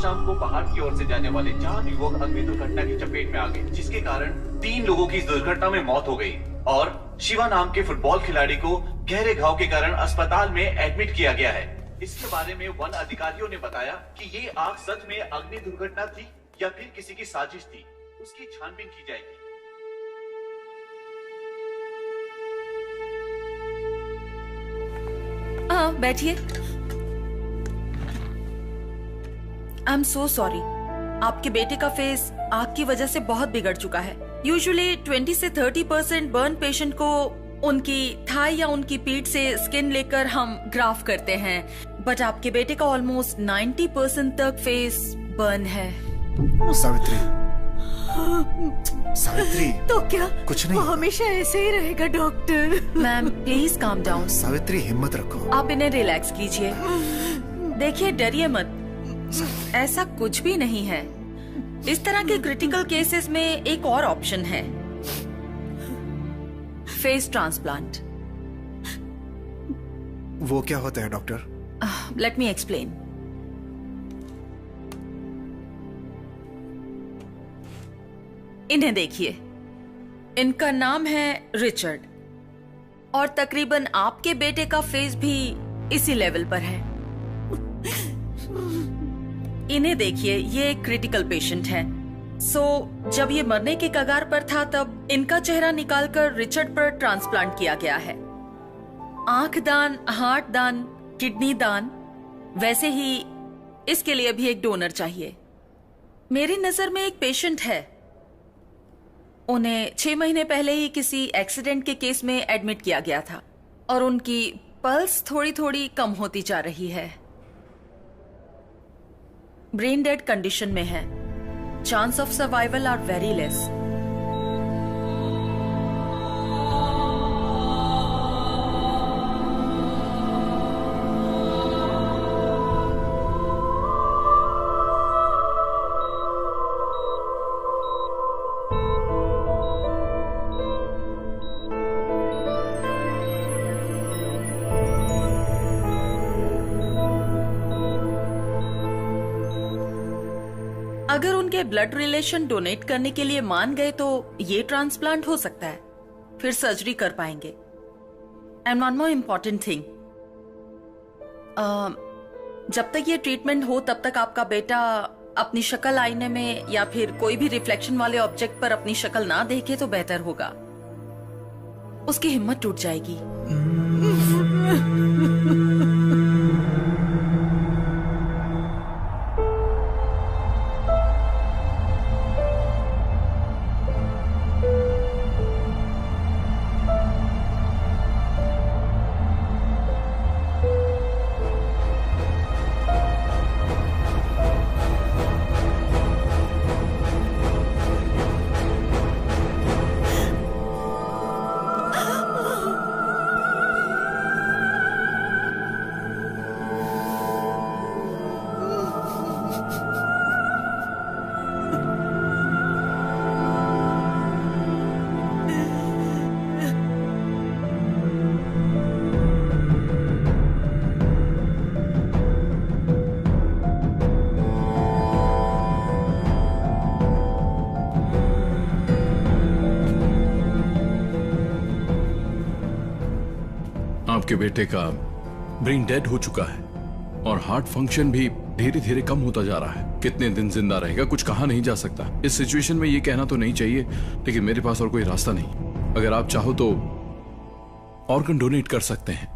शाम को पहाड़ की ओर से जाने वाले 4 युवक अग्नि दुर्घटना की चपेट में आ गए, जिसके कारण 3 लोगों की इस दुर्घटना में मौत हो गई और शिवा नाम के फुटबॉल खिलाड़ी को गहरे घाव के कारण अस्पताल में एडमिट किया गया है। इसके बारे में वन अधिकारियों ने बताया कि ये आग सच में अग्नि दुर्घटना थी या फिर किसी की साजिश थी, उसकी छानबीन की जाएगी। हाँ, बैठिए। आई एम सो सॉरी, आपके बेटे का फेस आग की वजह से बहुत बिगड़ चुका है। यूजुअली 20 से 30% बर्न पेशेंट को उनकी थाई या उनकी पीठ से स्किन लेकर हम ग्राफ करते हैं, बट आपके बेटे का ऑलमोस्ट 90% तक फेस बर्न है। सावित्री, सावित्री। तो क्या कुछ नहीं, वो हमेशा ऐसे ही रहेगा doctor. Ma'am please calm down. Savitri हिम्मत रखो। आप इन्हें रिलैक्स कीजिए। देखिए डरिए मत, ऐसा कुछ भी नहीं है। इस तरह के क्रिटिकल केसेस में एक और ऑप्शन है, फेस ट्रांसप्लांट। वो क्या होता है डॉक्टर? Let me explain. इन्हें देखिए, इनका नाम है रिचर्ड और तकरीबन आपके बेटे का फेस भी इसी लेवल पर है। इन्हें देखिए, ये एक क्रिटिकल पेशेंट है। जब ये मरने के कगार पर था तब इनका चेहरा निकालकर रिचर्ड पर ट्रांसप्लांट किया गया है। आंख दान, हार्ट दान, किडनी दान, वैसे ही इसके लिए भी एक डोनर चाहिए। मेरी नजर में एक पेशेंट है, उन्हें 6 महीने पहले ही किसी एक्सीडेंट के केस में एडमिट किया गया था और उनकी पल्स थोड़ी थोड़ी कम होती जा रही है। ब्रेन डेड कंडीशन में है। Chance of survival are very less. अगर उनके ब्लड रिलेशन डोनेट करने के लिए मान गए तो ये ट्रांसप्लांट हो सकता है, फिर सर्जरी कर पाएंगे। And one more important thing, जब तक ये ट्रीटमेंट हो तब तक आपका बेटा अपनी शक्ल आईने में या फिर कोई भी रिफ्लेक्शन वाले ऑब्जेक्ट पर अपनी शक्ल ना देखे तो बेहतर होगा। उसकी हिम्मत टूट जाएगी। आपके बेटे का ब्रेन डेड हो चुका है और हार्ट फंक्शन भी धीरे धीरे कम होता जा रहा है। कितने दिन जिंदा रहेगा कुछ कहा नहीं जा सकता। इस सिचुएशन में ये कहना तो नहीं चाहिए, लेकिन मेरे पास और कोई रास्ता नहीं। अगर आप चाहो तो ऑर्गन डोनेट कर सकते हैं।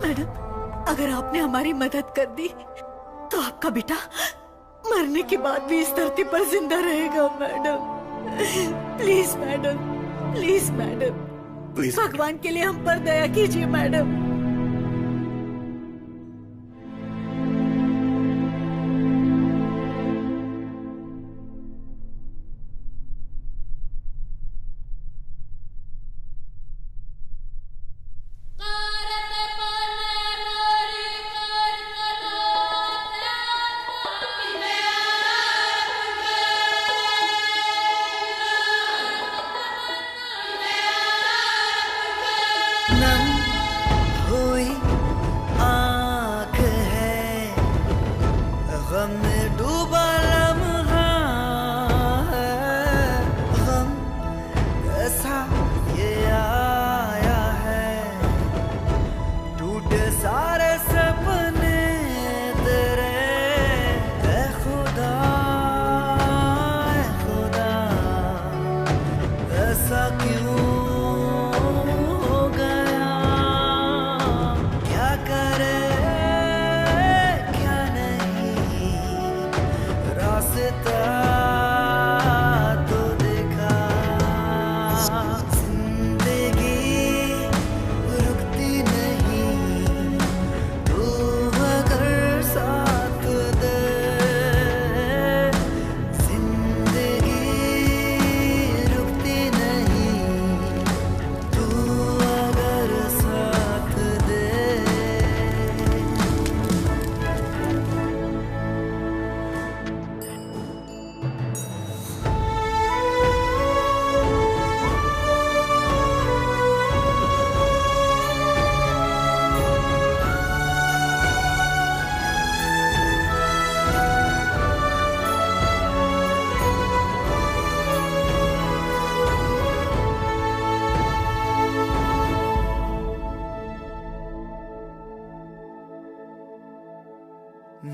मैडम, अगर आपने हमारी मदद कर दी तो आपका बेटा मरने के बाद भी इस धरती पर जिंदा रहेगा madam. Please madam, please madam, please भगवान के लिए हम पर दया कीजिए मैडम।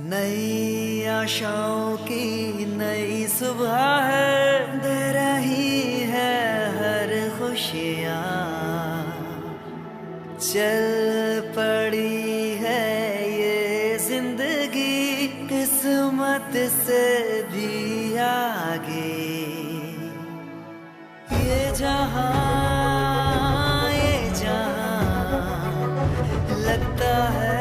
नई आशाओं की नई सुबह है, दे रही है हर खुशियाँ, चल पड़ी है ये जिंदगी किस्मत से भी आगे। ये जहां लगता है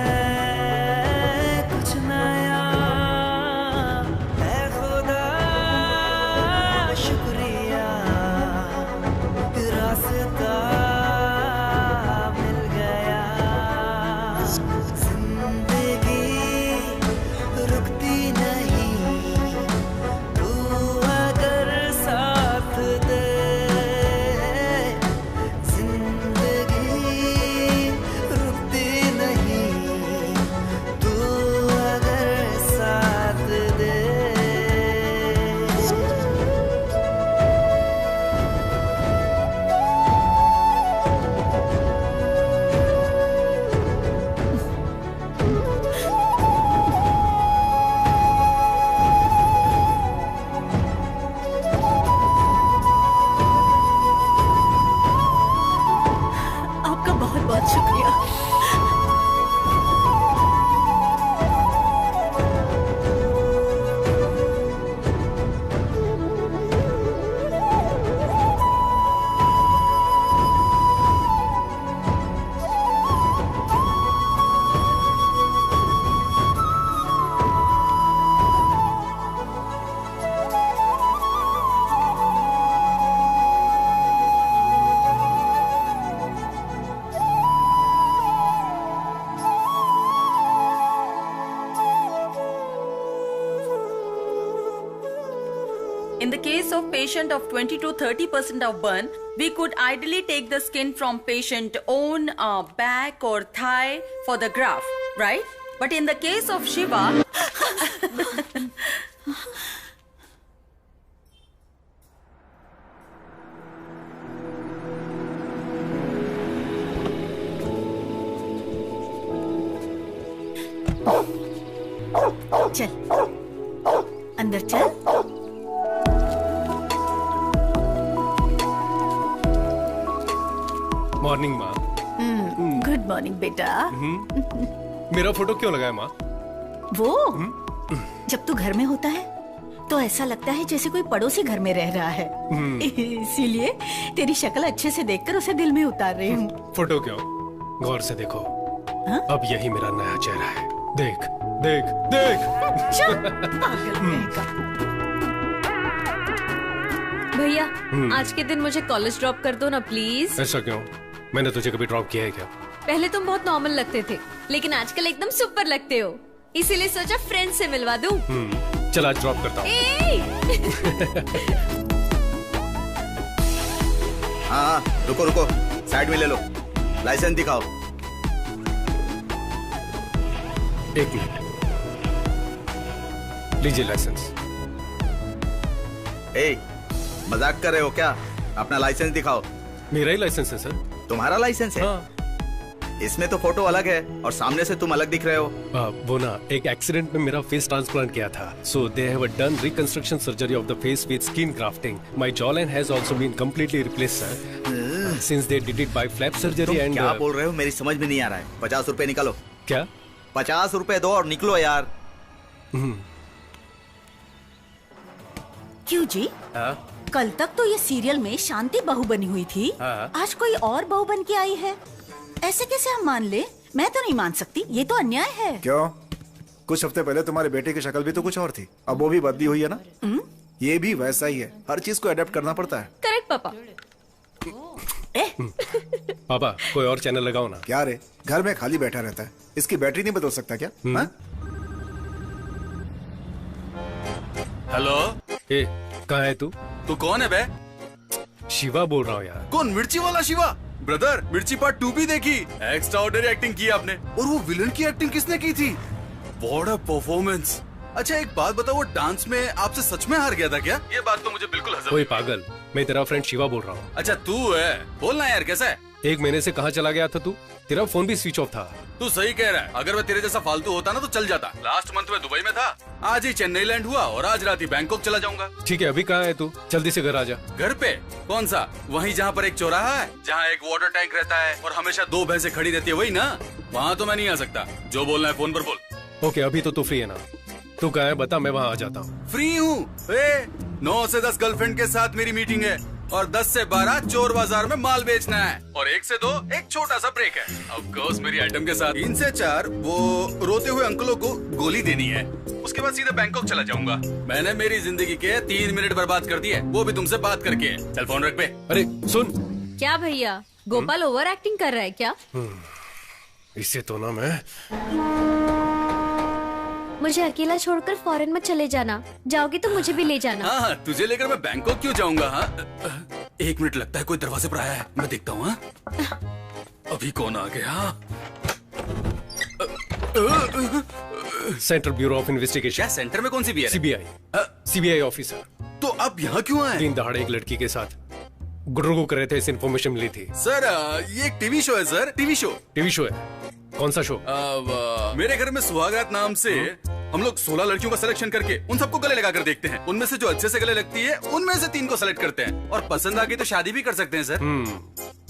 In the case of patient of 20 to 30% of burn, we could ideally take the skin from patient own back or thigh for the graft, right? But in the case of Shiva, चल अंदर चल। Morning माँ। Good good morning बेटा। मेरा photo क्यों लगाया माँ? वो जब तू घर में होता है तो ऐसा लगता है जैसे कोई पड़ोसी घर में रह रहा है। इसीलिए तेरी शक्ल अच्छे से देखकर उसे दिल में उतार रही हूँ। फोटो क्यों? गौर से देखो। हाँ? अब यही मेरा नया चेहरा है। देख देख देख। पागल कहेगा। भैया आज के दिन मुझे कॉलेज ड्रॉप कर दो ना प्लीज। ऐसा क्यों? मैंने तुझे कभी ड्रॉप किया है क्या? पहले तुम बहुत नॉर्मल लगते थे लेकिन आजकल एकदम सुपर लगते हो, इसीलिए सोचा फ्रेंड से मिलवा दूं। चल आज ड्रॉप करता हूँ। हाँ रुको रुको, साइड में ले लो, लाइसेंस दिखाओ। एक मिनट, लीजिए लाइसेंस। ए, मजाक कर रहे हो क्या? अपना लाइसेंस दिखाओ। मेरा ही लाइसेंस है सर। तुम्हारा लाइसेंस है? हाँ। इसमें तो फोटो अलग है और सामने से तुम अलग दिख रहे हो। वो ना एक एक्सीडेंट में मेरा फेस ट्रांसप्लांट किया था, so they have done reconstruction surgery of the face with skin grafting. My jawline has also been completely replaced sir, since they did it by flap surgery. And क्या बोल रहे हो? मेरी समझ में नहीं आ रहा है। 50 रुपए निकालो। क्या? 50 रुपए दो और निकलो यार। क्यों जी? कल तक तो ये सीरियल में शांति बहू बनी हुई थी, आज कोई और बहू बन के आई है। ऐसे कैसे हम मान ले? मैं तो नहीं मान सकती, ये तो अन्याय है। क्यों? कुछ हफ्ते पहले तुम्हारे बेटे की शक्ल भी तो कुछ और थी, अब वो भी बदली हुई है ना। ये भी वैसा ही है, हर चीज को अडेप्ट करना पड़ता है। करेक्ट पापा। पापा कोई और चैनल लगाओ ना। क्या रे, घर में खाली बैठा रहता है, इसकी बैटरी नहीं बदल सकता क्या? हेलो, ए कहाँ है तू? तू कौन है बे? शिवा बोल रहा हूँ यार। कौन? मिर्ची वाला शिवा? ब्रदर, मिर्ची पार्ट 2 भी देखी? एक्स्ट्रा ऑर्डिनरी एक्टिंग की आपने। और वो विलन की एक्टिंग किसने की थी? What a performance. अच्छा एक बात बताओ, वो डांस में आपसे सच में हार गया था क्या? ये बात तो मुझे बिल्कुल हजम। कोई पागल, मैं तेरा फ्रेंड शिवा बोल रहा हूँ। अच्छा तू है, बोलना यार कैसा है? 1 महीने से कहाँ चला गया था तू? तेरा फोन भी स्विच ऑफ था। तू सही कह रहा है, अगर मैं तेरे जैसा फालतू होता ना तो चल जाता। लास्ट मंथ में दुबई में था, आज ही चेन्नई लैंड हुआ और आज रात ही बैंकॉक चला जाऊंगा। ठीक है, अभी कहाँ है तू? जल्दी से घर आ जा। घर पे? कौन सा? वहीं जहाँ पर एक चौराहा है, जहाँ एक वाटर टैंक रहता है और हमेशा 2 भैंसें खड़ी रहती है, वही ना? वहाँ तो मैं नहीं आ सकता। जो बोलना है फोन पर बोल। ओके, अभी तो तू फ्री है ना? तू कहाँ है बता, मैं वहाँ आ जाता हूँ। फ्री हूँ। 9 से 10 गर्लफ्रेंड के साथ मेरी मीटिंग है और 10 से 12 चोर बाजार में माल बेचना है और 1 से 2 एक छोटा सा ब्रेक है। ऑफ कोर्स मेरी आइटम के साथ 3 से 4 वो रोते हुए अंकलों को गोली देनी है। उसके बाद सीधे बैंकॉक चला जाऊंगा। मैंने मेरी जिंदगी के 3 मिनट बर्बाद कर दिए, वो भी तुमसे बात करके। चल फोन रख पे। अरे सुन। क्या भैया, गोपाल ओवर एक्टिंग कर रहा है क्या? इसे तो ना मैं। मुझे अकेला छोड़कर फॉरेन में चले जाना, जाओगे तो मुझे भी ले जाना। हाँ, तुझे लेकर मैं बैंकॉक क्यों जाऊंगा? हाँ 1 मिनट, लगता है कोई दरवाजे पर आया है, मैं देखता हूँ। अभी कौन आ गया? Central bureau of investigation. क्या सेंटर में? कौन सी भी? CBI officer. तो आप यहाँ क्यों आए? 3 दहाड़े एक लड़की के साथ गुडरुगु कर रहे थे, इस इन्फॉर्मेशन मिली थी। सर ये एक टीवी शो है सर, टीवी शो है। कौन सा शो? मेरे घर में सुहागरात नाम से हम लोग 16 लड़कियों का सिलेक्शन करके उन सबको गले लगा कर देखते हैं। उनमें से जो अच्छे से गले लगती है उनमें से 3 को सेलेक्ट करते हैं और पसंद आ गई तो शादी भी कर सकते हैं सर।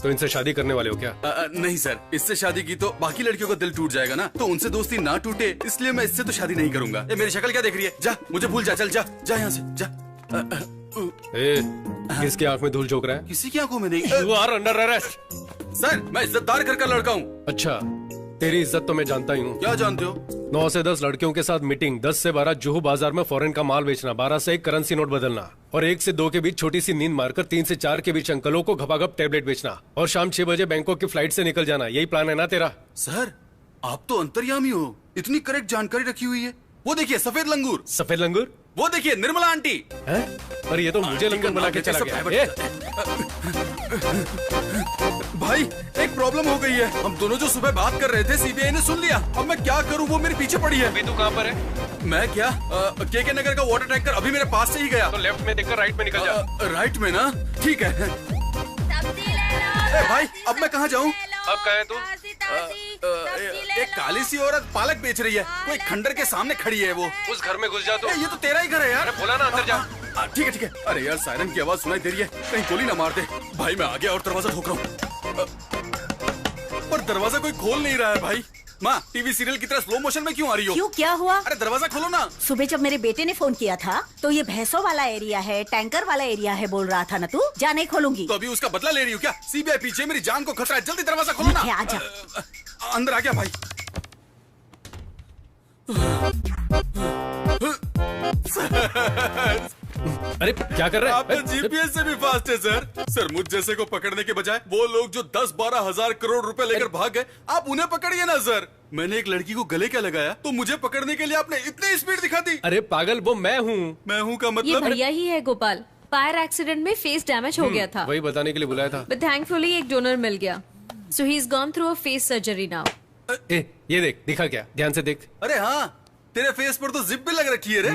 तो इनसे शादी करने वाले हो क्या? नहीं सर, इससे शादी की तो बाकी लड़कियों का दिल टूट जाएगा ना, तो उनसे दोस्ती ना टूटे इसलिए मैं इससे तो शादी नहीं करूंगा। मेरी शक्ल क्या देख रही है? जा, मुझे भूल जा, चल जा जा यहाँ से जा। किसकी आंख में धूल झोंक रहा है? किसी की आंखों में नहीं। You are under arrest। Sir मैं इज्जतदार घर का लड़का हूँ। अच्छा, तेरी इज्जत तो मैं जानता ही हूँ। क्या जानते हो? 9 से 10 लड़कियों के साथ मीटिंग, 10 से 12 जुहू बाजार में फॉरेन का माल बेचना, 12 से 1 करेंसी नोट बदलना और 1 से 2 के बीच छोटी सी नींद मारकर 3 से 4 के बीच अंकलों को घपाघप टैबलेट बेचना और शाम 6 बजे बैंकॉक की फ्लाइट से निकल जाना। यही प्लान है ना तेरा? सर आप तो अंतर्यामी हो, इतनी करेक्ट जानकारी रखी हुई है। वो देखिए सफेद लंगूर। सफेद लंगूर? वो देखिए निर्मला आंटी। हैं? अरे ये तो मुझे लंगूर बना के चला गया। भाई एक प्रॉब्लम हो गई है, हम दोनों जो सुबह बात कर रहे थे सीबीआई ने सुन लिया। अब मैं क्या करूं? वो मेरे पीछे पड़ी है। अभी तू कहाँ पर है? मैं क्या के नगर का वाटर टैंकर अभी मेरे पास से ही गया। तो लेफ्ट में देखकर राइट में निकल जा। राइट में ना? ठीक है। भाई अब मैं कहाँ जाऊँ? अब कहाँ है तू? एक काली सी औरत पालक बेच रही है, कोई खंडर के सामने खड़ी है। वो उस घर में घुस जा। तो ये तो तेरा ही घर है यार। बोला ना अंदर जा। ठीक है ठीक है। अरे यार सायरन की आवाज सुनाई दे रही है, कहीं गोली ना मार दे। भाई मैं आ गया और दरवाजा ठोक रहा हूँ। पर दरवाजा कोई खोल नहीं रहा है भाई। माँ, टीवी सीरियल की तरह स्लो मोशन में क्यों आ रही हो? क्यों, क्या हुआ? अरे दरवाजा खोलो ना। सुबह जब मेरे बेटे ने फोन किया था तो ये भैंसों वाला एरिया है, टैंकर वाला एरिया है बोल रहा था ना तू। जा, नहीं खोलूंगी। तो अभी उसका बदला ले रही हो क्या? सीबीआई पीछे, मेरी जान को खतरा है, जल्दी दरवाजा खोलो ना। आजा। अंदर आ गया भाई। अरे क्या कर रहे हैं? आप तो जीपीएस से भी फास्ट है सर। सर, मुझ जैसे को पकड़ने के बजाय वो लोग जो 10-12 हजार करोड़ रुपए लेकर भाग गए, आप उन्हें पकड़िए ना सर। मैंने एक लड़की को गले क्या लगाया तो मुझे पकड़ने के लिए आपने इतनी स्पीड दिखा दी। अरे पागल, वो मैं हूँ। मैं हूँ का ये मतलब? भैया ही है गोपाल। फायर एक्सीडेंट में फेस डैमेज हो गया था, वही बताने के लिए बुलाया था। बट थैंकफुली एक डोनर मिल गया, so he is gone through a face surgery now. ये देख, दिखा क्या? ध्यान से देख। अरे हाँ, तेरे फेस पर तो जिप भी लग रखी है रे।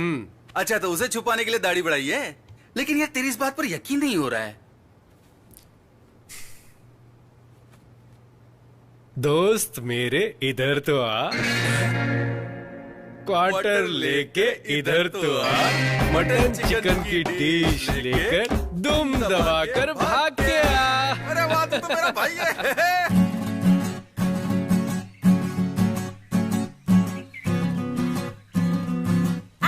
अच्छा, तो उसे छुपाने के लिए दाढ़ी बढ़ाई है, लेकिन यार तेरी इस बात पर यकीन नहीं हो रहा है। दोस्त मेरे इधर तो आ, क्वार्टर लेके इधर तो आ, मटन चिकन की डिश लेकर दुम दबाकर भाग के आ। अरे वाह, तू तो मेरा भाई है।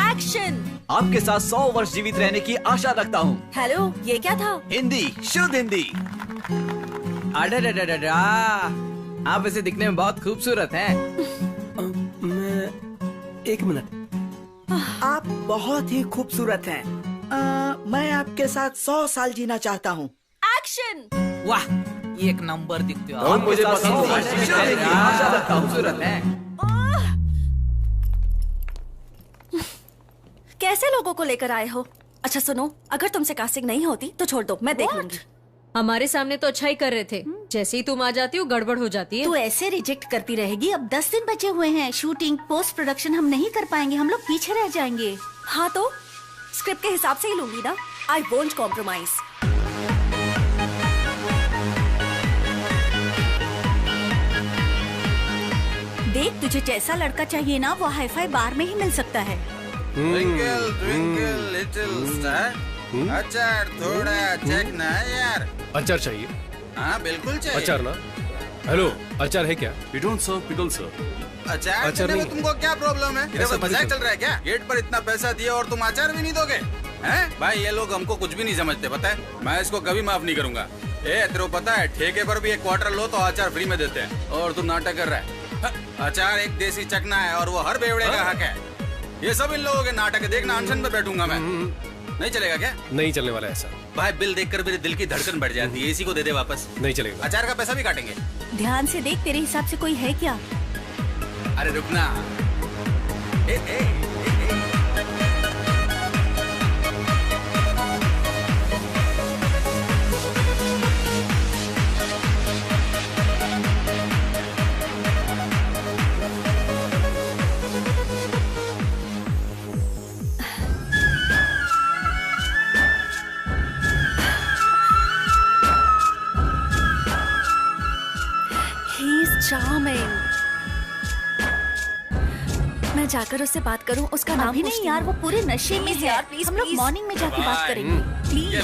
एक्शन। आपके साथ 100 वर्ष जीवित रहने की आशा रखता हूँ। हेलो, ये क्या था? हिंदी, शुद्ध हिंदी। अडा, आप ऐसे दिखने में बहुत खूबसूरत हैं। एक मिनट। आप बहुत ही खूबसूरत हैं। मैं आपके साथ 100 साल जीना चाहता हूँ। एक्शन। वाह, एक नंबर दिखते हो। आप मुझे पसंद है। आशा रखता हूँ। खूबसूरत हैं। कैसे लोगों को लेकर आए हो? अच्छा सुनो, अगर तुमसे कास्टिंग नहीं होती तो छोड़ दो, मैं देख लूंगी। हमारे सामने तो अच्छा ही कर रहे थे, जैसे ही तुम आ जाती हो गड़बड़ हो जाती है। तू ऐसे रिजेक्ट करती रहेगी। अब 10 दिन बचे हुए हैं। शूटिंग, पोस्ट प्रोडक्शन हम नहीं कर पाएंगे, हम लोग पीछे रह जाएंगे। हाँ तो स्क्रिप्ट के हिसाब से ही लूंगी ना। I won't compromise. देख, तुझे जैसा लड़का चाहिए ना वो हाईफाई बार में ही मिल सकता है। ट्विंकल ट्विंकल लिटिल स्टार, अचार थोड़ा चेक ना यार। अचार चाहिए? हाँ बिल्कुल चाहिए। अचार ना? हेलो, अचार है क्या? We don't serve pickle, sir. अचार देने में तुमको क्या प्रॉब्लम है? इधर मजाक चल रहा है क्या? गेट पर इतना पैसा दिया और तुम अचार भी नहीं दोगे? हैं? भाई ये लोग हमको कुछ भी नहीं समझते, पता है? मैं इसको कभी माफ नहीं करूंगा। तेरे को पता है, ठेके पर भी एक क्वार्टर लो तो अचार फ्री में देते हैं, और तुम नाटक कर रहा है। अचार एक देसी चकना है और वो हर बेवड़े का हक है। ये सब इन लोगों के नाटक देखना, अनशन पे बैठूंगा मैं। नहीं चलेगा क्या? नहीं चलने वाला ऐसा। भाई बिल देखकर मेरे दिल की धड़कन बढ़ जाती है। इसी को दे दे वापस। नहीं चलेगा। अचार का पैसा भी काटेंगे। ध्यान से देख, तेरे हिसाब से कोई है क्या? अरे रुकना। चार्मिंग। मैं जाकर उससे बात करूं, उसका नाम भी नहीं यार, वो पूरे नशे में है। यार प्लीज, हम लोग मॉर्निंग में जाके बात करेंगे प्लीज।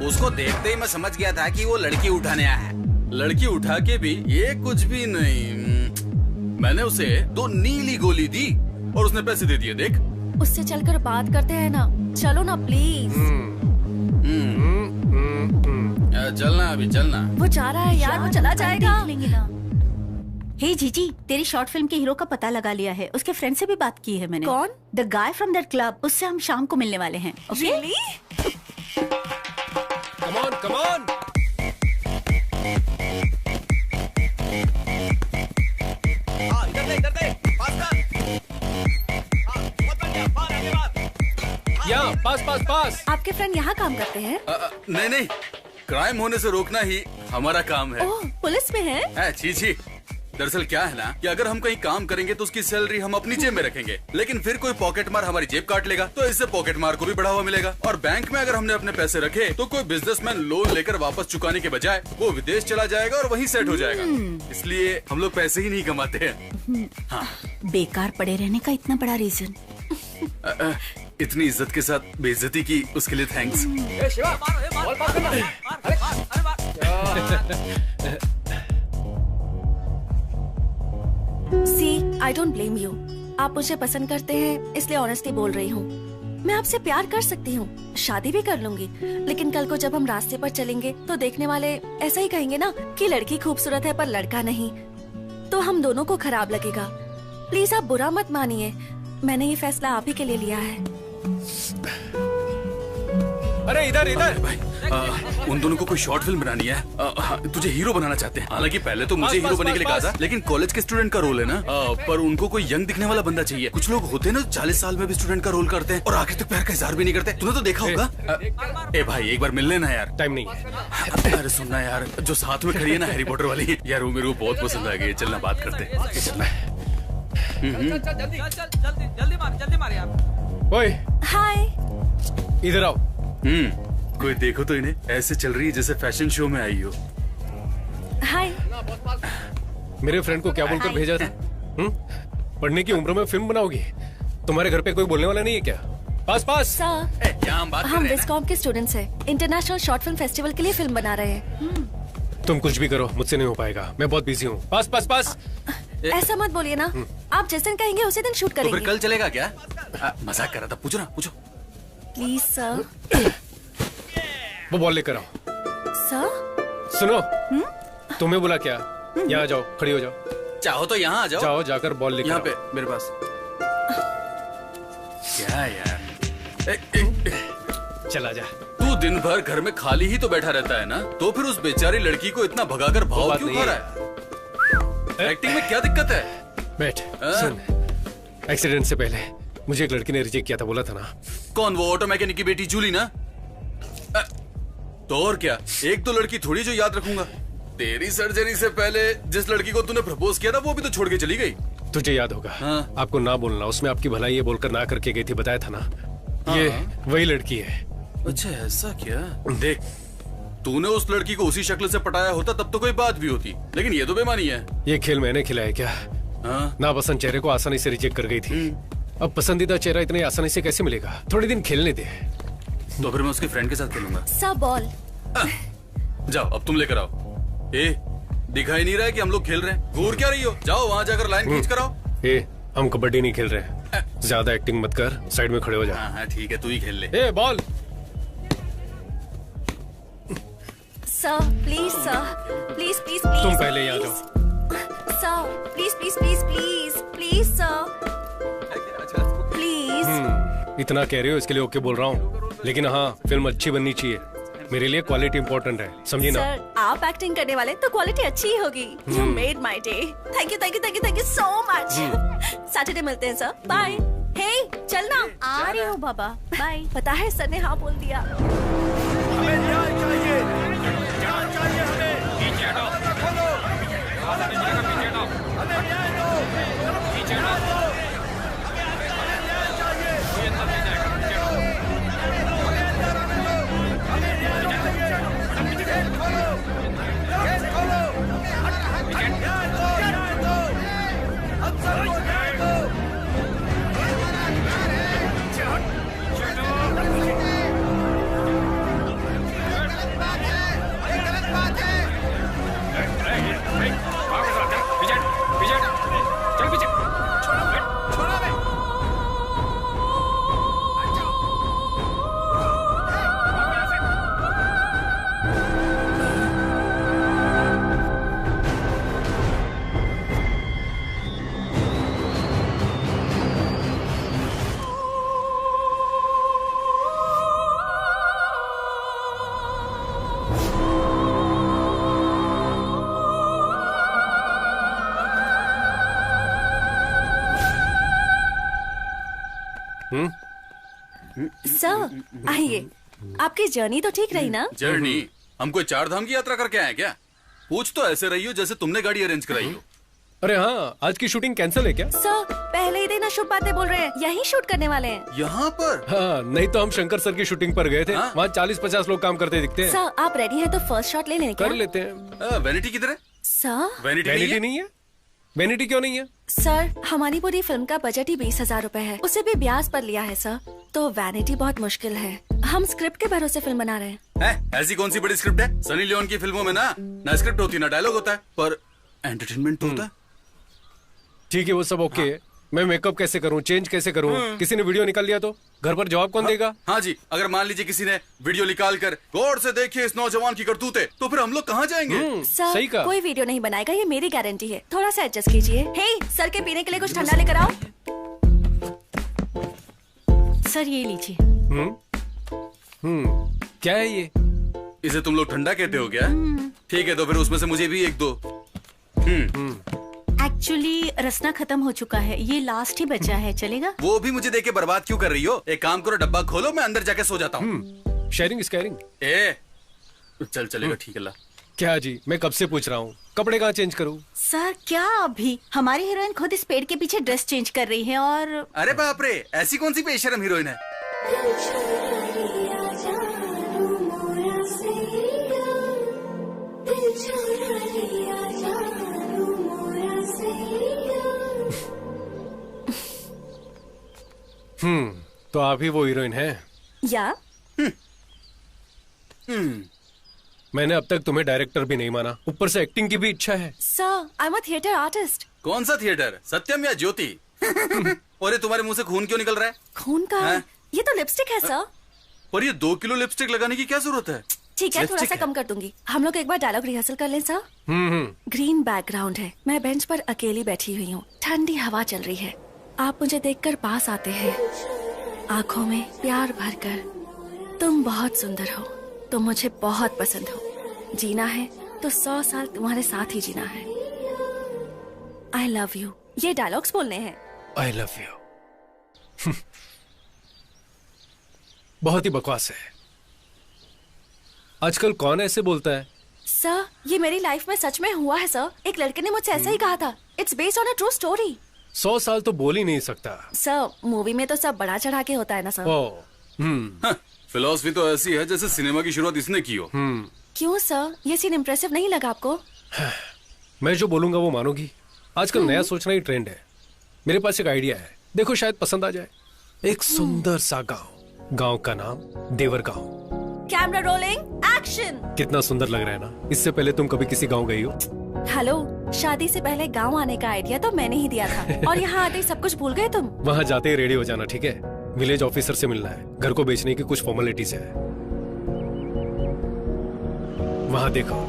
उसको देखते ही मैं समझ गया था कि वो लड़की उठाने आया है। लड़की उठा के भी ये कुछ भी नहीं। मैंने उसे 2 नीली गोली दी और उसने पैसे दे दिए। देख, उससे चलकर बात करते हैं ना, चलो ना प्लीज। चलना, अभी चलना। वो जा रहा है यार, वो चला जाएगा। देख लेंगे ना। हे जीजी, तेरी शॉर्ट फिल्म के हीरो का पता लगा लिया है। उसके फ्रेंड से भी बात की है मैंने। कौन? The guy from that club. उससे हम शाम को मिलने वाले हैं। Okay? Come on, come on. इधर दे, पास कर। यहाँ, पास। आपके फ्रेंड यहाँ काम करते हैं? नहीं, क्राइम होने से रोकना ही हमारा काम है। ओह, पुलिस में है? छी। दरअसल क्या है ना कि अगर हम कहीं काम करेंगे तो उसकी सैलरी हम अपनी जेब में रखेंगे, लेकिन फिर कोई पॉकेट मार हमारी जेब काट लेगा, तो इससे पॉकेट मार को भी बढ़ावा मिलेगा। और बैंक में अगर हमने अपने पैसे रखे तो कोई बिजनेसमैन लोन लेकर वापस चुकाने के बजाय वो विदेश चला जाएगा और वहीं सेट हो जाएगा। इसलिए हम लोग पैसे ही नहीं कमाते हैं। हाँ। बेकार पड़े रहने का इतना बड़ा रीजन। इतनी इज्जत के साथ बेइज्जती की उसके लिए thanks. See I don't blame you. आप मुझे पसंद करते हैं इसलिए ऑनेस्टली बोल रही हूँ। मैं आपसे प्यार कर सकती हूँ, शादी भी कर लूंगी, लेकिन कल को जब हम रास्ते पर चलेंगे तो देखने वाले ऐसा ही कहेंगे ना कि लड़की खूबसूरत है पर लड़का नहीं, तो हम दोनों को खराब लगेगा। प्लीज आप बुरा मत मानिए, मैंने ये फैसला आप ही के लिए लिया है। अरे इधर इधर भाई, उन दोनों को कोई शॉर्ट फिल्म बनानी है। तुझे हीरो बनाना चाहते हैं। हालांकि पहले तो मुझे हीरो बनने के लिए कहा था, लेकिन कॉलेज के स्टूडेंट का रोल है ना। पर उनको कोई यंग दिखने वाला बंदा चाहिए। कुछ लोग होते हैं ना 40 साल में भी स्टूडेंट का रोल करते हैं और आखिर तक प्यार का इजहार भी नहीं करते। तूने तो देखा होगा। ए भाई एक बार मिल लेना यार। टाइम नहीं है। अरे सुनना यार, जो साथ में खड़ी है ना हैरी पॉटर वाली यार, वो मेरे को बहुत पसंद आ गई। चलना बात करते हैं। चलना जल्दी मार यार। ओए हाय, इधर आओ। कोई देखो तो इन्हें ऐसे चल रही है जैसे फैशन शो में आई हो। हाय। मेरे फ्रेंड को क्या बोलकर भेजा था? पढ़ने की उम्र में फिल्म बनाओगी? तुम्हारे घर पे कोई बोलने वाला नहीं है क्या? पास पास। सर, हम विस्कॉम के स्टूडेंट्स हैं। इंटरनेशनल शॉर्ट फिल्म फेस्टिवल के लिए फिल्म बना रहे हैं। तुम कुछ भी करो, मुझसे नहीं हो पाएगा। मैं बहुत बिजी हूँ। पास पास पास। ऐसा मत बोलिए ना। आप जिस दिन कहेंगे उसी दिन शूट करेंगे। तो फिर कल चलेगा क्या? मजाक कर रहा था। पूछो ना, पूछो। Please sir. वो बॉल लेकर आओ। सर सुनो, तुम्हें बोला क्या? यहाँ जाओ, खड़ी हो जाओ। चाहो तो यहाँ आ जाओ। जाओ, जाकर बॉल लेकर यहाँ पे मेरे पास। क्या यार, चला जा। तू दिन भर घर में खाली ही तो बैठा रहता है ना, तो फिर उस बेचारी लड़की को इतना भगाकर भाव क्यों खा रहा है? एक्टिंग में क्या दिक्कत है? बैठ। सुन, एक्सीडेंट से पहले मुझे एक लड़की ने रिजेक्ट किया था, बोला था ना। कौन? वो ऑटो मैकेनिक की बेटी जूली ना? तो और क्या, एक तो लड़की थोड़ी जो याद रखूंगा। तेरी सर्जरी से पहले जिस लड़की को तूने प्रपोज किया था वो भी तो छोड़ के चली गई। तुझे याद होगा। हाँ। आपको ना बोलना, उसमें आपकी भलाई ये बोलकर ना करके गई थी, बताया था ना। हाँ। ये वही लड़की है। अच्छा ऐसा क्या? देख, तूने उस लड़की को उसी शक्ल से पटाया होता तब तो कोई बात भी होती, लेकिन ये तो बेमानी है। ये खेल मैंने खिलाया क्या? नापसंद चेहरे को आसानी से रिजेक्ट कर गई थी। अब पसंदीदा चेहरा इतनी आसानी से कैसे मिलेगा? थोड़े दिन खेलने दे। तो फिर मैं उसके फ्रेंड के साथ खेलूंगा। सब बॉल। जाओ, अब तुम लेकर आओ। ए, दिखाई नहीं रहा है कि हम लोग खेल रहे हैं? घूर क्या रही हो? जाओ वहाँ जाकर लाइन खींच कर आओ। ए, हम कबड्डी नहीं खेल रहे। ज्यादा एक्टिंग मत कर, साइड में खड़े हो जा। हाँ ठीक है, तू ही खेल ले। ए, ball. Sir please, sir please please please. तुम पहले यहाँ जाओ। Sir please please please please please sir please. इतना कह रहे हो इसके लिए ओके बोल रहा हूँ, लेकिन हाँ फिल्म अच्छी बननी चाहिए। मेरे लिए क्वालिटी इंपॉर्टेंट है, समझी ना? सर आप एक्टिंग करने वाले तो क्वालिटी अच्छी ही होगी। You made my day. Thank you thank you thank you thank you so much. Saturday मिलते हैं सर, बाय। हे चलना। आ रही हूँ बाबा, बाय। पता है सर ने हाँ बोल दिया। हमें न्याय चाहिए, न्याय चाहिए हमें। पीछे हटो, हमें न्याय दो, पीछे हटो। सर आइए। आपकी जर्नी तो ठीक रही ना? जर्नी? हम कोई 4 धाम की यात्रा करके आए क्या? पूछ तो ऐसे रही हो जैसे तुमने गाड़ी अरेंज कराई हो। अरे हाँ, आज की शूटिंग कैंसिल है क्या? सर पहले ही दिन अशुभ बातें बोल रहे हैं, यही शूट करने वाले हैं। यहाँ पर? हाँ, नहीं तो हम शंकर सर की शूटिंग पर गए थे। वहाँ 40-50 लोग काम करते दिखते हैं। सर आप रेडी हैं तो फर्स्ट शॉट ले लें क्या? कर लेते हैं। वैनिटी किधर है? सर वैनिटी नहीं है। वैनिटी क्यों नहीं है? सर हमारी पूरी फिल्म का बजट ही 20,000 रूपए है, उसे भी ब्याज पर लिया है सर, तो वैनिटी बहुत मुश्किल है। हम स्क्रिप्ट के भरोसे फिल्म बना रहे हैं। ऐसी कौन सी बड़ी स्क्रिप्ट है? सनी लियोन की फिल्मों में ना स्क्रिप्ट होती ना डायलॉग होता है, पर एंटरटेनमेंट तो होता है। ठीक है, वो सब ओके है। मैं मेकअप कैसे करूं, चेंज कैसे करूं? किसी ने वीडियो निकाल लिया तो घर पर जवाब कौन देगा? हाँ जी, अगर मान लीजिए किसी ने वीडियो निकाल कर गौर से देखिए इस नौजवान की करतूतें, तो फिर हम लोग कहाँ जाएंगे? सर, सही कहा। कोई वीडियो नहीं बनाएगा, ये मेरी गारंटी है। थोड़ा सा एडजस्ट कीजिए। हे, सर के पीने के लिए कुछ ठंडा लेकर आओ। सर ये लीजिए। क्या है ये? इसे तुम लोग ठंडा कहते हो क्या? ठीक है, तो फिर उसमें से मुझे भी एक दो। एक्चुअली रसना खत्म हो चुका है, ये लास्ट ही बचा है, चलेगा? वो भी मुझे देके बर्बाद क्यों कर रही हो? एक काम करो, डब्बा खोलो, मैं अंदर जाके सो जाता हूँ। Sharing is caring. चल चलेगा, ठीक है ला। क्या जी, मैं कब से पूछ रहा हूँ, कपड़े कहाँ चेंज करूँ? सर क्या अभी? हमारी हीरोइन खुद इस पेड़ के पीछे ड्रेस चेंज कर रही है और अरे बाप रे, ऐसी कौन सी बेशरम हीरोइन है? तो आप ही वो हीरोइन है? या मैंने अब तक तुम्हें डायरेक्टर भी नहीं माना, ऊपर से एक्टिंग की भी इच्छा है। Sir, I am a theatre artist. कौन सा थिएटर, सत्यम या ज्योति? और ये तुम्हारे मुंह से खून क्यों निकल रहा है? खून का? ये तो लिपस्टिक है सर। पर ये 2 किलो लिपस्टिक लगाने की क्या जरूरत है? ठीक है, थोड़ा सा कम कर दूंगी। हम लोग एक बार डायलॉग रिहर्सल कर लें सर? ग्रीन बैकग्राउंड है, मैं बेंच पर अकेली बैठी हुई हूँ, ठंडी हवा चल रही है, आप मुझे देखकर पास आते हैं, आंखों में प्यार भरकर। तुम बहुत सुंदर हो, तुम मुझे बहुत पसंद हो, जीना है तो 100 साल तुम्हारे साथ ही जीना है। आई लव यू, ये डायलॉग्स बोलने हैं। आई लव यू बहुत ही बकवास है। आजकल कौन ऐसे बोलता है? सर, ये मेरी लाइफ में सच में हुआ है सर। एक लड़के ने मुझसे ऐसा ही कहा था। It's based on a true story. 100 साल तो बोल ही नहीं सकता। सर, मूवी में तो सब बड़ा चढ़ा के होता है ना सर। फिलॉसफी तो ऐसी है जैसे सिनेमा की शुरुआत इसने की हो। क्यों सर, ये सीन इम्प्रेसिव नहीं लगा आपको? मैं जो बोलूंगा वो मानोगी? आजकल नया सोचना ही ट्रेंड है। मेरे पास एक आइडिया है, देखो शायद पसंद आ जाए। एक सुंदर सा गांव का नाम देवर गांव। Camera rolling, action. कितना सुंदर लग रहा है ना? इससे पहले तुम कभी किसी गांव गई हो? हेलो, शादी से पहले गांव आने का आइडिया तो मैंने ही दिया था और यहाँ आते ही सब कुछ भूल गए तुम। वहाँ जाते ही रेडी हो जाना, ठीक है? विलेज ऑफिसर से मिलना है, घर को बेचने की कुछ फॉर्मेलिटीज है। वहाँ देखो,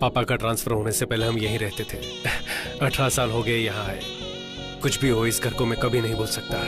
पापा का ट्रांसफर होने से पहले हम यहीं रहते थे। 18 साल हो गए यहाँ आए। कुछ भी हो, इस घर को मैं कभी नहीं भूल सकता।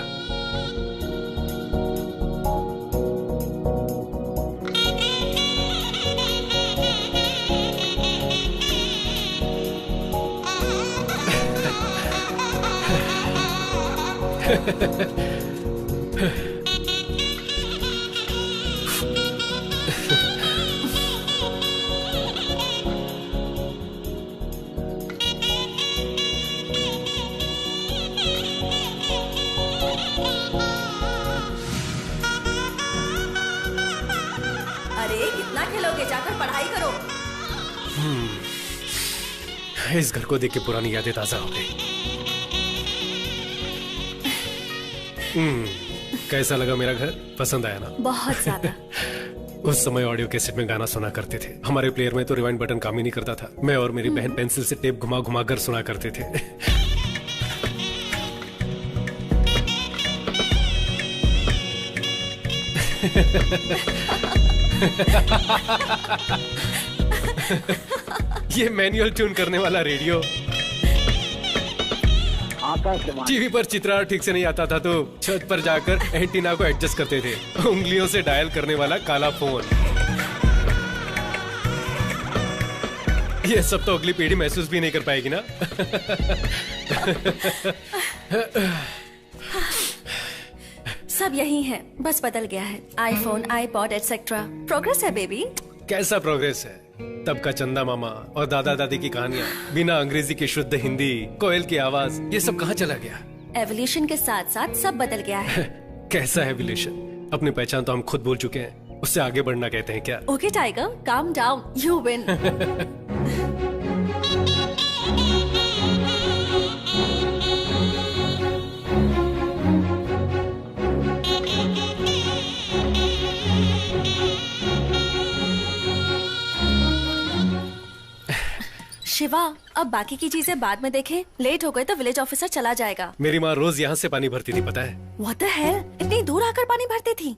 इस घर को देख के पुरानी यादें ताजा हो गई। कैसा लगा मेरा घर? पसंद आया ना? बहुत ज्यादा। उस समय ऑडियो कैसेट में गाना सुना करते थे। हमारे प्लेयर में तो रिवाइंड बटन काम ही नहीं करता था। मैं और मेरी बहन पेंसिल से टेप घुमा घुमा कर सुना करते थे। ये मैनुअल ट्यून करने वाला रेडियो। टीवी पर चित्रण ठीक से नहीं आता था तो छत पर जाकर एंटीना को एडजस्ट करते थे। उंगलियों से डायल करने वाला काला फोन। ये सब तो अगली पीढ़ी महसूस भी नहीं कर पाएगी ना। सब यही है, बस बदल गया है। IPhone, iPod etcetera. प्रोग्रेस है बेबी। कैसा प्रोग्रेस है? तब का चंदा मामा और दादा दादी की कहानियाँ, बिना अंग्रेजी की शुद्ध हिंदी, कोयल की आवाज, ये सब कहाँ चला गया? एवोल्यूशन के साथ साथ सब बदल गया है। कैसा एवोल्यूशन? अपनी पहचान तो हम खुद भूल चुके हैं, उससे आगे बढ़ना कहते हैं क्या? Okay tiger, calm down, you win. Shiva, अब बाकी की चीजें बाद में देखें। लेट हो गए तो विलेज ऑफिसर चला जाएगा। मेरी माँ रोज यहाँ से पानी भरती थी, पता है? What the hell? इतनी दूर आकर पानी भरती थी?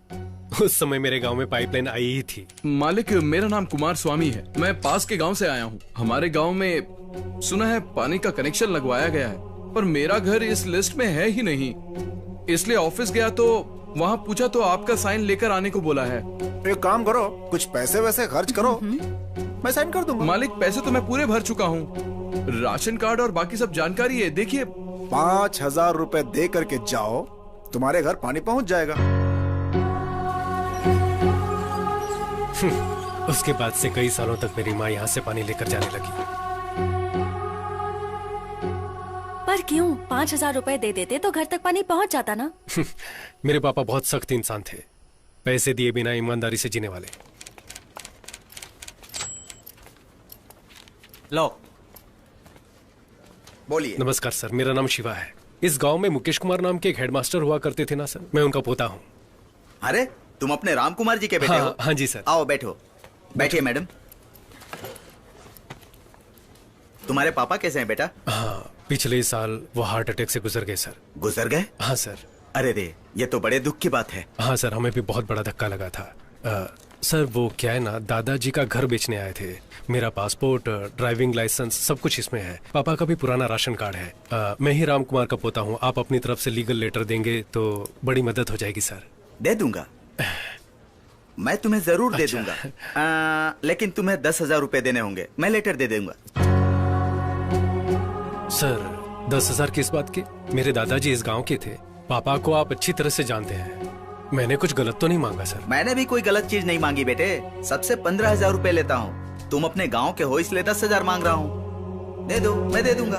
उस समय मेरे गांव में पाइपलाइन आई ही थी। मालिक, मेरा नाम कुमार स्वामी है। मैं पास के गांव से आया हूँ। हमारे गांव में सुना है पानी का कनेक्शन लगवाया गया है, पर मेरा घर इस लिस्ट में है ही नहीं। इसलिए ऑफिस गया तो वहाँ पूछा तो आपका साइन लेकर आने को बोला है। एक काम करो, कुछ पैसे वैसे खर्च करो, मैं साइन कर दूंगा। मालिक, पैसे तो मैं पूरे भर चुका हूँ। राशन कार्ड और बाकी सब जानकारी है, देखिए। 5,000 रुपए दे करके जाओ, तुम्हारे घर पानी पहुँच जाएगा। उसके बाद से कई सालों तक मेरी माँ यहाँ से पानी लेकर जाने लगी। पर क्यों? 5,000 रुपए दे देते तो घर तक पानी पहुँच जाता ना। मेरे पापा बहुत सख्त इंसान थे, पैसे दिए बिना ईमानदारी से जीने वाले। लो, बोलिए। नमस्कार सर, मेरा नाम शिवा है। इस गांव में मुकेश कुमार नाम के एक हेडमास्टर हुआ करते थे ना सर, मैं उनका पोता हूँ। अरे, तुम अपने राम कुमार जी के बेटे हो? हाँ जी सर। आओ बैठो। बैठिए मैडम। तुम्हारे पापा कैसे हैं बेटा? हाँ, पिछले साल वो हार्ट अटैक से गुजर गए सर। गुजर गए? हाँ सर। अरे रे, ये तो बड़े दुख की बात है। हाँ सर, हमें भी बहुत बड़ा धक्का लगा था। सर वो क्या है ना, दादाजी का घर बेचने आए थे। मेरा पासपोर्ट, ड्राइविंग लाइसेंस सब कुछ इसमें है। पापा का भी पुराना राशन कार्ड है। मैं ही राम कुमार का पोता हूँ। आप अपनी तरफ से लीगल लेटर देंगे तो बड़ी मदद हो जाएगी सर। दे दूंगा, मैं तुम्हें जरूर दे दूंगा। लेकिन तुम्हें 10,000 रुपए देने होंगे। मैं लेटर दे दूंगा। सर 10,000 किस बात के? मेरे दादाजी इस गांव के थे। पापा को आप अच्छी तरह से जानते हैं। मैंने कुछ गलत तो नहीं मांगा सर? मैंने भी कोई गलत चीज नहीं मांगी बेटे। सबसे 15,000 रुपए लेता हूँ। तुम अपने गांव के हो इसलिए 10,000 मांग रहा हूँ। दे दो, मैं दे दूंगा।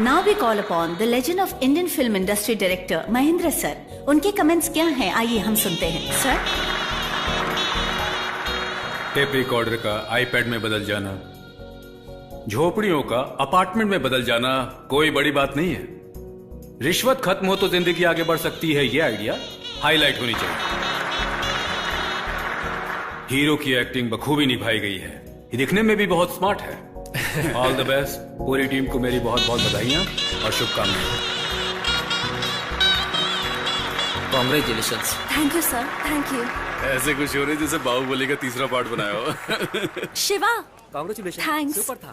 Now we call upon the legend of Indian film industry director Mahendra sir. उनके कमेंट्स क्या हैं, आइए हम सुनते हैं। सर, टेप रिकॉर्डर का आईपैड में बदल जाना, झोपड़ियों का अपार्टमेंट में बदल जाना कोई बड़ी बात नहीं है। रिश्वत खत्म हो तो जिंदगी आगे बढ़ सकती है, ये आइडिया हाईलाइट होनी चाहिए। हीरो की एक्टिंग बखूबी निभाई गई है। ये दिखने में भी बहुत स्मार्ट है। All the best. पूरी टीम को मेरी बहुत बहुत बधाइयां और शुभकामनाएं। Congratulations. Thank you sir, thank you. ऐसे खुश हो रहे जैसे बाहुबली का तीसरा पार्ट बनाया हो। शिवा, कॉन्ग्रेचुलेशन। थैंक्स। सुपर था।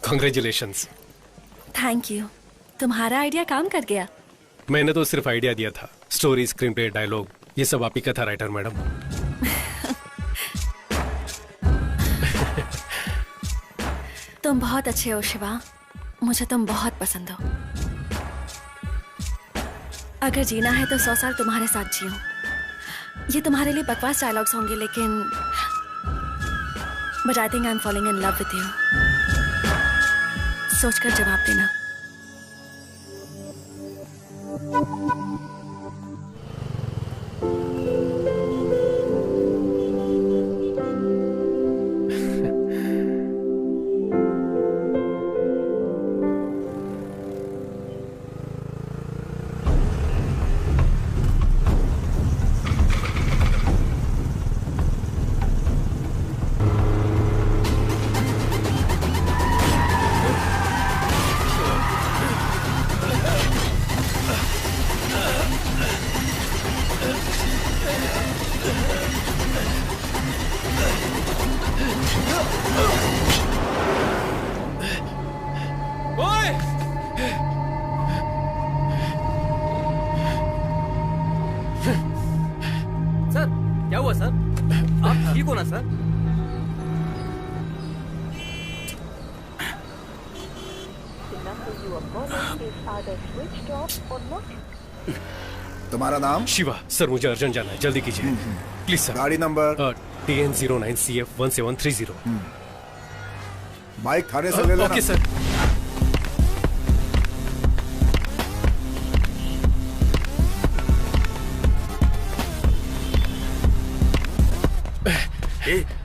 कॉन्ग्रेचुलेशंस। Thank you. तुम्हारा आइडिया काम कर गया। मैंने तो सिर्फ आइडिया दिया था। स्टोरी, स्क्रीन प्ले, डायलॉग ये सब आप ही का था राइटर मैडम। तुम बहुत अच्छे हो शिवा, मुझे तुम बहुत पसंद हो। अगर जीना है तो 100 साल तुम्हारे साथ जियो। ये तुम्हारे लिए बकवास डायलॉग्स होंगे, लेकिन but I think I am falling in love with you. सोचकर जवाब देना। सर क्या हुआ सर? आप ठीक हो ना सर? तुम्हारा नाम? शिवा। सर मुझे अर्जेंट जाना है, जल्दी कीजिए प्लीज सर। गाड़ी नंबर? TN09CF1730। बाइक थाने से ले लेना। Okay sir.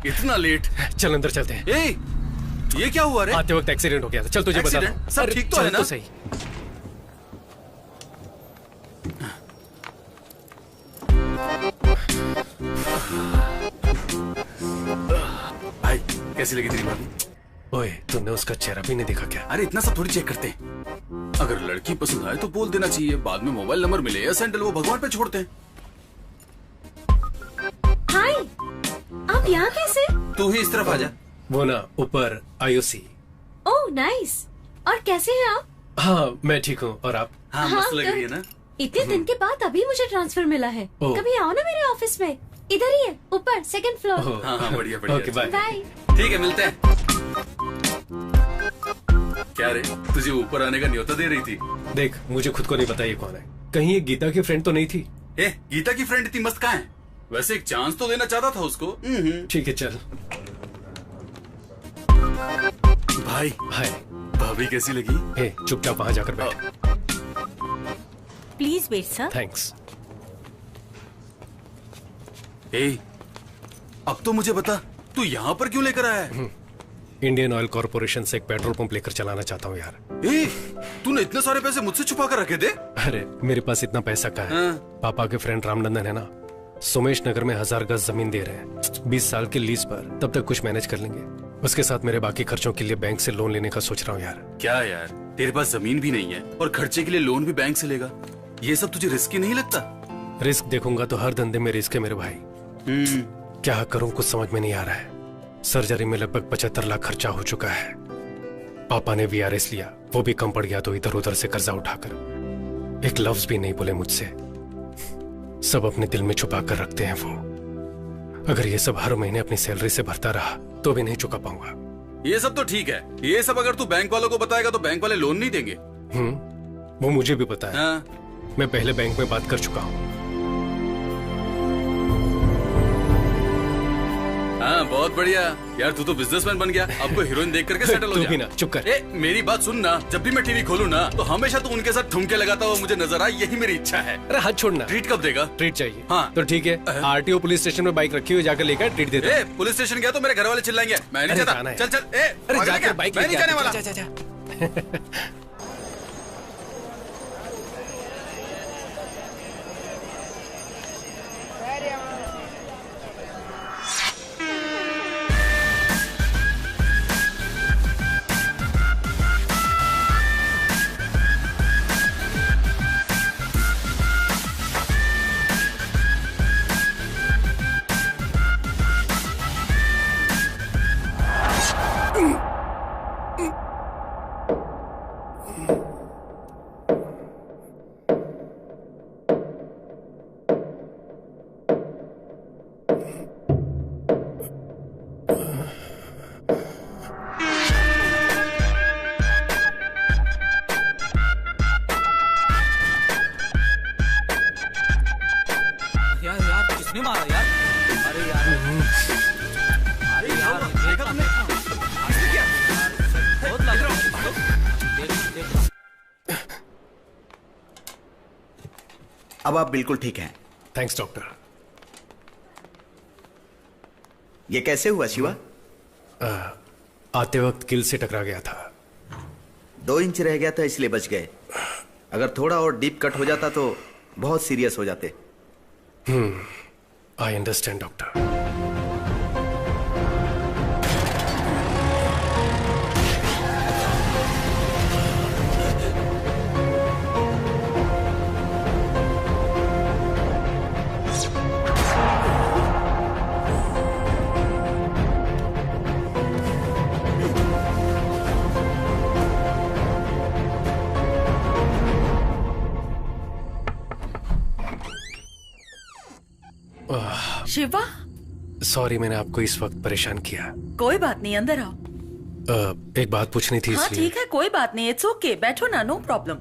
इतना लेट? चल अंदर चलते हैं। ये क्या हुआ रे? आते वक्त एक्सीडेंट हो गया था। चल तुझे बता Accident? दूं। सब अरे, ठीक तो चल है ना? सही। भाई कैसी लगी तेरी भाभी? ओए तूने उसका चेहरा भी नहीं देखा क्या? अरे इतना सब थोड़ी चेक करते हैं। अगर लड़की पसंद आए तो बोल देना चाहिए, बाद में मोबाइल नंबर मिले या सैंडल वो भगवान पे छोड़ते हैं। हाय, आप यहाँ कैसे? तू ही इस तरफ आ जा। वो ना ऊपर आयुषी। Oh nice. और कैसे हैं आप? हाँ मैं ठीक हूँ, और आप? हाँ मस्त लग रही है ना। इतने दिन के बाद अभी मुझे ट्रांसफर मिला है। ओह। कभी आओ ना मेरे ऑफिस में, इधर ही है, ऊपर सेकंड फ्लोर। हाँ हाँ बढ़िया बढ़िया। Okay, bye. बाय। ठीक है मिलते हैं। क्या रे, तुझे ऊपर आने का न्योता दे रही थी? देख मुझे खुद को नहीं पता ये कौन है। कहीं ये गीता की फ्रेंड तो नहीं थी? ए, गीता की फ्रेंड इतनी मस्त कहाँ है? वैसे एक चांस तो देना चाहता था उसको। ठीक है चल। भाई हाय। भाभी कैसी लगी? हे चुपचाप वहाँ जाकर बैठ। Please wait sir. थैंक्स। ए, अब तो मुझे बता तू यहाँ पर क्यों लेकर आया है? इंडियन ऑयल कॉर्पोरेशन से एक पेट्रोल पंप लेकर चलाना चाहता हूँ यार। ए, तूने इतने सारे पैसे मुझसे छुपा कर रखे थे? अरे मेरे पास इतना पैसा कहाँ है? पापा के फ्रेंड रामनंदन है ना, सोमेश नगर में 1000 गज जमीन दे रहे हैं 20 साल के लीज पर। तब तक कुछ मैनेज कर लेंगे। उसके साथ मेरे बाकी खर्चों के लिए बैंक से लोन लेने का सोच रहा हूँ यार। क्या यार, तेरे पास जमीन भी नहीं है और खर्चे के लिए लोन भी बैंक से लेगा? ये सब तुझे रिस्की नहीं लगता? रिस्क देखूंगा तो हर धंधे में रिस्क है मेरे भाई। क्या करूं कुछ समझ में नहीं आ रहा है। सर्जरी में लगभग 75 लाख खर्चा हो चुका है। पापा ने VRS लिया, वो भी कम पड़ गया तो इधर उधर से कर्जा उठाकर। एक लफ्ज भी नहीं बोले मुझसे। सब अपने दिल में छुपा कर रखते हैं वो। अगर ये सब हर महीने अपनी सैलरी से भरता रहा तो भी नहीं चुका पाऊंगा। ये सब तो ठीक है, ये सब अगर तू बैंक वालों को बताएगा तो बैंक वाले लोन नहीं देंगे। वो मुझे भी पता है। हाँ। मैं पहले बैंक में बात कर चुका हूँ। हाँ बहुत बढ़िया यार, तू तो बिजनेसमैन बन गया। अब तो हीरोइन देख करके सेटल हो तू जा। भी ना चुप कर। ए, मेरी बात सुन ना, जब भी मैं टीवी खोलूं ना तो हमेशा तू उनके साथ ठुमके लगाता हुआ मुझे नजर आए, यही मेरी इच्छा है। अरे हाथ छोड़ना। ट्रीट कब देगा? ट्रीट चाहिए। हाँ तो ठीक है, RTO पुलिस स्टेशन में बाइक रखी हुई, जाकर लेकर ट्रीट देता हूं। पुलिस स्टेशन गया तो मेरे घर वाले चिल्लाएंगे। मैं नहीं अरे जाता। जाना है। चल चल। ए, अरे भागना जाकर क्या? बाइक मैं नहीं लेके जाने आ। वाला। जा, जा, जा। किसने मारा यार? अरे यार, अरे यार देखा तुमने? बहुत लग रहा है। देख। अब आप बिल्कुल ठीक हैं। Thanks doctor. ये कैसे हुआ शिवा? आते वक्त किल से टकरा गया था। 2 इंच रह गया था इसलिए बच गए। अगर थोड़ा और डीप कट हो जाता तो बहुत सीरियस हो जाते। I understand doctor. Shiva, sorry मैंने आपको इस वक्त परेशान किया। कोई बात नहीं, अंदर आओ। एक बात पूछनी थी हाँ इसलिए। ठीक है, कोई बात नहीं, इट्स ओके, बैठो ना, नो प्रॉब्लम।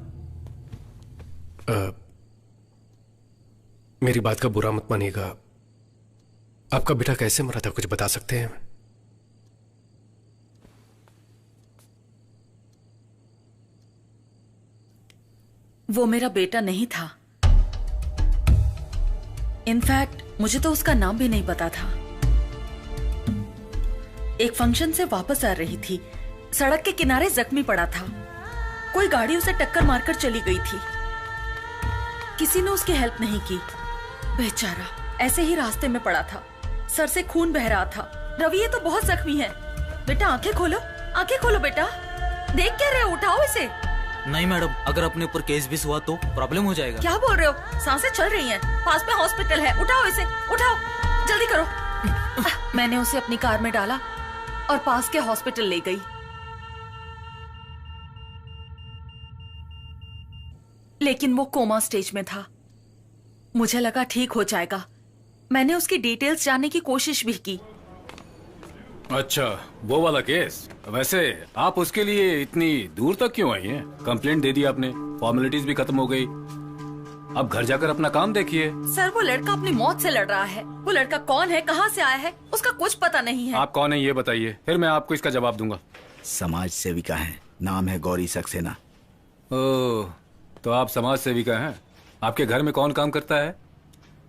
मेरी बात का बुरा मत मानिएगा। आपका बेटा कैसे मरा था, कुछ बता सकते हैं? वो मेरा बेटा नहीं था। इनफैक्ट मुझे तो उसका नाम भी नहीं पता था। एक फंक्शन से वापस आ रही थी, सड़क के किनारे जख्मी पड़ा था। कोई गाड़ी उसे टक्कर मारकर चली गई थी। किसी ने उसकी हेल्प नहीं की। बेचारा ऐसे ही रास्ते में पड़ा था। सर से खून बह रहा था। रवि ये तो बहुत जख्मी है। बेटा आंखें खोलो बेटा। देख क्या रहे हो? उठाओ इसे। नहीं मैडम, अगर अपने ऊपर केस भी हुआ तो प्रॉब्लम हो जाएगा। क्या बोल रहे हो? सांसें चल रही हैं। पास में हॉस्पिटल है। उठाओ इसे, उठाओ, जल्दी करो। मैंने उसे अपनी कार में डाला और पास के हॉस्पिटल ले गई। लेकिन वो कोमा स्टेज में था। मुझे लगा ठीक हो जाएगा। मैंने उसकी डिटेल्स जानने की कोशिश भी की। अच्छा, वो वाला केस। वैसे आप उसके लिए इतनी दूर तक क्यों आई हैं? कंप्लेंट दे दी आपने, फॉर्मेलिटीज भी खत्म हो गई। अब घर जाकर अपना काम देखिए। सर, वो लड़का अपनी मौत से लड़ रहा है। वो लड़का कौन है, कहाँ से आया है, उसका कुछ पता नहीं है। आप कौन है ये बताइए, फिर मैं आपको इसका जवाब दूंगा। समाज सेविका है, नाम है गौरी सक्सेना। ओह, तो आप समाज सेविका हैं। आपके घर में कौन काम करता है?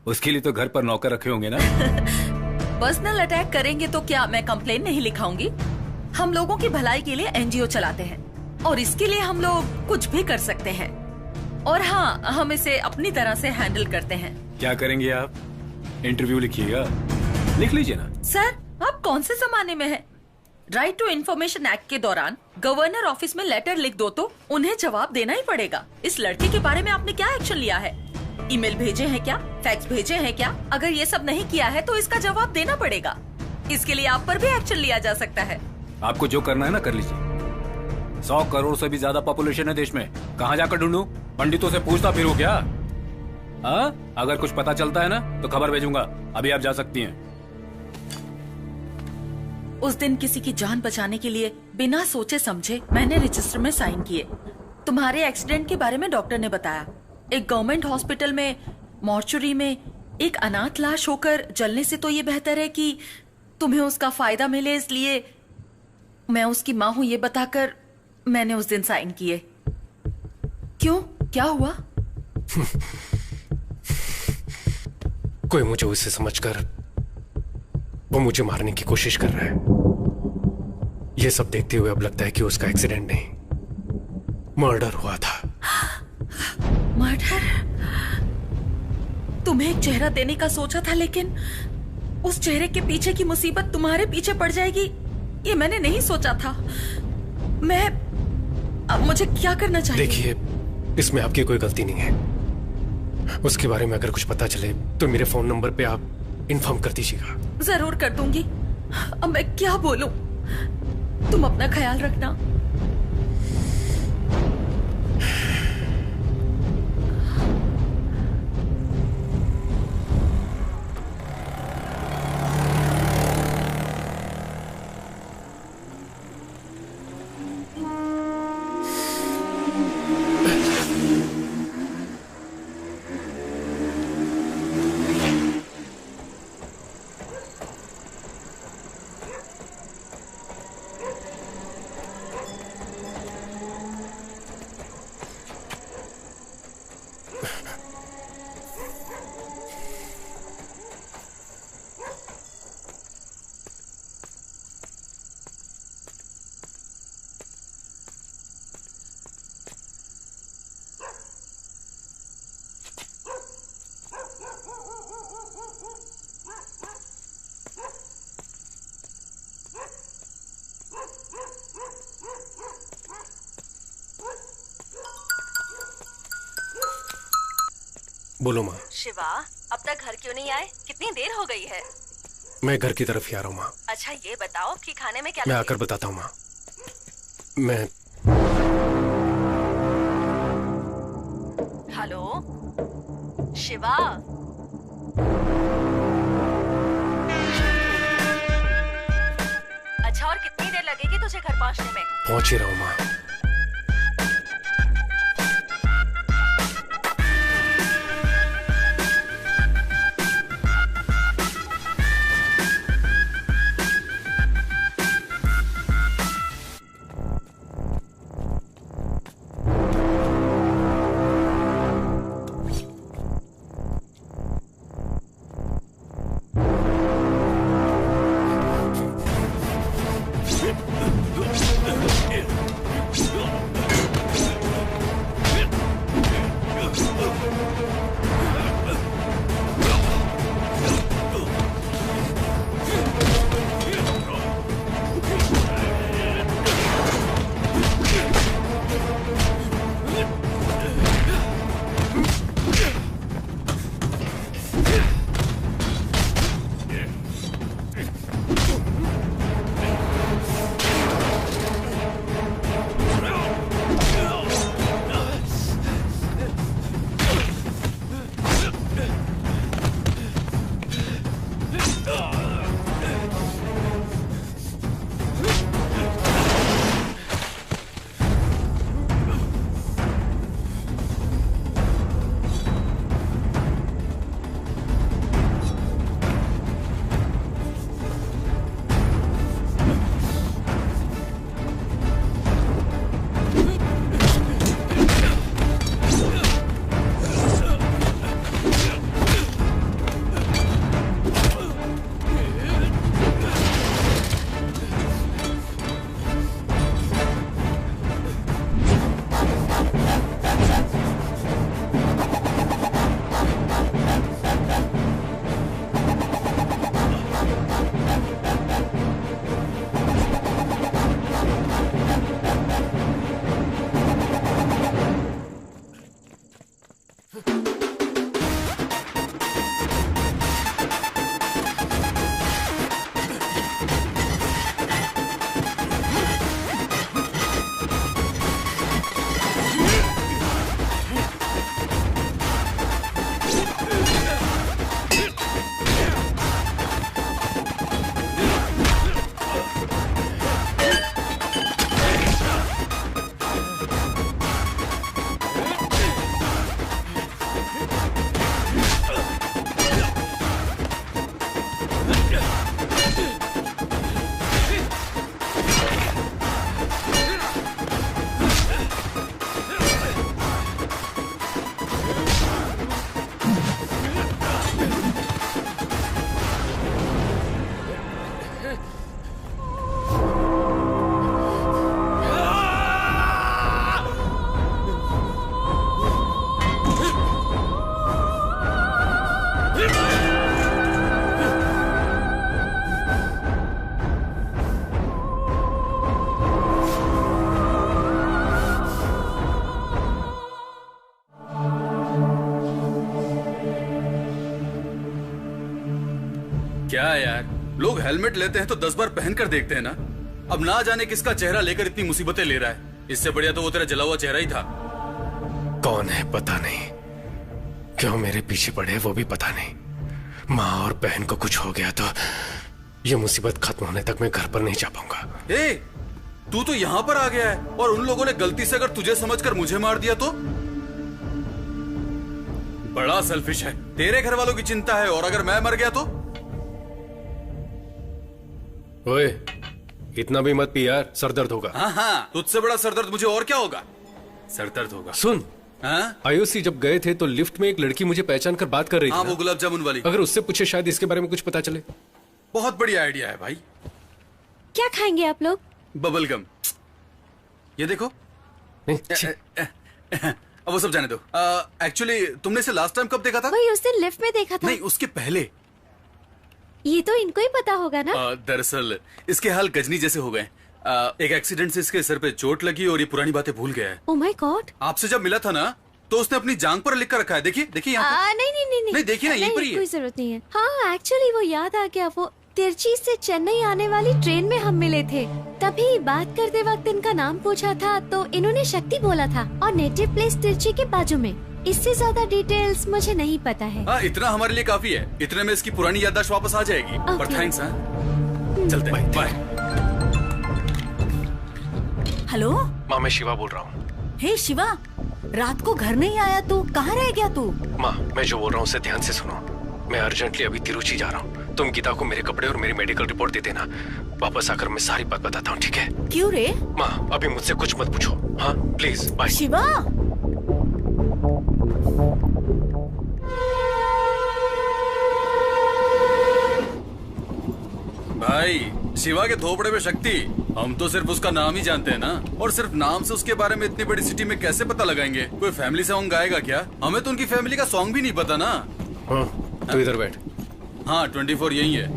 उसके लिए तो घर पर नौकर रखे होंगे ना। पर्सनल अटैक करेंगे तो क्या मैं कंप्लेन नहीं लिखाऊंगी? हम लोगों की भलाई के लिए एनजीओ चलाते हैं और इसके लिए हम लोग कुछ भी कर सकते हैं। और हाँ, हम इसे अपनी तरह से हैंडल करते हैं। क्या करेंगे आप? इंटरव्यू लिखिएगा। लिख लीजिए ना। सर, आप कौन से जमाने में हैं? राइट टू इन्फॉर्मेशन एक्ट के दौरान गवर्नर ऑफिस में लेटर लिख दो तो उन्हें जवाब देना ही पड़ेगा। इस लड़के के बारे में आपने क्या एक्शन लिया है? ईमेल भेजे हैं क्या? फैक्स भेजे हैं क्या? अगर ये सब नहीं किया है तो इसका जवाब देना पड़ेगा। इसके लिए आप पर भी एक्शन लिया जा सकता है। आपको जो करना है ना कर लीजिए। 100 करोड़ से भी ज्यादा पॉपुलेशन है देश में। कहाँ जाकर ढूंढूं? पंडितों से पूछता फिरूं क्या? अगर कुछ पता चलता है ना तो खबर भेजूंगा। अभी आप जा सकती हैं। उस दिन किसी की जान बचाने के लिए बिना सोचे समझे मैंने रजिस्टर में साइन किए। तुम्हारे एक्सीडेंट के बारे में डॉक्टर ने बताया। एक गवर्नमेंट हॉस्पिटल में मॉर्चुरी में एक अनाथ लाश होकर जलने से तो ये बेहतर है कि तुम्हें उसका फायदा मिले, इसलिए मैं उसकी माँ हूं ये बताकर मैंने उस दिन साइन किए। क्यों, क्या हुआ? कोई मुझे उसे समझकर वो मुझे मारने की कोशिश कर रहा है। ये सब देखते हुए अब लगता है कि उसका एक्सीडेंट नहीं, मर्डर हुआ था। मर्डर? तुम्हें एक चेहरा देने का सोचा था, लेकिन उस चेहरे के पीछे की मुसीबत तुम्हारे पीछे पड़ जाएगी, ये मैंने नहीं सोचा था। अब मुझे क्या करना चाहिए? देखिए, इसमें आपकी कोई गलती नहीं है। उसके बारे में अगर कुछ पता चले तो मेरे फोन नंबर पे आप इन्फॉर्म कर दीजिएगा। जरूर कर दूंगी। अब मैं क्या बोलूं? तुम अपना ख्याल रखना। बोलो माँ। शिवा, अब तक घर क्यों नहीं आए? कितनी देर हो गई है? मैं घर की तरफ ही आ रहा हूँ माँ। अच्छा ये बताओ कि खाने में क्या मैं लगे? आकर बताता हूँ माँ। मैं हेलो शिवा, अच्छा और कितनी देर लगेगी तुझे घर पहुँचने में? पहुँच ही रहा हूँ माँ। क्या यार, लोग हेलमेट लेते हैं तो 10 बार पहन कर देखते हैं ना। अब ना जाने किसका चेहरा लेकर इतनी मुसीबतें ले रहा है। इससे बढ़िया तो वो तेरा जला हुआ चेहरा ही था। कौन है पता नहीं, क्यों मेरे पीछे पड़े वो भी पता नहीं। माँ और बहन को कुछ हो गया तो ये मुसीबत खत्म होने तक मैं घर पर नहीं जा पाऊंगा। ए, तू तो यहाँ पर आ गया है और उन लोगों ने गलती से अगर तुझे समझकर मुझे मार दिया तो? बड़ा सेल्फिश है। तेरे घर वालों की चिंता है और अगर मैं मर गया तो? ओए, इतना भी मत पी यार, सरदर्द होगा। हाँ, तुझसे बड़ा सरदर्द मुझे और क्या होगा? सरदर्द होगा। सुन, आईओसी जब गए थे तो लिफ्ट में एक लड़की मुझे पहचान कर बात कर रही थी। हाँ, वो गुलाब जामुन वाली। अगर उससे पूछे शायद इसके बारे में कुछ पता चले। बहुत बढ़िया आइडिया है भाई। क्या खाएंगे आप लोग? Bubble gum. ये देखो। अब वो सब जाने दो। एक्चुअली तुमने इसे लास्ट टाइम कब देखा था? वही उस दिन लिफ्ट में देखा था। नहीं, उसके पहले। ये तो इनको ही पता होगा ना। दरअसल इसके हाल गजनी जैसे हो गए। एक एक्सीडेंट से इसके सर पे चोट लगी और ये पुरानी बातें भूल गया है। Oh my God. आपसे जब मिला था ना तो उसने अपनी जांघ पर लिख कर रखा है। देखिए देखिए यहाँ। नहीं देखिए ना, यहीं पर ही है। कोई जरूरत नहीं है। हाँ, एक्चुअली वो याद आ गया। वो तिरची से चेन्नई आने वाली ट्रेन में हम मिले थे। तभी बात करते वक्त इनका नाम पूछा था तो इन्होंने शक्ति बोला था और नेटिव प्लेस तिरची के बाजू में। इससे ज्यादा डिटेल्स मुझे नहीं पता है। हाँ, इतना हमारे लिए काफी है। इतने में इसकी पुरानी याददाश्त वापस आ जाएगी। पर थैंक्स। चलते हैं, बाय। हेलो माँ, मैं शिवा बोल रहा हूँ। हे शिवा, रात को घर नहीं आया तू, कहाँ रह गया तू? माँ, मैं जो बोल रहा हूँ उसे ध्यान से सुनो। मैं अर्जेंटली अभी तिरुचि जा रहा हूँ। तुम गीता को मेरे कपड़े और मेरी मेडिकल रिपोर्ट दे देना। वापस आकर मैं सारी बात बताता हूँ, ठीक है? क्यों रे? माँ, अभी मुझसे कुछ मत पूछो। हाँ प्लीज, बाय। शिवा, भाई, शिवा के थोपड़े में शक्ति। हम तो सिर्फ उसका नाम ही जानते हैं ना, और सिर्फ नाम से उसके बारे में इतनी बड़ी सिटी में कैसे पता लगाएंगे? कोई फैमिली सॉन्ग गाएगा क्या? हमें तो उनकी फैमिली का सॉन्ग भी नहीं पता ना। हाँ, तो इधर बैठ। हाँ, 24 यही है।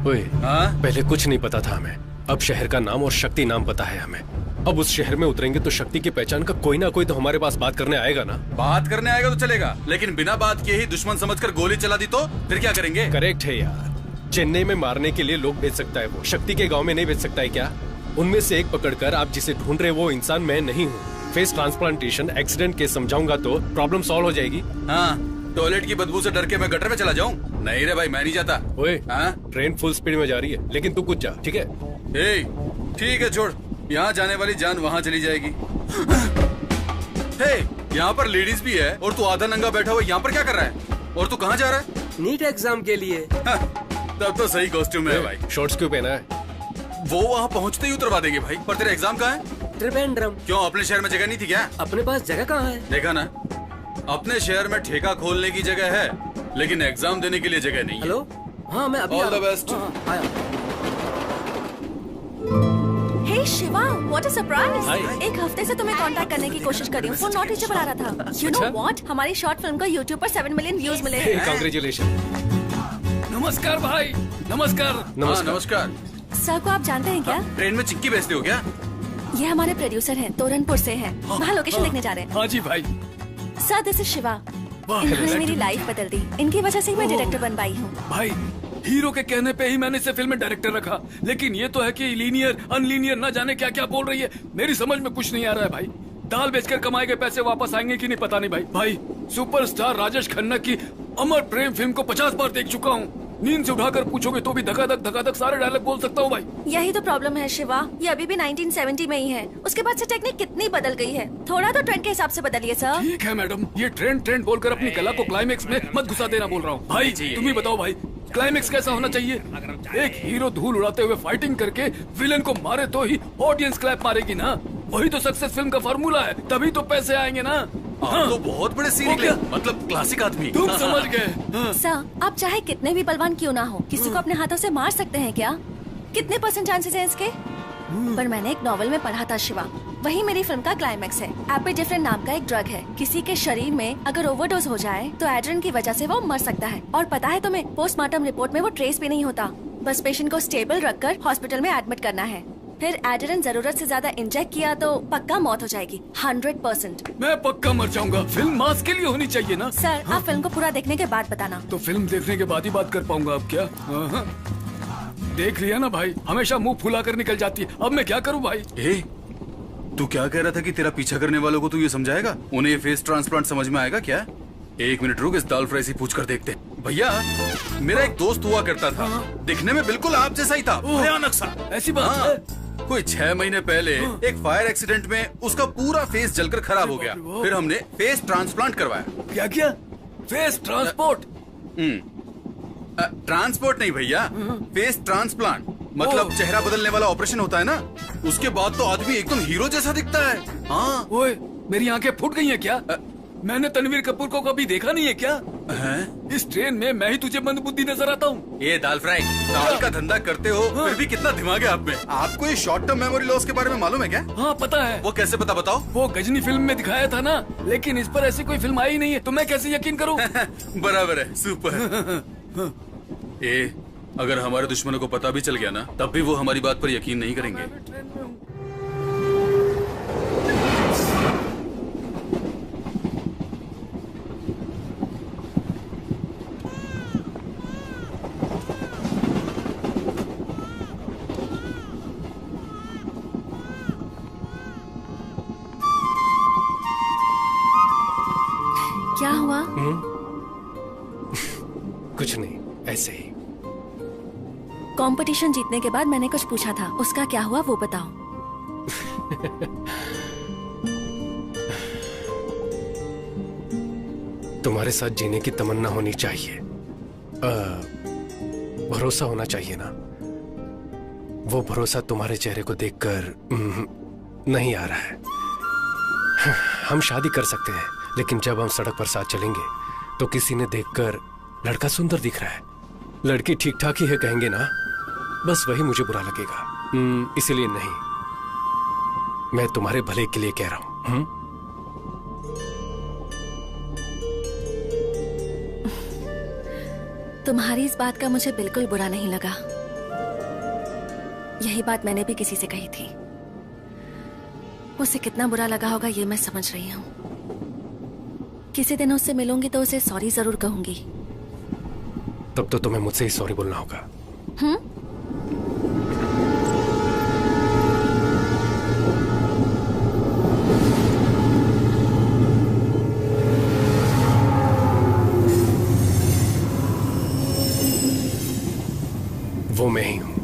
ओए, पहले कुछ नहीं पता था हमें। अब शहर का नाम और शक्ति नाम पता है हमें। अब उस शहर में उतरेंगे तो शक्ति की पहचान का कोई ना कोई तो हमारे पास बात करने आएगा ना। बात करने आएगा तो चलेगा, लेकिन बिना बात किए ही दुश्मन समझकर गोली चला दी तो फिर क्या करेंगे? करेक्ट है यार। चेन्नई में मारने के लिए लोग भेज सकता है, वो शक्ति के गांव में नहीं भेज सकता है क्या? उनमें से एक पकड़कर आप जिसे ढूंढ रहे वो इंसान मैं नहीं हूँ। फेस ट्रांसप्लांटेशन एक्सीडेंट केस समझाऊंगा तो प्रॉब्लम सॉल्व हो जाएगी। हाँ, टॉयलेट की बदबू से डर के मैं गटर में चला जाऊं? नहीं रे भाई, मैं नहीं जाता। ओए, ट्रेन फुल स्पीड में जा रही है, लेकिन तू कुछ जा, ठीक है? ठीक है, छोड़। यहाँ जाने वाली जान वहाँ चली जाएगी। हे, यहाँ पर लेडीज भी है और तू आधा नंगा बैठा हुआ यहाँ पर क्या कर रहा है? और तू कहाँ जा रहा है? नीट एग्जाम के लिए। तब तो सही कॉस्ट्यूम है भाई। शॉर्ट्स क्यों पहना है? वो वहाँ पहुँचते ही उतरवा देंगे भाई। पर तेरा एग्जाम कहाँ है? त्रिवेंद्रम। क्यों, अपने शहर में जगह नहीं थी क्या? अपने पास जगह कहाँ है? देखा ना, अपने शहर में ठेका खोलने की जगह है, लेकिन एग्जाम देने के लिए जगह नहीं है। हेलो, हाँ मैं अभी all the best. Hey Shiva, what a surprise. एक हफ्ते से तुम्हें कांटेक्ट करने की कोशिश कर रही हूँ, फोन नॉट रीचेबल आ रहा था। यू नो व्हाट, हमारी शॉर्ट फिल्म को यूट्यूब पर 7 मिलियन व्यूज मिले हैं। कांग्रेचुलेशन। नमस्कार भाई। नमस्कार। नमस्कार। सर को आप जानते हैं क्या? ट्रेन में चिक्की बेचते हो क्या? ये हमारे प्रोड्यूसर हैं, तोरनपुर से हैं। वहाँ लोकेशन देखने जा रहे हैं। हाँ जी भाई। Sir this is Shiva. इन्होंने मेरी लाइफ बदल दी। इनकी वजह से ही मैं डायरेक्टर बन पाई हूँ। भाई हीरो के कहने पे ही मैंने इसे फिल्म में डायरेक्टर रखा, लेकिन ये तो है कि लीनियर अनलीनियर न जाने क्या क्या बोल रही है। मेरी समझ में कुछ नहीं आ रहा है भाई। दाल बेचकर कमाए गए पैसे वापस आएंगे कि नहीं पता नहीं भाई। भाई सुपरस्टार राजेश खन्ना की अमर प्रेम फिल्म को 50 बार देख चुका हूँ। नींद से उठाकर पूछोगे तो भी धकाधक सारे डायलॉग बोल सकता हूँ भाई। यही तो प्रॉब्लम है शिवा, ये अभी भी 1970 में ही है। उसके बाद से टेक्निक कितनी बदल गई है। थोड़ा तो ट्रेंड के हिसाब से बदलिए सर। ठीक है मैडम, ये ट्रेंड बोलकर अपनी कला को क्लाइमेक्स में मत घुसा देना बोल रहा हूँ। भाई तुम ही बताओ भाई, क्लाइमेक्स कैसा होना चाहिए? एक हीरो धूल उड़ाते हुए फाइटिंग करके विलन को मारे तो ही ऑडियंस क्लैप मारेगी ना। वही तो सक्सेस फिल्म का फार्मूला है, तभी तो पैसे आएंगे ना। हाँ, तो बहुत बड़े सीन निकले, मतलब क्लासिक आदमी। तुम समझ गए। सर आप चाहे कितने भी बलवान क्यों ना हो, किसी को अपने हाथों से मार सकते हैं क्या? कितने % चांसेस हैं इसके? पर मैंने एक नॉवेल में पढ़ा था शिवा, वही मेरी फिल्म का क्लाइमेक्स है। एपिडेफ्रिन नाम का एक ड्रग है, किसी के शरीर में अगर ओवरडोज हो जाए तो एड्रेन की वजह से वो मर सकता है। और पता है तुम्हें, पोस्टमार्टम रिपोर्ट में वो ट्रेस भी नहीं होता। बस पेशेंट को स्टेबल रखकर हॉस्पिटल में एडमिट करना है। फिर एड्रेन जरूरत से ज्यादा इंजेक्ट किया तो पक्का मौत हो जाएगी, 100%। मैं पक्का मर जाऊंगा। फिल्म मास के लिए होनी चाहिए ना। सर आप फिल्म को पूरा देखने के बाद बताना। तो फिल्म देखने के बाद ही बात कर पाऊंगा अब क्या? देख लिया ना भाई, हमेशा मुंह फुला कर निकल जाती है। अब मैं क्या करूं भाई? तू क्या कह रहा था कि तेरा पीछा करने वालों को तू ये समझाएगा? उन्हें ये फेस ट्रांसप्लांट समझ में आएगा क्या? एक मिनट रुक, इस दाल फ्राई से पूछ कर देखते। भैया मेरा एक दोस्त हुआ करता था, दिखने में बिल्कुल आप जैसा ही था, भयानक सा। ऐसी बात है? कोई 6 महीने पहले एक फायर एक्सीडेंट में उसका पूरा फेस जलकर खराब हो गया। फिर हमने फेस ट्रांसप्लांट करवाया। क्या किया? Face transport? ट्रांसपोर्ट नहीं भैया, फेस ट्रांसप्लांट मतलब चेहरा बदलने वाला ऑपरेशन होता है ना। उसके बाद तो आदमी एकदम हीरो जैसा दिखता है। हाँ। ओए मेरी आंखें फूट गई हैं क्या? मैंने तनवीर कपूर को कभी देखा नहीं है क्या? इस ट्रेन में मैं ही तुझे मंदबुद्धि नजर आता हूँ। ये दाल फ्राई, दाल का धंधा करते हो फिर भी कितना दिमाग है आप में। आपको ये शॉर्ट टर्म मेमोरी लॉस के बारे में मालूम है क्या? हाँ पता है। वो कैसे पता, बताओ? वो गजनी फिल्म में दिखाया था ना, लेकिन इस पर ऐसी कोई फिल्म आई नहीं है, तो मैं कैसे यकीन करूँ? बराबर है, सुपर। अगर हमारे दुश्मनों को पता भी चल गया ना, तब भी वो हमारी बात पर यकीन नहीं करेंगे। क्या हुआ? कुछ नहीं, ऐसे ही। कंपटीशन जीतने के बाद मैंने कुछ पूछा था, उसका क्या हुआ वो बताओ। तुम्हारे साथ जीने की तमन्ना होनी चाहिए, भरोसा होना चाहिए ना। वो भरोसा तुम्हारे चेहरे को देखकर नहीं आ रहा है। हम शादी कर सकते हैं, लेकिन जब हम सड़क पर साथ चलेंगे तो किसी ने देखकर लड़का सुंदर दिख रहा है, लड़की ठीक ठाक ही है कहेंगे ना, बस वही मुझे बुरा लगेगा। इसलिए नहीं, मैं तुम्हारे भले के लिए कह रहा हूं। तुम्हारी इस बात का मुझे बिल्कुल बुरा नहीं लगा। यही बात मैंने भी किसी से कही थी। उसे कितना बुरा लगा होगा ये मैं समझ रही हूँ। किसी दिन उससे मिलूंगी तो उसे सॉरी जरूर कहूंगी। तब तो तुम्हें मुझसे ही सॉरी बोलना होगा। वो मैं ही हूं।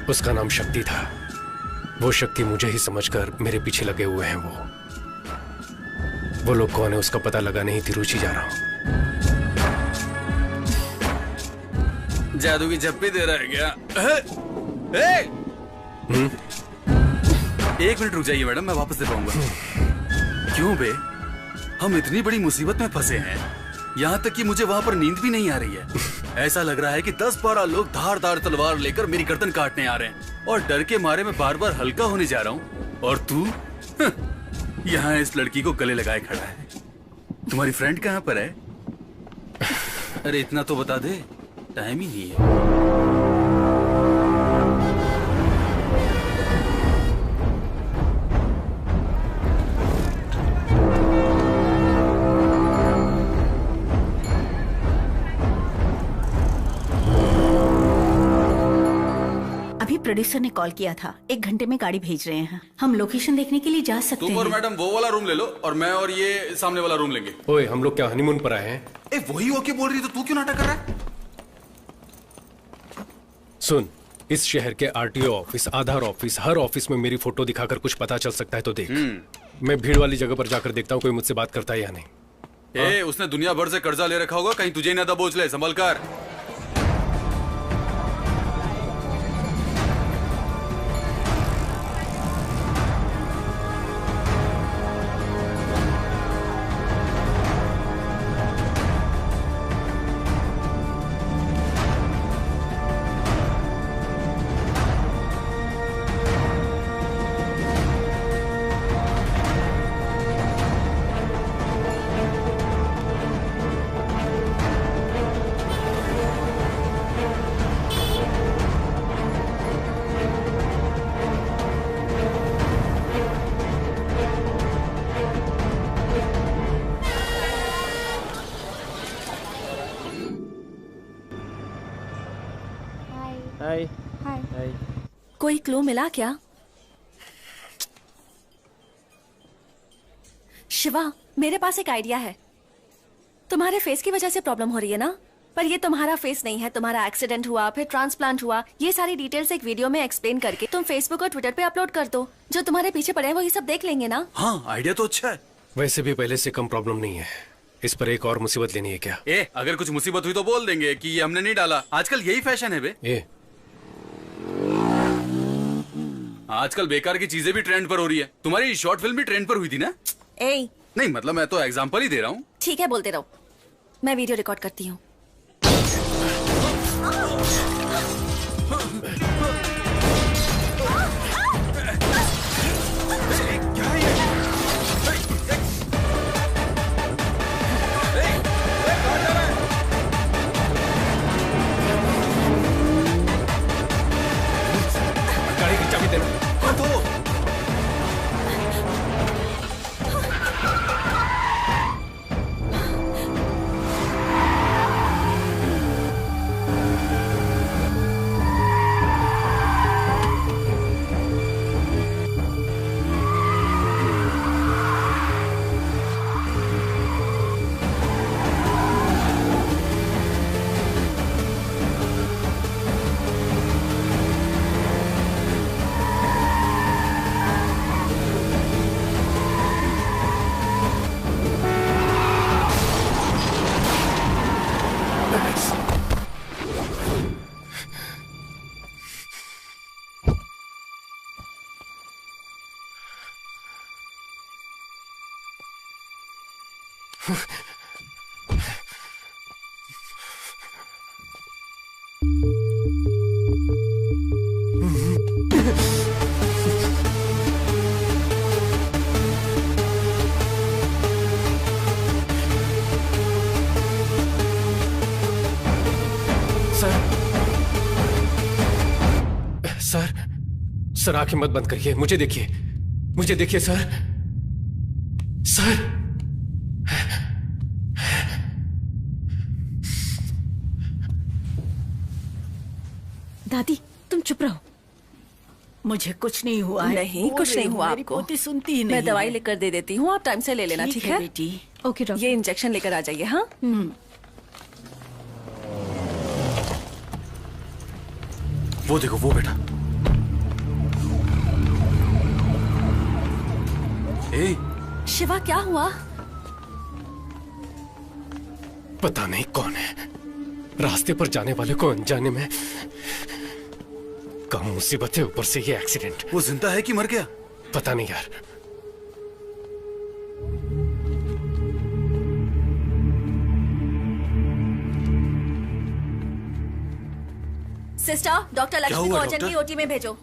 उसका नाम शक्ति था। वो शक्ति मुझे ही समझकर मेरे पीछे लगे हुए हैं। वो लोग कौन है उसका पता लगाने ही तिरुचि जा रहा हूं। जादू की झप्पी दे रहा है क्या? एक मिनट रुक जाइए मैडम, मैं वापस दे पाऊंगा। क्यों बे, हम इतनी बड़ी मुसीबत में फंसे हैं, यहाँ तक कि मुझे वहाँ पर नींद भी नहीं आ रही है। ऐसा लग रहा है कि 10-12 लोग धारदार तलवार लेकर मेरी गर्दन काटने आ रहे हैं, और डर के मारे मैं बार बार हल्का होने जा रहा हूँ, और तू यहाँ इस लड़की को गले लगाए खड़ा है। तुम्हारी फ्रेंड कहाँ पर है? अरे इतना तो बता दे। टाइम ही नहीं है। अभी प्रोड्यूसर ने कॉल किया था, 1 घंटे में गाड़ी भेज रहे हैं। हम लोकेशन देखने के लिए जा सकते तुम हैं। और मैडम वो वाला रूम ले लो और मैं और ये सामने वाला रूम लेंगे। ओए, हम लोग क्या हनीमून पर आए हैं? ए, वही ओके बोल रही तो तू क्यों नाटक कर रहा है? सुन, इस शहर के आरटीओ ऑफिस, आधार ऑफिस, हर ऑफिस में मेरी फोटो दिखाकर कुछ पता चल सकता है तो देख। मैं भीड़ वाली जगह पर जाकर देखता हूँ कोई मुझसे बात करता है या नहीं। ए, उसने दुनिया भर से कर्जा ले रखा होगा, कहीं तुझे ना दबोच ले, संभल कर। कोई क्लू मिला क्या? शिवा, मेरे पास एक आइडिया है। तुम्हारे फेस की वजह से प्रॉब्लम हो रही है ना? पर ये तुम्हारा फेस नहीं है, तुम्हारा एक्सीडेंट हुआ, फिर ट्रांसप्लांट हुआ, ये सारी डिटेल्स एक वीडियो में एक्सप्लेन करके तुम फेसबुक और ट्विटर पे अपलोड कर दो। जो तुम्हारे पीछे पड़े हैं वो ये सब देख लेंगे ना। हाँ, आइडिया तो अच्छा है। वैसे भी पहले से कम प्रॉब्लम नहीं है, इस पर एक और मुसीबत लेनी है क्या? ए, अगर कुछ मुसीबत हुई तो बोल देंगे कि ये हमने नहीं डाला। आजकल यही फैशन है बे। आजकल बेकार की चीजें भी ट्रेंड पर हो रही है। तुम्हारी शॉर्ट फिल्म भी ट्रेंड पर हुई थी ना? नहीं, मतलब मैं तो एग्जांपल ही दे रहा हूँ। ठीक है, बोलते रहो। मैं वीडियो रिकॉर्ड करती हूँ। गाड़ी की चाबी देना। सर, आंखें मत बंद करिए, मुझे देखिए, मुझे देखिए सर। सर, दादी तुम चुप रहो, मुझे कुछ नहीं हुआ है। नहीं, कुछ नहीं हुआ मेरी आपको। पोती सुनती ही नहीं। मैं दवाई लेकर दे देती हूँ, आप टाइम से ले लेना, ठीक है बेटी? Okay doctor. ये इंजेक्शन लेकर आ जाइए। हाँ, वो देखो, वो बेटा। ए, शिवा क्या हुआ? पता नहीं कौन है, रास्ते पर जाने वाले को अनजाने में कम मुसीबत है, ऊपर से ये एक्सीडेंट। वो जिंदा है कि मर गया? पता नहीं यार। सिस्टर, डॉक्टर लक्ष्मी को अर्जेंटली ओटी में भेजो।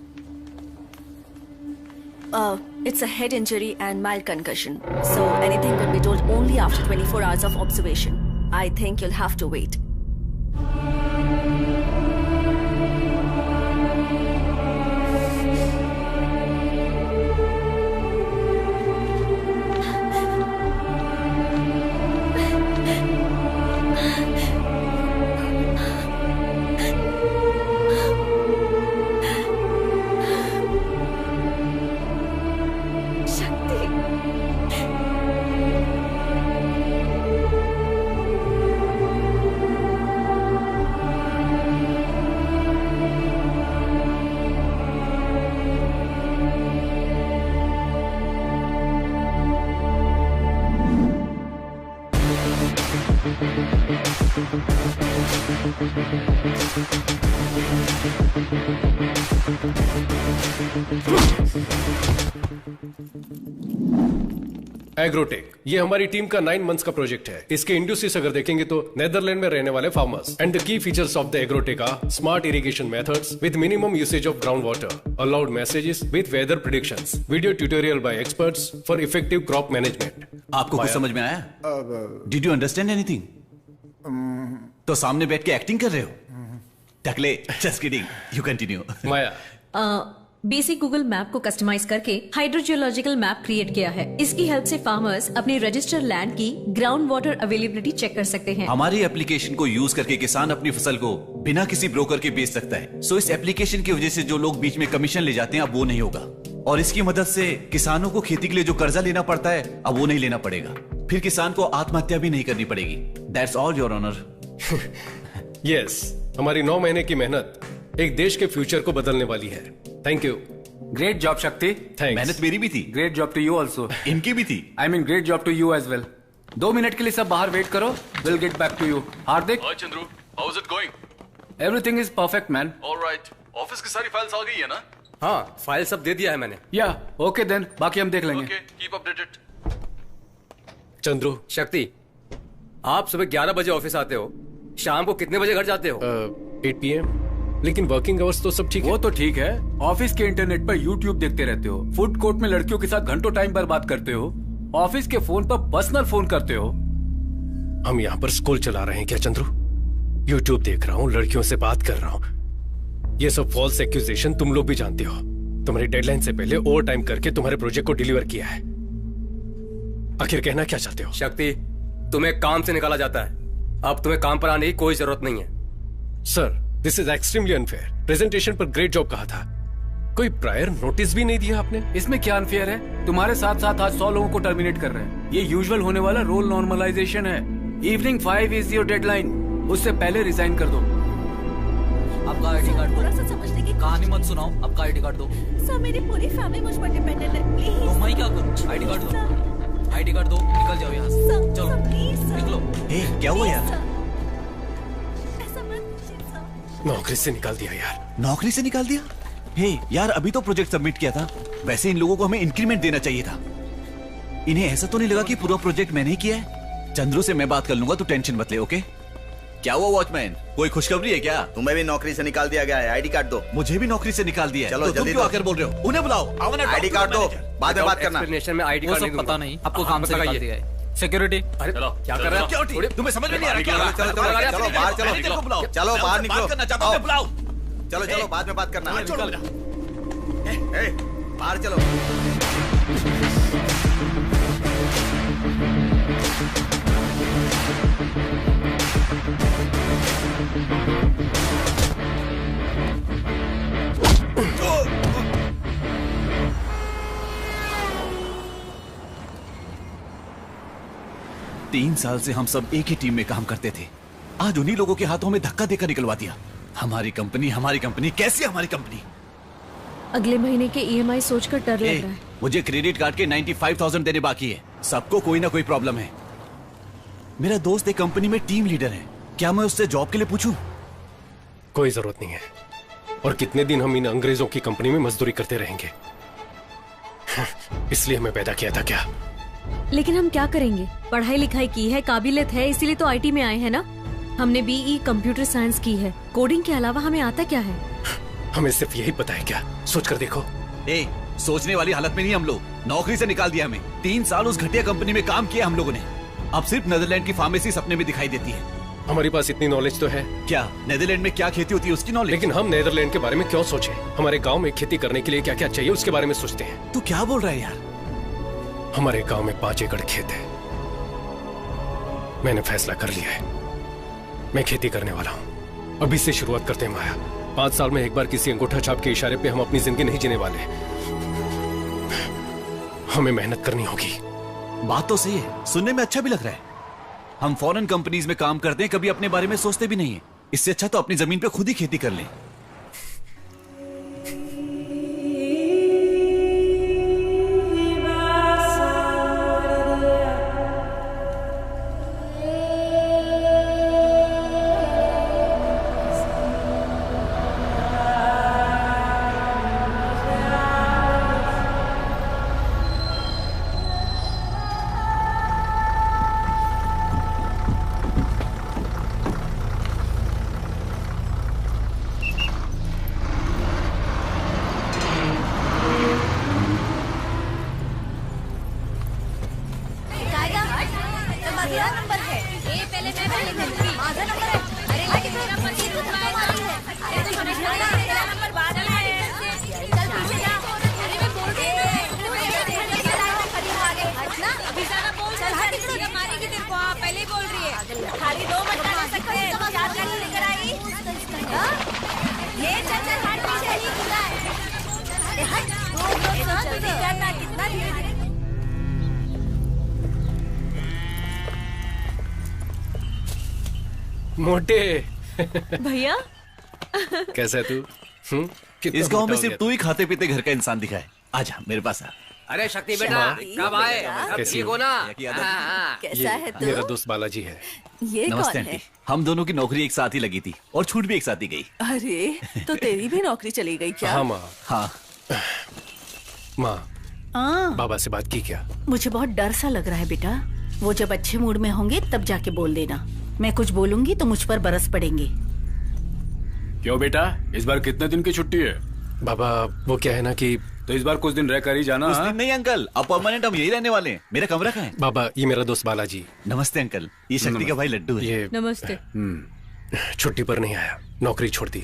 It's a head injury and mild concussion, so anything could be told only after 24 hours of observation. I think you'll have to wait. Agrotech ये हमारी टीम का 9 मंथ्स का प्रोजेक्ट है। इसके industries अगर देखेंगे तो नेदरलैंड में रहने वाले farmers and the key features of the agrotech are smart irrigation methods with minimum usage of ground water, allowed messages with weather predictions, video tutorial by experts for effective crop management. आपको कुछ समझ में आया? Did you understand anything? तो सामने बैठ के acting कर रहे हो? टकले, just kidding, you continue. Maya basic Google map को कस्टमाइज करके हाइड्रोजियोलॉजिकल मैप क्रिएट किया है। इसकी हेल्प से फार्मर्स अपने रजिस्टर्ड लैंड की ग्राउंड वाटर अवेलेबिलिटी चेक कर सकते हैं। हमारी एप्लीकेशन को यूज करके किसान अपनी फसल को बिना किसी ब्रोकर के बेच सकता है। सो इस एप्लीकेशन की वजह से जो लोग बीच में कमीशन ले जाते हैं अब वो नहीं होगा, और इसकी मदद से किसानों को खेती के लिए जो कर्जा लेना पड़ता है अब वो नहीं लेना पड़ेगा। फिर किसान को आत्महत्या भी नहीं करनी पड़ेगी। That's all your honour. Yes, हमारी 9 महीने की मेहनत एक देश के फ्यूचर को बदलने वाली है। Thank you. ग्रेट जॉब शक्ति। मेहनत मेरी भी थी। Great job to you also. इनकी भी थी। I mean great job to you as well. 2 minute के लिए सब बाहर वेट करो, will get back to you. Hardik. Hi Chandru, how is it going? Everything is perfect man. Alright, office की सारी फाइल्स आ गई है ना? हाँ, फाइल सब दे दिया है मैंने। या ओके देन, बाकी हम देख लेंगे। Okay, keep updated. चंद्रू, शक्ति, आप सुबह 11 बजे ऑफिस आते हो, शाम को कितने बजे घर जाते हो? 8 PM। लेकिन वर्किंग आवर्स तो सब ठीक है। वो तो ठीक है, ऑफिस के इंटरनेट पर यूट्यूब देखते रहते हो, फूड कोर्ट में लड़कियों के साथ घंटों टाइम बर्बाद करते हो, ऑफिस के फोन पर पर्सनल फोन करते हो। हम यहाँ पर स्कूल चला रहे हैं क्या चंद्रू? यूट्यूब देख रहा हूँ, लड़कियों से बात कर रहा हूँ। ये सब फॉल्स एक्यूजेशन तुम लोग भी जानते हो। तुम्हारी डेडलाइन से पहले ओवर टाइम करके तुम्हारे प्रोजेक्ट को डिलीवर किया है। आखिर कहना क्या चाहते हो? शक्ति, तुम्हें काम से निकाला जाता है, अब तुम्हें काम पर आने की कोई जरूरत नहीं है। Sir, this is extremely unfair. Presentation पर ग्रेट जॉब कहा था, कोई प्रायर नोटिस भी नहीं दिया आपने। इसमें क्या अनफेयर है? तुम्हारे साथ साथ आज 100 लोगों को टर्मिनेट कर रहे हैं। ये यूजुअल होने वाला रोल नॉर्मलाइजेशन है। इवनिंग 5 इज योर डेडलाइन, उससे पहले रिजाइन कर दो। आपका आईडी कार्ड दो। थोड़ा सा समझने की कहानी मत सुनाओ, आपका आईडी कार्ड दो। सर, मेरी पूरी फैमिली मुझ पर डिपेंडेंट है, प्लीज। तो मैं क्या करूं? आईडी कार्ड दो, आईडी कार्ड दो, निकल जाओ यहाँ से। चलो निकलो। क्या हुआ यार? नौकरी से निकाल दिया यार। नौकरी से निकाल दिया? हे यार, अभी तो प्रोजेक्ट सबमिट किया था। वैसे इन लोगों को हमें इंक्रीमेंट देना चाहिए था। इन्हें ऐसा तो नहीं लगा कि पूरा प्रोजेक्ट मैंने ही किया है? चंद्रू से मैं बात कर लूंगा, तू टेंशन मत ले। ओके? क्या हुआ वॉचमैन, कोई खुशखबरी है क्या? तुम्हें भी नौकरी से निकाल दिया गया है, आईडी कार्ड दो। मुझे भी नौकरी से निकाल दिया है। चलो तो तुम जल्दी क्यों दो। आकर बोल रहे हो? उन्हें बुलाओ। आईडी कार्ड दो, बाद में बात करना। एक्सप्लेनेशन में आईडी कार्ड नहीं पता नहीं, आपको काम से निकाल दिया है। सिक्योरिटी, अरे चलो, क्या कर रहे हो? सिक्योरिटी, तुम्हें समझ में नहीं आ रहा क्या? चलो बाहर चलो, चलो बाहर निकलो। बुलाओ। चलो बाद में बात करना। बाहर चलो। तीन साल से हम सब एक ही टीम में काम करते थे, आज उन्हीं लोगों के हाथों में धक्का देकर निकलवा दिया। हमारी कंपनी कैसी हमारी कंपनी? अगले महीने के EMI सोचकर डर लग रहा है। मुझे क्रेडिट कार्ड के 95,000 देने बाकी है। सबको कोई ना कोई प्रॉब्लम है। मेरा दोस्त एक कंपनी में टीम लीडर है, क्या मैं उससे जॉब के लिए पूछूं? कोई जरूरत नहीं है। और कितने दिन हम इन अंग्रेजों की कंपनी में मजदूरी करते रहेंगे? इसलिए हमें पैदा किया था क्या? लेकिन हम क्या करेंगे? पढ़ाई लिखाई की है, काबिलियत है, इसीलिए तो IT में आए हैं ना। हमने BE कंप्यूटर साइंस की है, कोडिंग के अलावा हमें आता क्या है? हमें सिर्फ यही पता है क्या? सोच कर देखो। सोचने वाली हालत में नहीं हम लोग। नौकरी से निकाल दिया हमें। 3 साल उस घटिया कंपनी में काम किया हम लोगों ने। अब सिर्फ नेदरलैंड की फार्मेसी सपने में दिखाई देती है। हमारे पास इतनी नॉलेज तो है। क्या नेदरलैंड में क्या खेती होती है उसकी नॉलेज? लेकिन हम नेदरलैंड के बारे में क्यों सोचे? हमारे गांव में खेती करने के लिए क्या क्या चाहिए उसके बारे में सोचते हैं। तू क्या बोल रहा है यार? हमारे गांव में 5 एकड़ खेत है। मैंने फैसला कर लिया है, मैं खेती करने वाला हूं। अभी से शुरुआत करते हैं माया। 5 साल में एक बार किसी अंगूठा छाप के इशारे पे हम अपनी जिंदगी नहीं जीने वाले। हमें मेहनत करनी होगी। बात तो सही है, सुनने में अच्छा भी लग रहा है। हम फॉरेन कंपनीज में काम करते हैं, कभी अपने बारे में सोचते भी नहीं है। इससे अच्छा तो अपनी जमीन पे खुद ही खेती कर लें। जल्दी करना, कितना धीरे। मोटे भैया कैसा है तू? कितना इस गांव मोटा में हो सिर्फ गया? तू ही खाते पीते घर का इंसान दिखा है। आजा मेरे पास आ। अरे शक्ति बेटा, कब आए? सब कैसी ठीक हो? हो ना? कैसा है तू? मेरा दोस्त बालाजी है। ये नमस्ते कौन है? आंटी। हम दोनों की नौकरी एक साथ ही लगी थी और छूट भी एक साथ ही गई। अरे तो तेरी भी नौकरी चली गई क्या? हाँ माँ। हाँ माँ, बाबा से बात की क्या? मुझे बहुत डर सा लग रहा है बेटा। वो जब अच्छे मूड में होंगे तब जाके बोल देना। मैं कुछ बोलूंगी तो मुझ पर बरस पड़ेंगे। क्यों बेटा, इस बार कितने दिन की छुट्टी है? बाबा वो क्या है ना कि तो इस बार कुछ दिन रह कर ही जाना। कुछ दिन नहीं अंकल, अब परमानेंट हम यही रहने वाले हैं। मेरा कमरा कहाँ है? बाबा ये मेरा दोस्त बालाजी। नमस्ते अंकल, ये शक्ति का भाई लड्डू है। ये नमस्ते। छुट्टी पर नहीं आया, नौकरी छोड़ दी।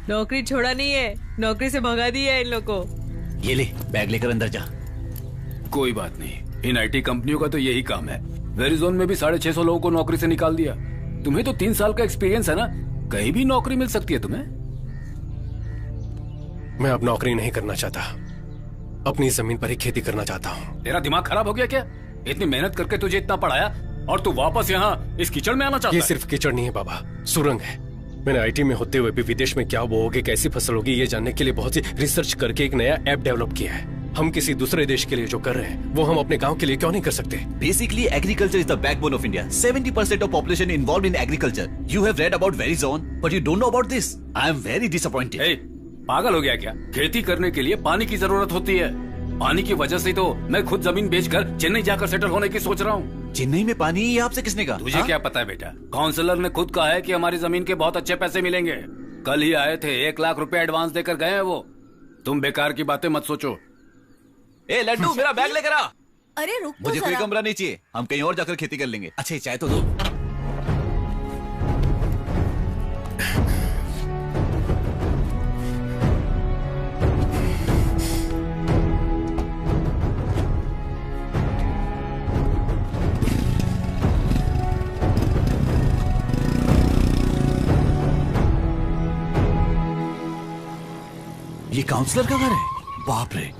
नौकरी छोड़ा नहीं है, नौकरी से भगा दी है इन लोगों को। ये ले बैग लेकर अंदर जा। कोई बात नहीं, इन आईटी कंपनियों का तो यही काम है। वेरिजोन में भी 650 लोगों को नौकरी से निकाल दिया। तुम्हें तो 3 साल का एक्सपीरियंस है ना, कहीं भी नौकरी मिल सकती है तुम्हें। मैं अब नौकरी नहीं करना चाहता, अपनी जमीन पर ही खेती करना चाहता हूँ। तेरा दिमाग खराब हो गया क्या? इतनी मेहनत करके तुझे इतना पढ़ाया और तू वापस यहाँ इस कीचड़ में आना चाहता ये है? सिर्फ कीचड़ नहीं है बाबा, सुरंग है। मैंने आईटी में होते हुए भी विदेश में क्या बोओगे, कैसी फसल होगी, ये जानने के लिए बहुत सी रिसर्च करके एक नया ऐप डेवलप किया है। हम किसी दूसरे देश के लिए जो कर रहे हैं वो हम अपने गांव के लिए क्यों नहीं कर सकते? Basically, agriculture is the backbone of India. 70% of population involved in agriculture. You have read about Verizon, but you don't know about this. I am very disappointed. Hey, पागल हो गया क्या? खेती करने के लिए पानी की जरूरत होती है। पानी की वजह से तो मैं खुद जमीन बेचकर चेन्नई जाकर सेटल होने की सोच रहा हूँ। चेन्नई में पानी, ये आपसे किसने कहा? तुझे क्या पता है बेटा? काउंसलर ने खुद कहा है कि हमारी जमीन के बहुत अच्छे पैसे मिलेंगे। कल ही आए थे, 1 लाख रुपए एडवांस देकर गए हैं वो। तुम बेकार की बातें मत सोचो। ए लड्डू, मेरा बैग लेकर आ। अरे रुक तो मुझे कोई जरा। कमरा नहीं चाहिए, हम कहीं और जाकर खेती कर लेंगे। अच्छा चाय तो दो। ये काउंसलर का घर है? बाप रे,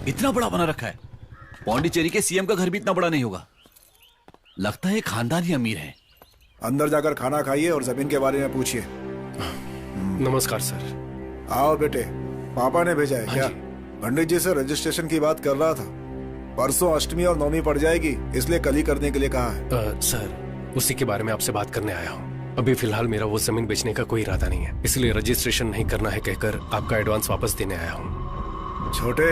इतना बड़ा बना रखा है। पौंडीचेरी के सीएम का घर भी इतना बड़ा नहीं होगा। लगता है खानदानी अमीर है। अंदर जाकर खाना खाइए और जमीन के बारे में पूछिए। नमस्कार सर। आओ बेटे, पापा ने भेजा है क्या? पंडित जी से रजिस्ट्रेशन की बात कर रहा था। परसों अष्टमी और नवमी पड़ जाएगी, इसलिए कल ही करने के लिए कहा है। सर उसी के बारे में आपसे बात करने आया हूँ। अभी फिलहाल मेरा वो जमीन बेचने का कोई इरादा नहीं है, इसलिए रजिस्ट्रेशन नहीं करना है कहकर आपका एडवांस वापस देने आया हूँ। छोटे,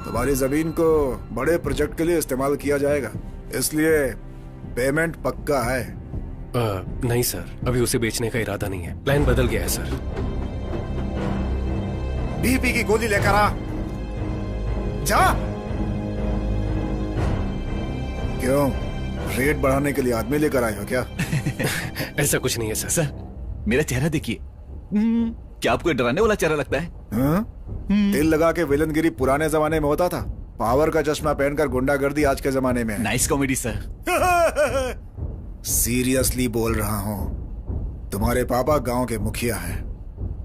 तुम्हारी जमीन को बड़े प्रोजेक्ट के लिए इस्तेमाल किया जाएगा, इसलिए पेमेंट पक्का है। नहीं सर, अभी उसे बेचने का इरादा नहीं है, प्लान बदल गया है सर। बीपी की गोली लेकर आ। जा। क्यों, रेट बढ़ाने के लिए आदमी लेकर आए हो क्या? ऐसा कुछ नहीं है सर। सर मेरा चेहरा देखिए, क्या आपको डराने वाला चेहरा लगता है? तेल लगा के विलनगिरी पुराने जमाने में होता था, पावर का चश्मा पहनकर गुंडागर्दी आज के जमाने में है। Nice comedy sir. सीरियसली बोल रहा हूँ, तुम्हारे पापा गांव के मुखिया हैं।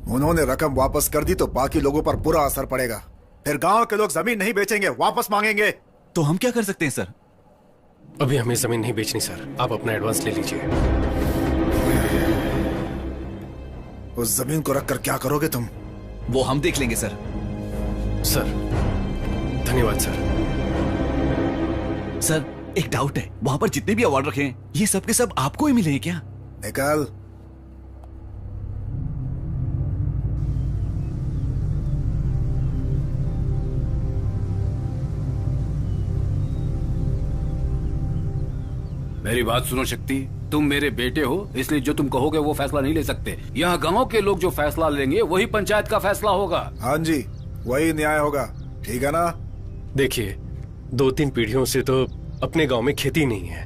उन्होंने रकम वापस कर दी तो बाकी लोगों पर बुरा असर पड़ेगा। फिर गांव के लोग जमीन नहीं बेचेंगे, वापस मांगेंगे। तो हम क्या कर सकते हैं सर? अभी हमें जमीन नहीं बेचनी सर, आप अपना एडवांस ले लीजिए। उस जमीन को रखकर क्या करोगे तुम? वो हम देख लेंगे सर। सर धन्यवाद सर। सर एक डाउट है, वहां पर जितने भी अवार्ड रखे हैं ये सब के सब आपको ही मिले हैं क्या? निकाल। मेरी बात सुनो शक्ति, तुम मेरे बेटे हो, इसलिए जो तुम कहोगे वो फैसला नहीं ले सकते। यहाँ गांव के लोग जो फैसला लेंगे वही पंचायत का फैसला होगा। हाँ जी, वही न्याय होगा, ठीक है ना? देखिए 2-3 पीढ़ियों से तो अपने गांव में खेती नहीं है।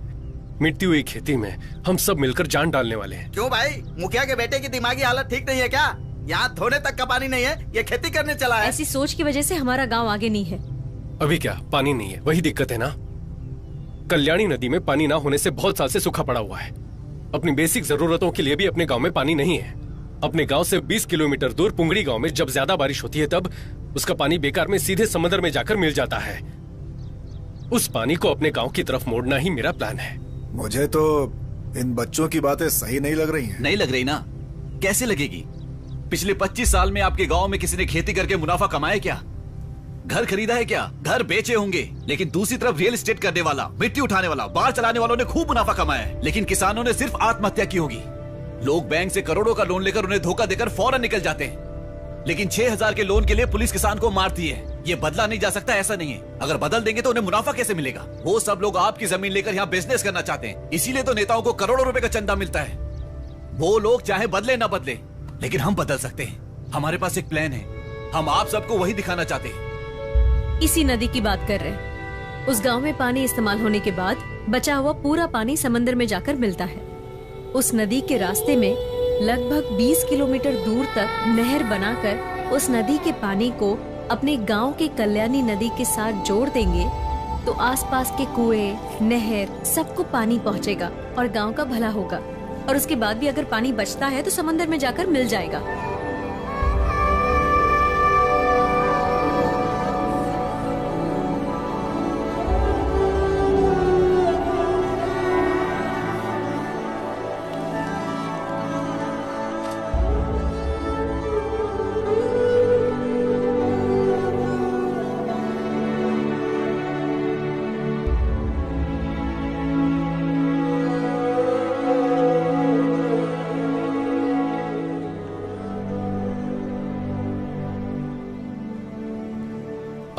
मिटती हुई खेती में हम सब मिलकर जान डालने वाले हैं। क्यों भाई, मुखिया के बेटे की दिमागी हालत ठीक नहीं है क्या? यहाँ धोने तक का पानी नहीं है, ये खेती करने चला है। ऐसी सोच की वजह से हमारा गांव आगे नहीं है। अभी क्या पानी नहीं है, वही दिक्कत है ना। कल्याणी नदी में पानी ना होने से बहुत साल से सूखा पड़ा हुआ है। अपनी बेसिक जरूरतों के लिए भी अपने गांव में पानी नहीं है। अपने गांव से 20 किलोमीटर दूर पुंगड़ी गांव में जब ज्यादा बारिश होती है तब उसका पानी बेकार में सीधे समंदर में जाकर मिल जाता है। उस पानी को अपने गांव की तरफ मोड़ना ही मेरा प्लान है। मुझे तो इन बच्चों की बातें सही नहीं लग रही हैं। नहीं लग रही ना? कैसे लगेगी? पिछले 25 साल में आपके गांव में किसी ने खेती करके मुनाफा कमाया क्या? घर खरीदा है क्या? घर बेचे होंगे, लेकिन दूसरी तरफ रियल एस्टेट करने वाला, मिट्टी उठाने वाला, बाढ़ चलाने वालों ने खूब मुनाफा कमाया है, लेकिन किसानों ने सिर्फ आत्महत्या की होगी। लोग बैंक से करोड़ों का लोन लेकर उन्हें धोखा देकर फौरन निकल जाते हैं, लेकिन 6000 के लोन के लिए पुलिस किसान को मारती है। ये बदला नहीं जा सकता, ऐसा नहीं है। अगर बदल देंगे तो उन्हें मुनाफा कैसे मिलेगा? वो सब लोग आपकी जमीन लेकर यहाँ बिजनेस करना चाहते हैं, इसीलिए तो नेताओं को करोड़ों रुपए का चंदा मिलता है। वो लोग चाहे बदले ना बदले, लेकिन हम बदल सकते हैं। हमारे पास एक प्लान है, हम आप सबको वही दिखाना चाहते हैं। इसी नदी की बात कर रहे हैं। उस गांव में पानी इस्तेमाल होने के बाद बचा हुआ पूरा पानी समंदर में जाकर मिलता है। उस नदी के रास्ते में लगभग 20 किलोमीटर दूर तक नहर बनाकर उस नदी के पानी को अपने गांव के कल्याणी नदी के साथ जोड़ देंगे तो आसपास के कुएं, नहर सबको पानी पहुंचेगा और गांव का भला होगा। और उसके बाद भी अगर पानी बचता है तो समंदर में जाकर मिल जाएगा।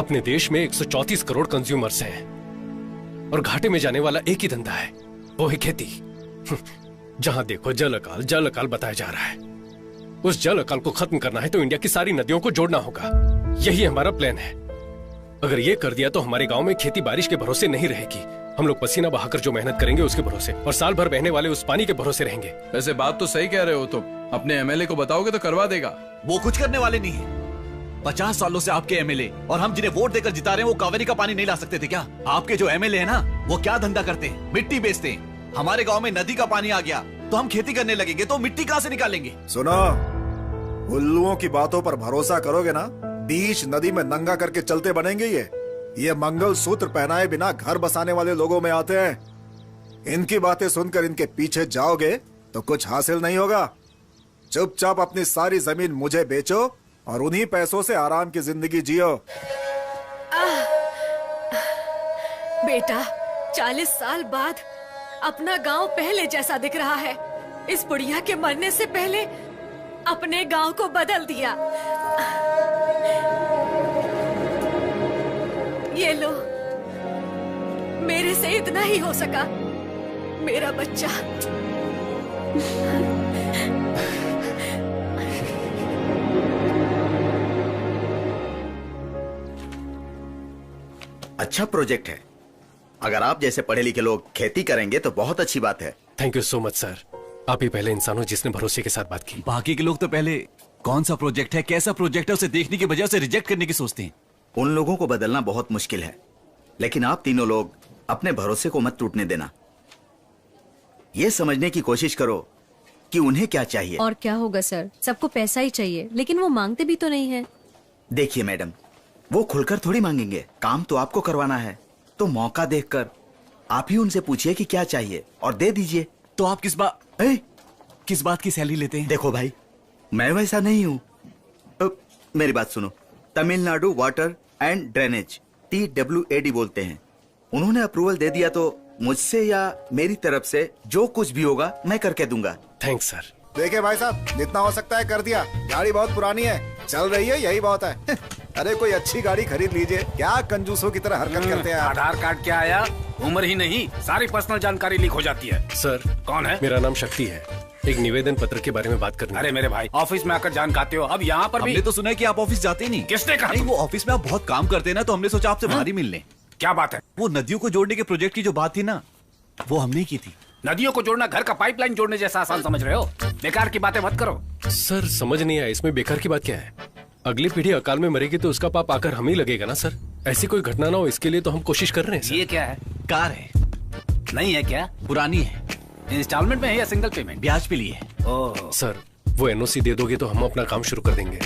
अपने देश में 134 करोड़ कंज्यूमर्स हैं और घाटे में जाने वाला एक ही धंधा है, वो है खेती। जहां देखो जल अकाल बताया जा रहा है। उस जल अकाल को खत्म करना है तो इंडिया की सारी नदियों को जोड़ना होगा। यही हमारा प्लान है। अगर ये कर दिया तो हमारे गांव में खेती बारिश के भरोसे नहीं रहेगी। हम लोग पसीना बहाकर जो मेहनत करेंगे उसके भरोसे, और साल भर बहने वाले उस पानी के भरोसे रहेंगे। वैसे बात तो सही कह रहे हो तुम। अपने एमएलए को बताओगे तो करवा देगा। वो कुछ करने वाले नहीं है। 50 सालों से आपके एमएलए और हम जिन्हें वोट देकर जिता रहे हैं वो कावेरी का पानी नहीं ला सकते थे क्या? आपके जो एमएलए है ना, वो क्या धंधा करते हैं? मिट्टी बेचते हैं। हमारे गांव में नदी का पानी आ गया तो हम खेती करने लगेंगे तो मिट्टी कहां से निकालेंगे? सुनो, उल्लुओं की बातों पर भरोसा करोगे ना, बीच नदी में नंगा करके चलते बनेंगे। ये मंगल सूत्र पहनाए बिना घर बसाने वाले लोगों में आते हैं। इनकी बातें सुनकर इनके पीछे जाओगे तो कुछ हासिल नहीं होगा। चुपचाप अपनी सारी जमीन मुझे बेचो और उन्हीं पैसों से आराम की जिंदगी जियो। बेटा, 40 साल बाद अपना गांव पहले जैसा दिख रहा है। इस बुढ़िया के मरने से पहले अपने गांव को बदल दिया। ये लो, मेरे से इतना ही हो सका। मेरा बच्चा। अच्छा प्रोजेक्ट है। अगर आप जैसे पढ़े लिखे लोग खेती करेंगे तो बहुत अच्छी बात है। Thank you so much sir. आप ही पहले इंसान हो जिसने भरोसे के साथ बात की। बाकी के लोग तो पहले कौन सा प्रोजेक्ट है, कैसा प्रोजेक्ट है, उसे देखने की बजाय उसे रिजेक्ट करने की सोचते हैं। उन लोगों को बदलना बहुत मुश्किल है, लेकिन आप तीनों लोग अपने भरोसे को मत टूटने देना। ये समझने की कोशिश करो कि उन्हें क्या चाहिए। और क्या होगा सर, सबको पैसा ही चाहिए, लेकिन वो मांगते भी तो नहीं है। देखिए मैडम, वो खुलकर थोड़ी मांगेंगे। काम तो आपको करवाना है, तो मौका देखकर आप ही उनसे पूछिए कि क्या चाहिए और दे दीजिए। तो आप किस बात की सैलरी लेते हैं? देखो भाई, मैं वैसा नहीं हूँ। मेरी बात सुनो। Tamil Nadu water and drainage, TWAD बोलते हैं। उन्होंने अप्रूवल दे दिया तो मुझसे या मेरी तरफ से जो कुछ भी होगा मैं करके दूंगा। Thanks sir. देखिए भाई साहब, जितना हो सकता है कर दिया। गाड़ी बहुत पुरानी है, चल रही है, यही बहुत है। अरे कोई अच्छी गाड़ी खरीद लीजिए। क्या कंजूसों की तरह हरकत करते हैं आप? आधार कार्ड क्या आया? उम्र ही नहीं, सारी पर्सनल जानकारी लीक हो जाती है। सर कौन है? मेरा नाम शक्ति है। एक निवेदन पत्र के बारे में बात करनी। अरे मेरे भाई, ऑफिस में आकर जान खाते हो, अब यहाँ पर भी। हमने तो सुना है कि आप ऑफिस जाते नहीं। किसने कहा? नहीं, वो ऑफिस में आप बहुत काम करते हैं ना, तो हमने सोचा आपसे बाहर ही मिल लें। क्या बात है? वो नदियों को जोड़ने के प्रोजेक्ट की जो बात थी ना, वो हमने की थी। नदियों को जोड़ना घर का पाइपलाइन जोड़ने जैसा आसान समझ रहे हो? बेकार की बातें मत करो। सर समझ नहीं आया, इसमें बेकार की बात क्या है? अगली पीढ़ी अकाल में मरेगी तो उसका पाप आकर हम ही लगेगा ना सर। ऐसी कोई घटना ना हो, इसके लिए तो हम कोशिश कर रहे हैं सर। ये क्या है? कार है। नहीं है क्या? पुरानी है। इंस्टॉलमेंट में है या सिंगल पेमेंट? ब्याज पे लिए। सर वो NOC दे दोगे तो हम अपना काम शुरू कर देंगे।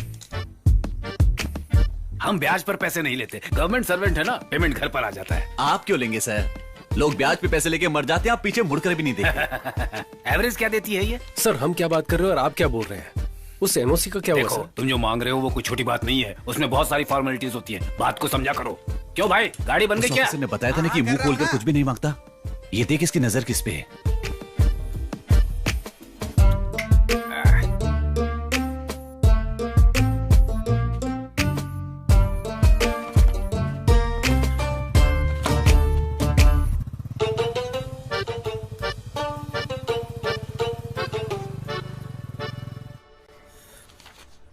हम ब्याज पर पैसे नहीं लेते, गवर्नमेंट सर्वेंट है ना, पेमेंट घर पर आ जाता है। आप क्यों लेंगे सर? लोग ब्याज पे पैसे लेके मर जाते हैं, आप पीछे मुड़कर भी नहीं देखते। एवरेज क्या देती है ये? सर हम क्या बात कर रहे हो और आप क्या बोल रहे हैं? उस एनओसी का क्या हुआ देखो, सर? तुम जो मांग रहे हो वो कोई छोटी बात नहीं है, उसमें बहुत सारी फॉर्मेलिटीज होती है, बात को समझा करो। क्यों भाई, गाड़ी बन गई क्या? ने बताया था ना कि मुंह खोलकर कुछ भी नहीं मांगता। ये देख इसकी नजर किस पे है।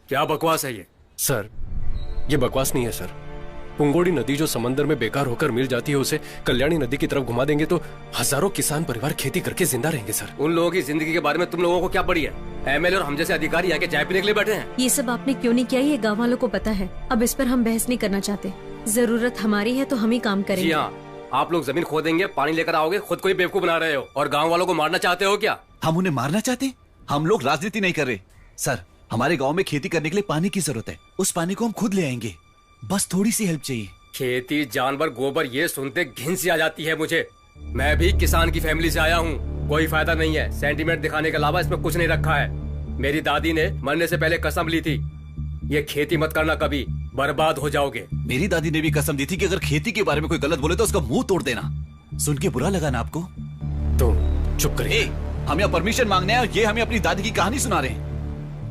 क्या बकवास है ये? सर ये बकवास नहीं है सर। पुंगोड़ी नदी जो समंदर में बेकार होकर मिल जाती है, उसे कल्याणी नदी की तरफ घुमा देंगे तो हजारों किसान परिवार खेती करके जिंदा रहेंगे सर। उन लोगों की जिंदगी के बारे में तुम लोगों को क्या पड़ी है? एमएलए और हम जैसे अधिकारी आके चाय पीने के लिए बैठे हैं। ये सब आपने क्यों नहीं किया ये गाँव वालों को पता है। अब इस पर हम बहस नहीं करना चाहते। जरूरत हमारी है तो हम ही काम करेंगे। जी हाँ, आप लोग जमीन खोदेंगे, पानी लेकर आओगे, खुद को ही बेवकूफ बना रहे हो और गाँव वालों को मारना चाहते हो क्या? हम उन्हें मारना चाहते हैं? हम लोग राजनीति नहीं कर रहे सर। हमारे गांव में खेती करने के लिए पानी की जरूरत है, उस पानी को हम खुद ले आएंगे, बस थोड़ी सी हेल्प चाहिए। खेती, जानवर, गोबर, ये सुनते घिन सी आ जाती है मुझे। मैं भी किसान की फैमिली से आया हूँ, कोई फायदा नहीं है। सेंटीमेंट दिखाने के अलावा इसमें कुछ नहीं रखा है। मेरी दादी ने मरने से पहले कसम ली थी, ये खेती मत करना, कभी बर्बाद हो जाओगे। मेरी दादी ने भी कसम दी थी कि अगर खेती के बारे में कोई गलत बोले तो उसका मुंह तोड़ देना। सुन के बुरा लगा ना आपको? तो चुप करिए। हम यहाँ परमिशन मांगने आए और ये हमें अपनी दादी की कहानी सुना रहे हैं।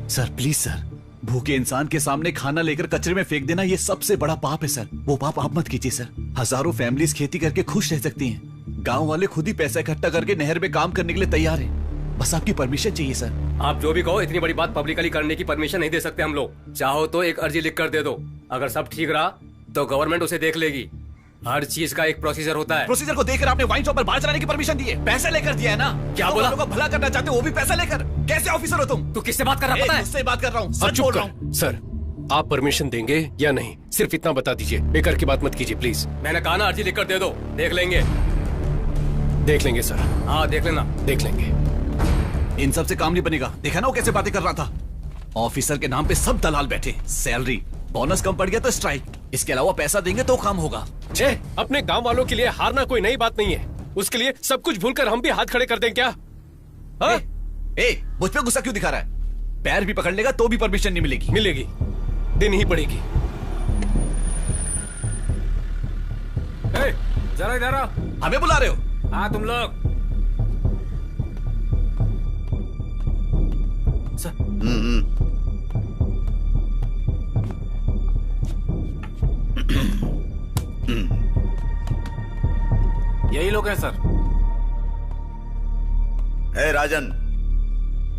सर प्लीज सर, भूखे इंसान के सामने खाना लेकर कचरे में फेंक देना ये सबसे बड़ा पाप है सर। वो पाप आप मत कीजिए सर। हजारों फैमिलीज खेती करके खुश रह सकती हैं। गांव वाले खुद ही पैसा इकट्ठा करके नहर में काम करने के लिए तैयार हैं। बस आपकी परमिशन चाहिए सर। आप जो भी कहो, इतनी बड़ी बात पब्लिकली करने की परमिशन नहीं दे सकते हम लोग। चाहो तो एक अर्जी लिख कर दे दो, अगर सब ठीक रहा तो गवर्नमेंट उसे देख लेगी। हर चीज का एक प्रोसीजर होता है। प्रोसीजर को देखकर आपने वाइन शॉप पर बाहर चलाने की परमिशन दी है, पैसे लेकर दिया है ना? क्या बोला? लोगों को भला करना चाहते हो, वो भी पैसा लेकर। कैसे ऑफिसर हो तुम? तू किससे बात कर रहा है पता है? मुझसे बात कर रहा हूँ, अब सच चुप बोल कर। रहा हूँ। सर आप परमिशन देंगे या नहीं, सिर्फ इतना बता दीजिए। बेकार की बात मत कीजिए प्लीज। मैंने कहा ना, अर्जी लिख कर दे दो, देख लेंगे। देख लेंगे सर। हाँ देख लेना। देख लेंगे। इन सब से काम नहीं बनेगा। देखा ना वो कैसे बातें कर रहा था? ऑफिसर के नाम पे सब दलाल बैठे, सैलरी बोनस कम पड़ गया तो स्ट्राइक, इसके अलावा पैसा देंगे तो काम होगा। छे, अपने गांव वालों के लिए हारना कोई नई बात नहीं है। उसके लिए सब कुछ भूलकर हम भी हाथ खड़े कर दें क्या? हाँ? मुझ पे गुस्सा क्यों दिखा रहा है? पैर भी पकड़ लेगा तो भी परमिशन नहीं मिलेगी। मिलेगी, देनी ही पड़ेगी। जरा इधर आओ। हमें बुला रहे हो? हाँ तुम लोग। यही लोग हैं सर। राजन,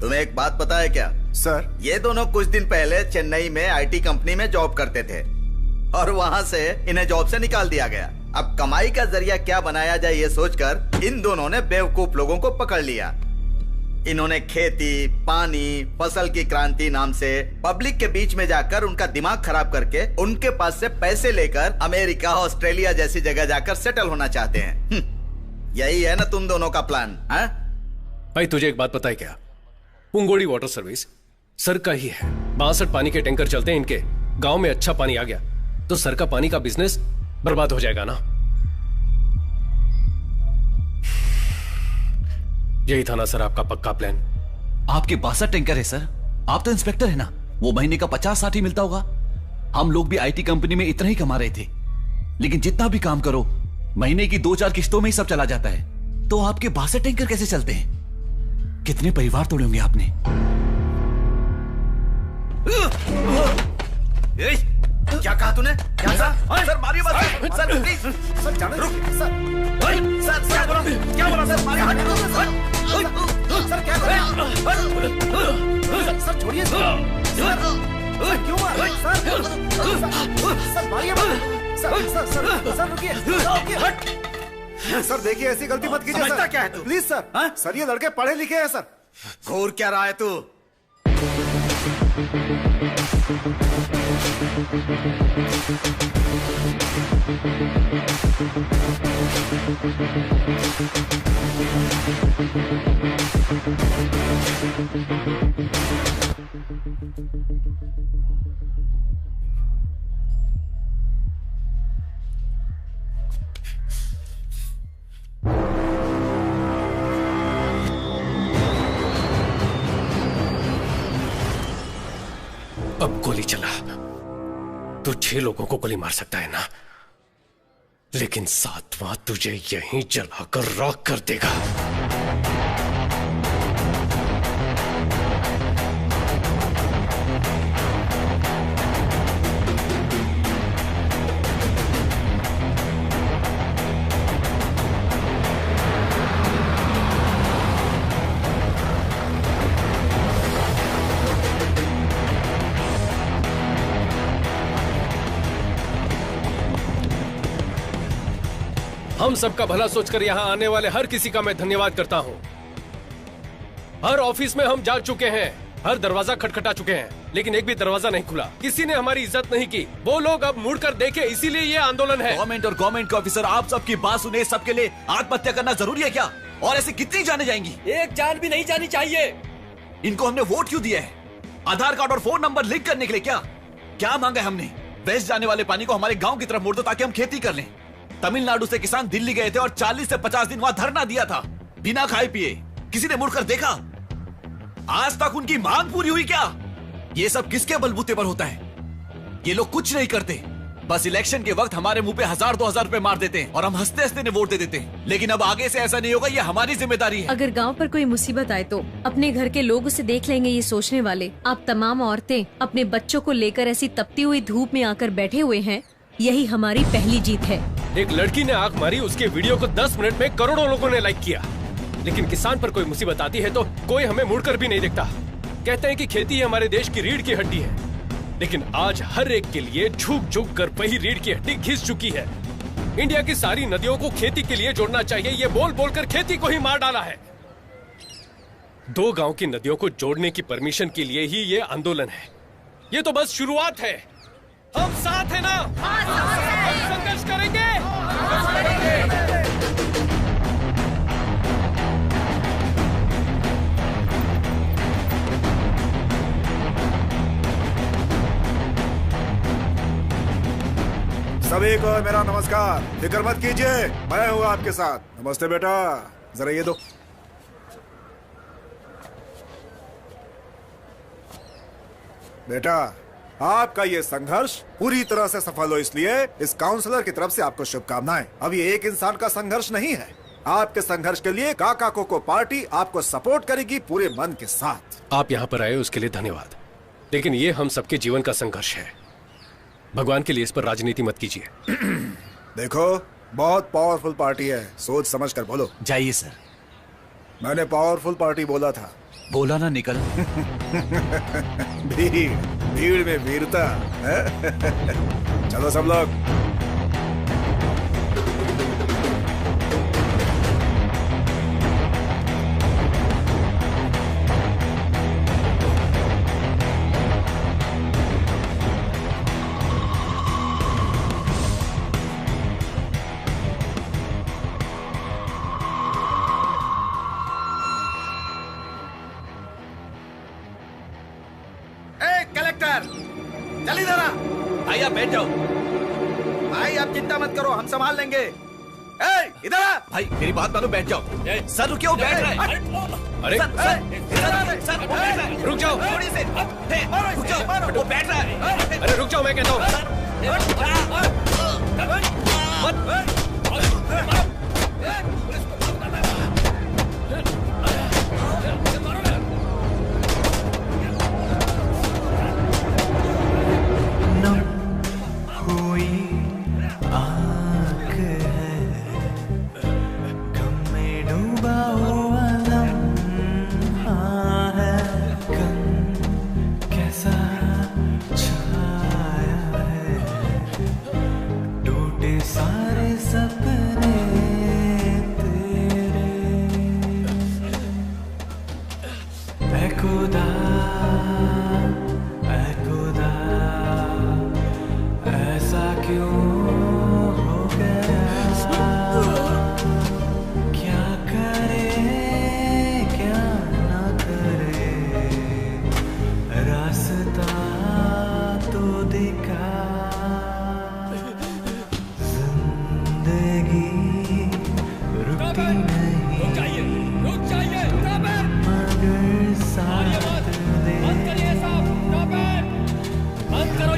तुम्हें एक बात पता है क्या? सर ये दोनों कुछ दिन पहले चेन्नई में आईटी कंपनी में जॉब करते थे और वहां से इन्हें जॉब से निकाल दिया गया। अब कमाई का जरिया क्या बनाया जाए ये सोचकर इन दोनों ने बेवकूफ लोगों को पकड़ लिया। इन्होंने खेती, पानी, फसल की क्रांति नाम से पब्लिक के बीच में जाकर उनका दिमाग खराब करके उनके पास से पैसे लेकर अमेरिका, ऑस्ट्रेलिया जैसी जगह जाकर सेटल होना चाहते हैं। यही है ना तुम दोनों का प्लान? हाँ भाई तुझे एक बात पता है क्या? पुंगोड़ी वाटर सर्विस सर का ही है। 62 पानी के टैंकर चलते हैं इनके। गांव में अच्छा पानी आ गया तो सर का पानी का बिजनेस बर्बाद हो जाएगा ना। यही था ना सर आपका पक्का प्लान? आपके 62 टैंकर है सर। आप तो इंस्पेक्टर है ना, वो महीने का 50-60 ही मिलता होगा। हम लोग भी आईटी कंपनी में इतना ही कमा रहे थे, लेकिन जितना भी काम करो महीने की 2-4 किस्तों में ही सब चला जाता है। तो आपके 62 टैंकर कैसे चलते हैं? कितने परिवार तोड़े होंगे आपने? क्या कहा तूने? क्या सर मारिए मत सर, प्लीज सर, जाने रुक सर क्या बोला? क्या बोला सर? मारिए सर, क्या बोला? सर छोड़िए सर, क्यों मार सर? मारिए सर, रुकिए सर, देखिए ऐसी गलती मत कीजिए सर। क्या है तू? Please sir. सर ये लड़के पढ़े लिखे हैं सर। घूर क्या रहा है तू? गोली चला तो 6 लोगों को गोली मार सकता है ना, लेकिन 7वां तुझे यहीं जलाकर राख कर देगा। हम सबका भला सोचकर यहाँ आने वाले हर किसी का मैं धन्यवाद करता हूँ। हर ऑफिस में हम जा चुके हैं, हर दरवाजा खटखटा चुके हैं, लेकिन एक भी दरवाजा नहीं खुला। किसी ने हमारी इज्जत नहीं की। वो लोग अब मुड़कर देखे, इसीलिए ये आंदोलन है। गवर्नमेंट और गवर्नमेंट के ऑफिसर, आप सबकी बात सुने। सबके लिए आत्महत्या करना जरूरी है क्या? और ऐसे कितनी जाने जाएंगी? एक जान भी नहीं जानी चाहिए। इनको हमने वोट क्यों दिया है? आधार कार्ड और फोन नंबर लिंक करने के लिए क्या? क्या मांगा है हमने? वेस्ट जाने वाले पानी को हमारे गांव की तरफ मोड़ दो ताकि हम खेती कर लें। तमिलनाडु से किसान दिल्ली गए थे और 40 से 50 दिन वहां धरना दिया था, बिना खाए पिए। किसी ने मुड़कर देखा? आज तक उनकी मांग पूरी हुई क्या? ये सब किसके बलबूते पर होता है? ये लोग कुछ नहीं करते, बस इलेक्शन के वक्त हमारे मुंह पे 1000-2000 रुपए मार देते हैं और हम हंसते हंसते वोट दे देते हैं। लेकिन अब आगे से ऐसा नहीं होगा, ये हमारी जिम्मेदारी है। अगर गांव पर कोई मुसीबत आए तो अपने घर के लोग उसे देख लेंगे, ये सोचने वाले आप तमाम औरतें अपने बच्चों को लेकर ऐसी तपती हुई धूप में आकर बैठे हुए हैं, यही हमारी पहली जीत है। एक लड़की ने आंख मारी, उसके वीडियो को 10 मिनट में करोड़ों लोगों ने लाइक किया। लेकिन किसान पर कोई मुसीबत आती है तो कोई हमें मुड़कर भी नहीं देखता। कहते हैं कि खेती ही हमारे देश की रीढ़ की हड्डी है, लेकिन आज हर एक के लिए झुक झुक कर वही रीढ़ की हड्डी घिस चुकी है। इंडिया की सारी नदियों को खेती के लिए जोड़ना चाहिए, ये बोल बोलकर खेती को ही मार डाला है। 2 गांव की नदियों को जोड़ने की परमिशन के लिए ही ये आंदोलन है। ये तो बस शुरुआत है। हम साथ हैं ना? हम संघर्ष करेंगे। सभी को मेरा नमस्कार। फिक्र मत कीजिए, मैं हूँ आपके साथ। नमस्ते बेटा, जरा ये दो। बेटा, आपका ये संघर्ष पूरी तरह से सफल हो, इसलिए इस काउंसलर की तरफ से आपको शुभकामनाएं। अब ये एक इंसान का संघर्ष नहीं है। आपके संघर्ष के लिए काका कोको पार्टी आपको सपोर्ट करेगी पूरे मन के साथ। आप यहाँ पर आए उसके लिए धन्यवाद, लेकिन ये हम सबके जीवन का संघर्ष है। भगवान के लिए इस पर राजनीति मत कीजिए। देखो, बहुत पावरफुल पार्टी है, सोच समझ कर बोलो। जाइए सर। मैंने पावरफुल पार्टी बोला था। बोला ना निकल। भीड़ में वीरता। चलो सब लोग। चल इधर आ। भाई आप बैठ जाओ। भाई आप चिंता मत करो, हम संभाल लेंगे। इधर आ। भाई मेरी बात मानो, बैठ जाओ। सर रुकिए, वो बैठ रहा है। अरे सर वो बैठ रहा है। रुक जाओ, थोड़ी से रुक जाओ, वो बैठ रहा है। अरे रुक जाओ, मैं कहता हूँ।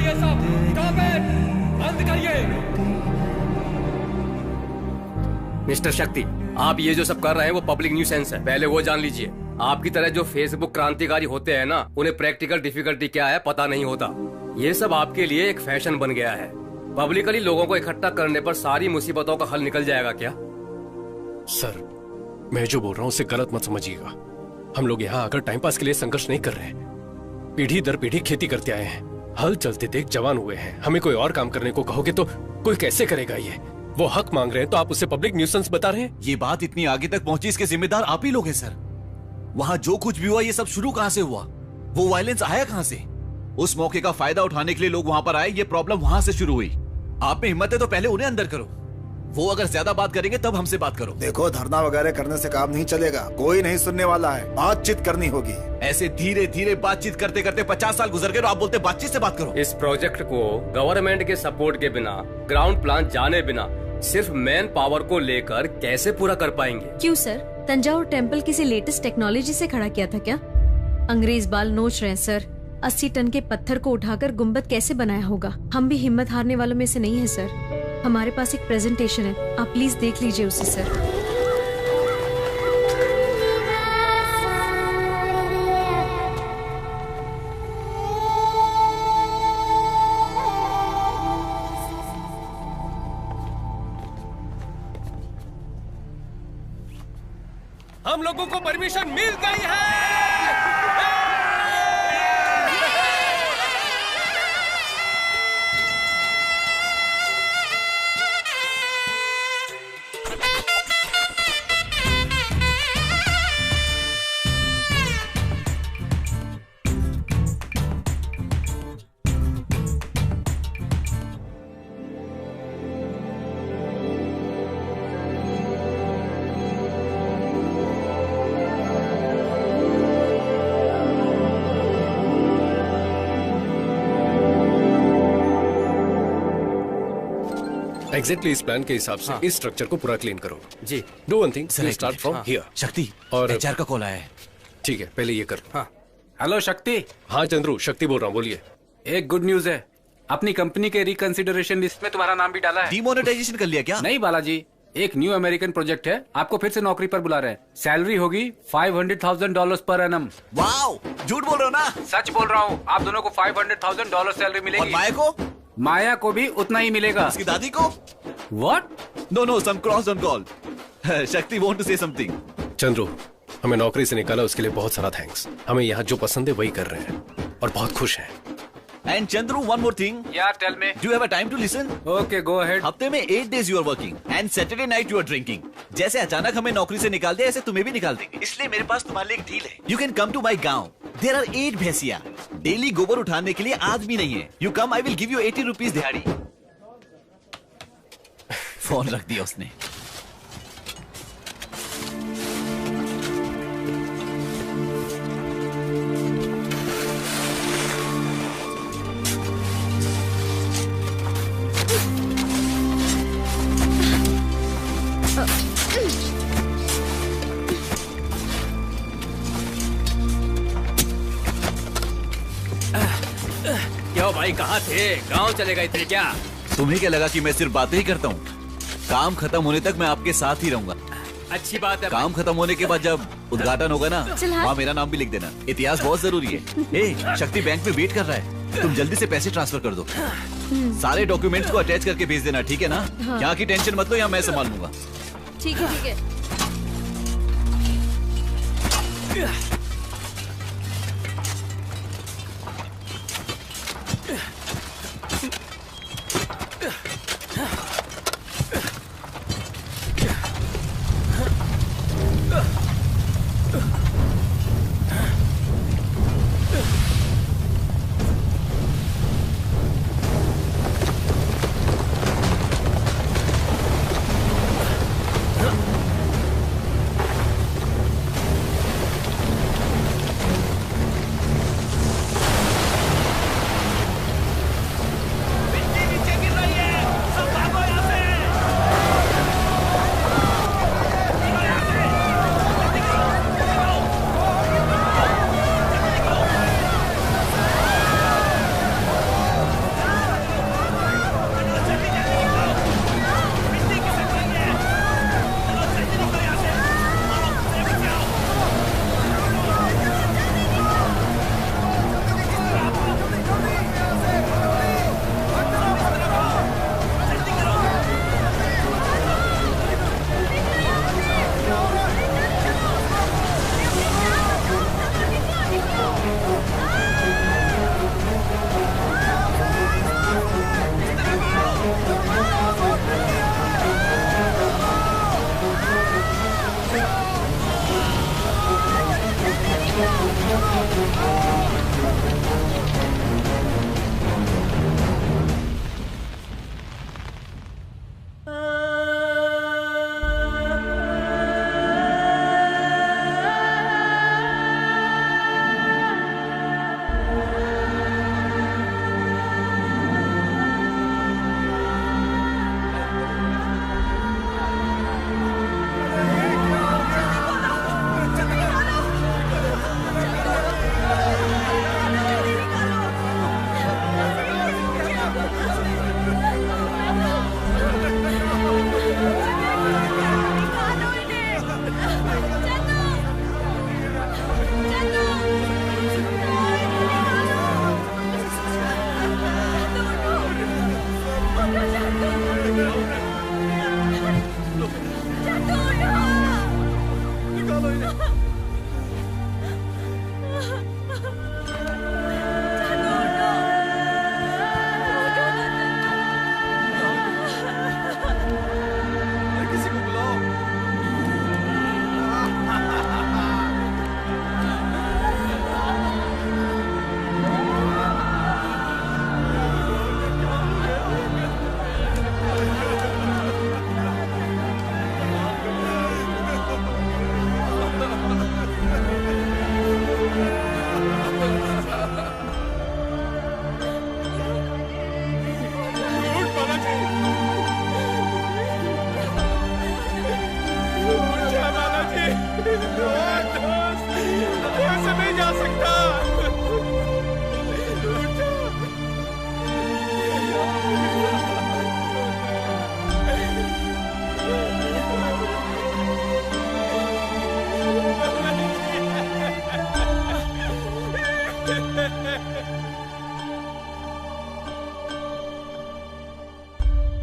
ये सब, स्टॉप इट, बंद करिए। मिस्टर शक्ति, आप ये जो सब कर रहे हैं वो पब्लिक न्यूसेंस है, पहले वो जान लीजिए। आपकी तरह जो फेसबुक क्रांतिकारी होते हैं ना, उन्हें प्रैक्टिकल डिफिकल्टी क्या है पता नहीं होता। ये सब आपके लिए एक फैशन बन गया है। पब्लिकली लोगों को इकट्ठा करने पर सारी मुसीबतों का हल निकल जाएगा क्या? सर, मैं जो बोल रहा हूँ उसे गलत मत समझिएगा। हम लोग यहाँ आकर टाइम पास के लिए संघर्ष नहीं कर रहे हैं। पीढ़ी दर पीढ़ी खेती करते आए हैं, हल चलते देख जवान हुए हैं। हमें कोई और काम करने को कहोगे तो कोई कैसे करेगा? ये वो हक मांग रहे हैं तो आप उसे पब्लिक न्यूसेंस बता रहे हैं। ये बात इतनी आगे तक पहुंची, इसके जिम्मेदार आप ही लोग हैं सर। वहां जो कुछ भी हुआ ये सब शुरू कहां से हुआ? वो वायलेंस आया कहां से? उस मौके का फायदा उठाने के लिए लोग वहां पर आए, ये प्रॉब्लम वहां से शुरू हुई। आप में हिम्मत है तो पहले उन्हें अंदर करो। वो अगर ज्यादा बात करेंगे तब हमसे बात करो। देखो, धरना वगैरह करने से काम नहीं चलेगा, कोई नहीं सुनने वाला है, बातचीत करनी होगी। ऐसे धीरे धीरे बातचीत करते करते 50 साल गुजर गए और आप बोलते बातचीत से बात करो। इस प्रोजेक्ट को गवर्नमेंट के सपोर्ट के बिना, ग्राउंड प्लान जाने बिना, सिर्फ मैन पावर को लेकर कैसे पूरा कर पाएंगे? क्यों सर, तंजावुर टेम्पल किसी लेटेस्ट टेक्नोलॉजी से खड़ा किया था क्या? अंग्रेज बाल नोच रहे हैं सर। 80 टन के पत्थर को उठाकर गुम्बद कैसे बनाया होगा? हम भी हिम्मत हारने वालों में से नहीं है सर। हमारे पास एक प्रेजेंटेशन है, आप प्लीज देख लीजिए उसे सर। हम लोगों को परमिशन मिल गई है। एग्जैक्टली इस प्लान के हिसाब से इस स्ट्रक्चर को पूरा क्लीन करो। जी। Do one thing, start from here. Shakti, और एचआर का कॉल आया है। ठीक है, पहले ये कर। हाँ। हेलो शक्ति। हाँ चंद्रू, शक्ति बोल रहा हूँ, बोलिए। एक गुड न्यूज है, अपनी कंपनी के रिकंसिडरेशन लिस्ट में तुम्हारा नाम भी डाला है। डिमोनेटाइजेशन कर लिया क्या? नहीं बालाजी, एक न्यू अमेरिकन प्रोजेक्ट है, आपको फिर से नौकरी पर बुला रहे हैं। सैलरी होगी $500,000 पर एनम। वाओ, झूठ बोल रहे हो ना? सच बोल रहा हूँ, आप दोनों को $500,000 सैलरी मिलेगी। और माया को? माया को भी उतना ही मिलेगा। उसकी दादी को? What? No, some cross on call. शक्ति want to say something. Chandru, हमें नौकरी से निकाला उसके लिए बहुत सारा थैंक्स। हमें यहाँ जो पसंद है वही कर रहे हैं और बहुत खुश हैं। And Chandru, one more thing. Yeah, tell me. Do you have a time to listen? Okay, go ahead. हफ्ते में 8 days you are working and Saturday night you are drinking. जैसे अचानक हमें नौकरी से निकाल दिया, ऐसे तुम्हें भी निकाल देंगे। इसलिए मेरे पास तुम्हारे लिए एक डील है। You can come to my गांव. There are 8 भैंसिया। डेली गोबर उठाने के लिए आदमी नहीं है। You come, I will give you 80 rupees दिहाड़ी। फोन रख दिया उसने। क्यों भाई, कहाँ थे? गांव चले गए थे क्या? तुम्हें क्या लगा कि मैं सिर्फ बातें ही करता हूँ? काम खत्म होने तक मैं आपके साथ ही रहूंगा। अच्छी बात है। काम खत्म होने के बाद जब उद्घाटन होगा ना, वहाँ मेरा नाम भी लिख देना। इतिहास बहुत जरूरी है। शक्ति बैंक में वेट कर रहा है, तुम जल्दी से पैसे ट्रांसफर कर दो। सारे डॉक्यूमेंट्स को अटैच करके भेज देना, ठीक है ना? हाँ। यहाँ की टेंशन मत लो, यहाँ मैं संभाल लूंगा। ठीक है, ठीक है।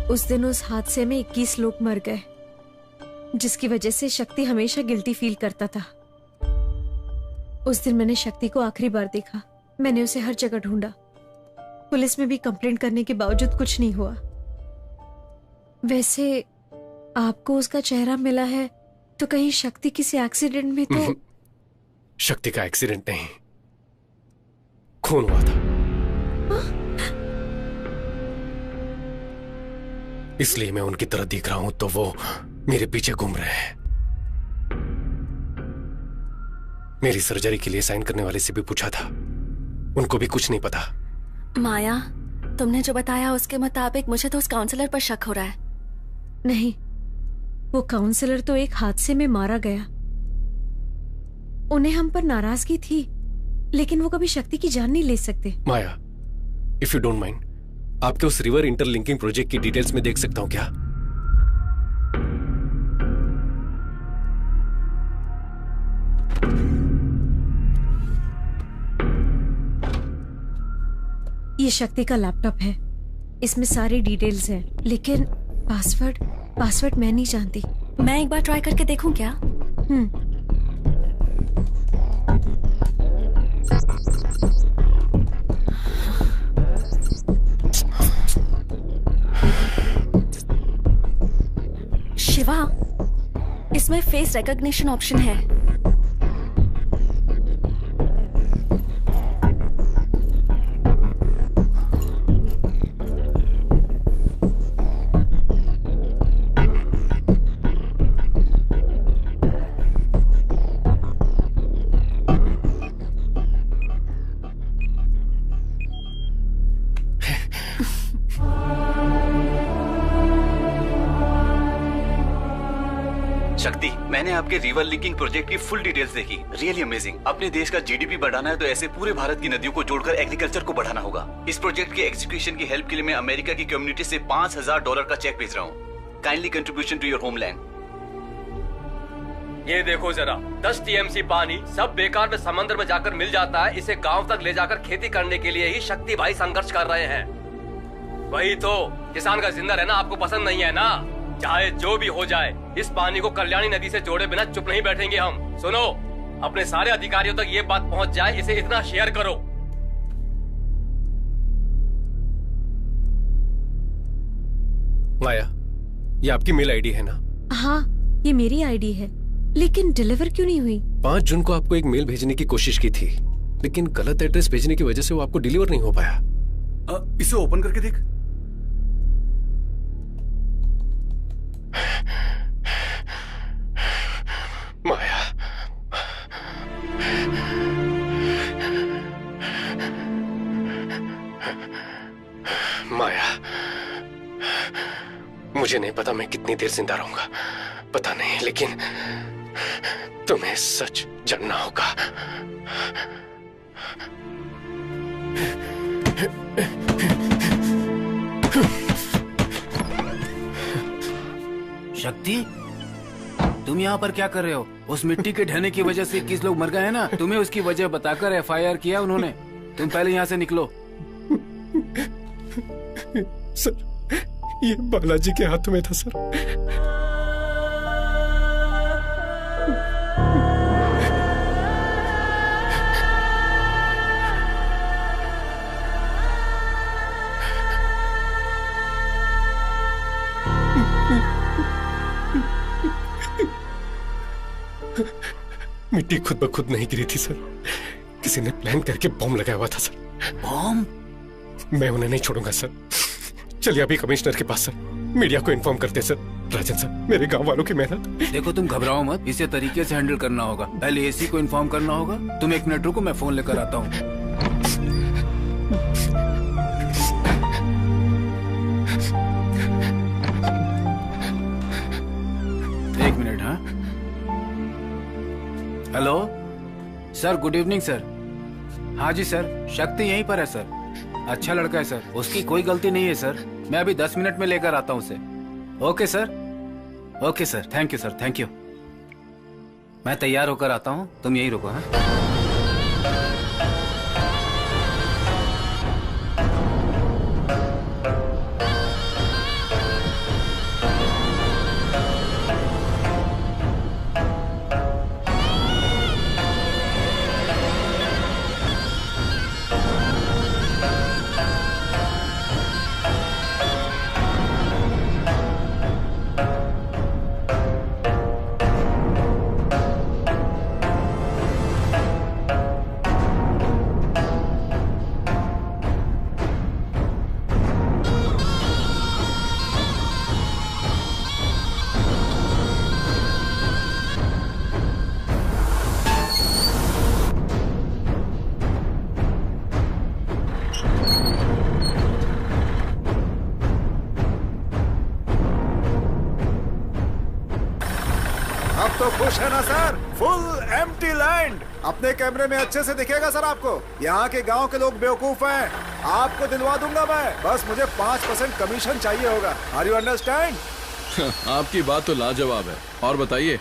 उस दिन उस हादसे में 21 लोग मर गए, जिसकी वजह से शक्ति हमेशा गिल्टी फील करता था। उस दिन मैंने शक्ति को आखिरी बार देखा। मैंने उसे हर जगह ढूंढा, पुलिस में भी कंप्लेंट करने के बावजूद कुछ नहीं हुआ। वैसे आपको उसका चेहरा मिला है तो कहीं शक्ति किसी एक्सीडेंट में तो? शक्ति का एक्सीडेंट नहीं, खून हुआ था। इसलिए मैं उनकी तरह दिख रहा हूं तो वो मेरे पीछे घूम रहे हैं। मेरी सर्जरी के लिए साइन करने वाले से भी पूछा था, उनको भी कुछ नहीं पता। माया, तुमने जो बताया उसके मुताबिक मुझे तो उस काउंसलर पर शक हो रहा है। नहीं, वो काउंसलर तो एक हादसे में मारा गया। उन्हें हम पर नाराजगी थी, लेकिन वो कभी शक्ति की जान नहीं ले सकते। माया, इफ यू डोंट माइंड, आपके उस रिवर इंटरलिंकिंग प्रोजेक्ट की डिटेल्स में देख सकता हूं क्या? ये शक्ति का लैपटॉप है, इसमें सारी डिटेल्स हैं, लेकिन पासवर्ड मैं नहीं जानती। मैं एक बार ट्राई करके देखूं क्या? शिवा, इसमें फेस रिकॉग्निशन ऑप्शन है। शक्ति, मैंने आपके रिवर लिंकिंग प्रोजेक्ट की फुल डिटेल्स देखी। Really amazing. अपने देश का जीडीपी बढ़ाना है तो ऐसे पूरे भारत की नदियों को जोड़कर एग्रीकल्चर को बढ़ाना होगा। इस प्रोजेक्ट के एग्जीक्यूशन की हेल्प के लिए मैं अमेरिका की कम्युनिटी से $5000 का चेक भेज रहा हूँ। Kindly contribution to your homeland. ये देखो जरा, 10 टीएमसी पानी सब बेकार में समंदर में जाकर मिल जाता है। इसे गांव तक ले जाकर खेती करने के लिए ही शक्ति भाई संघर्ष कर रहे हैं। वही तो, किसान का जिंदा रहना आपको पसंद नहीं है ना? चाहे जो भी हो जाए, इस पानी को कल्याणी नदी से जोड़े बिना चुप नहीं बैठेंगे हम। सुनो, अपने सारे अधिकारियों तक ये बात पहुंच जाए, इसे इतना शेयर करो। माया, ये आपकी मेल आईडी है ना? हाँ, ये मेरी आईडी है, लेकिन डिलीवर क्यों नहीं हुई? 5 जून को आपको एक मेल भेजने की कोशिश की थी, लेकिन गलत एड्रेस भेजने की वजह से वो आपको डिलीवर नहीं हो पाया। इसे ओपन करके देख। माया, माया, मुझे नहीं पता मैं कितनी देर जिंदा रहूंगा, पता नहीं, लेकिन तुम्हें सच जानना होगा। शक्ति, तुम यहाँ पर क्या कर रहे हो? उस मिट्टी के ढहने की वजह से 21 लोग मर गए हैं ना? तुम्हें उसकी वजह बताकर एफआईआर किया उन्होंने। तुम पहले यहाँ से निकलो। सर, ये बालाजी के हाथों में था सर। मिट्टी खुद ब खुद नहीं गिरी थी सर, किसी ने प्लान करके बम लगाया हुआ था सर। बम? मैं उन्हें नहीं छोड़ूंगा सर। चलिए अभी कमिश्नर के पास सर, मीडिया को इन्फॉर्म करते सर। राजन सर, मेरे गांव वालों की मेहनत। देखो, तुम घबराओ मत, इसे तरीके से हैंडल करना होगा। पहले एसी को इन्फॉर्म करना होगा। तुम 1 मिनट रुको, मैं फोन लेकर आता हूँ। एक मिनट। हाँ, hello sir, good evening sir. हाँ जी सर, शक्ति यहीं पर है सर। अच्छा लड़का है सर, उसकी कोई गलती नहीं है सर। मैं अभी 10 मिनट में लेकर आता हूँ उसे। Okay sir, okay sir, thank you sir, thank you. मैं तैयार होकर आता हूँ, तुम यहीं रुको। हाँ, तो खुश है ना सर? Full empty land. अपने कैमरे में अच्छे से दिखेगा सर आपको। यहाँ के गांव के लोग बेवकूफ हैं। आपको दिलवा दूंगा मैं, बस मुझे 5% कमीशन चाहिए होगा। Are you understand? आपकी बात तो लाजवाब है। और बताइए,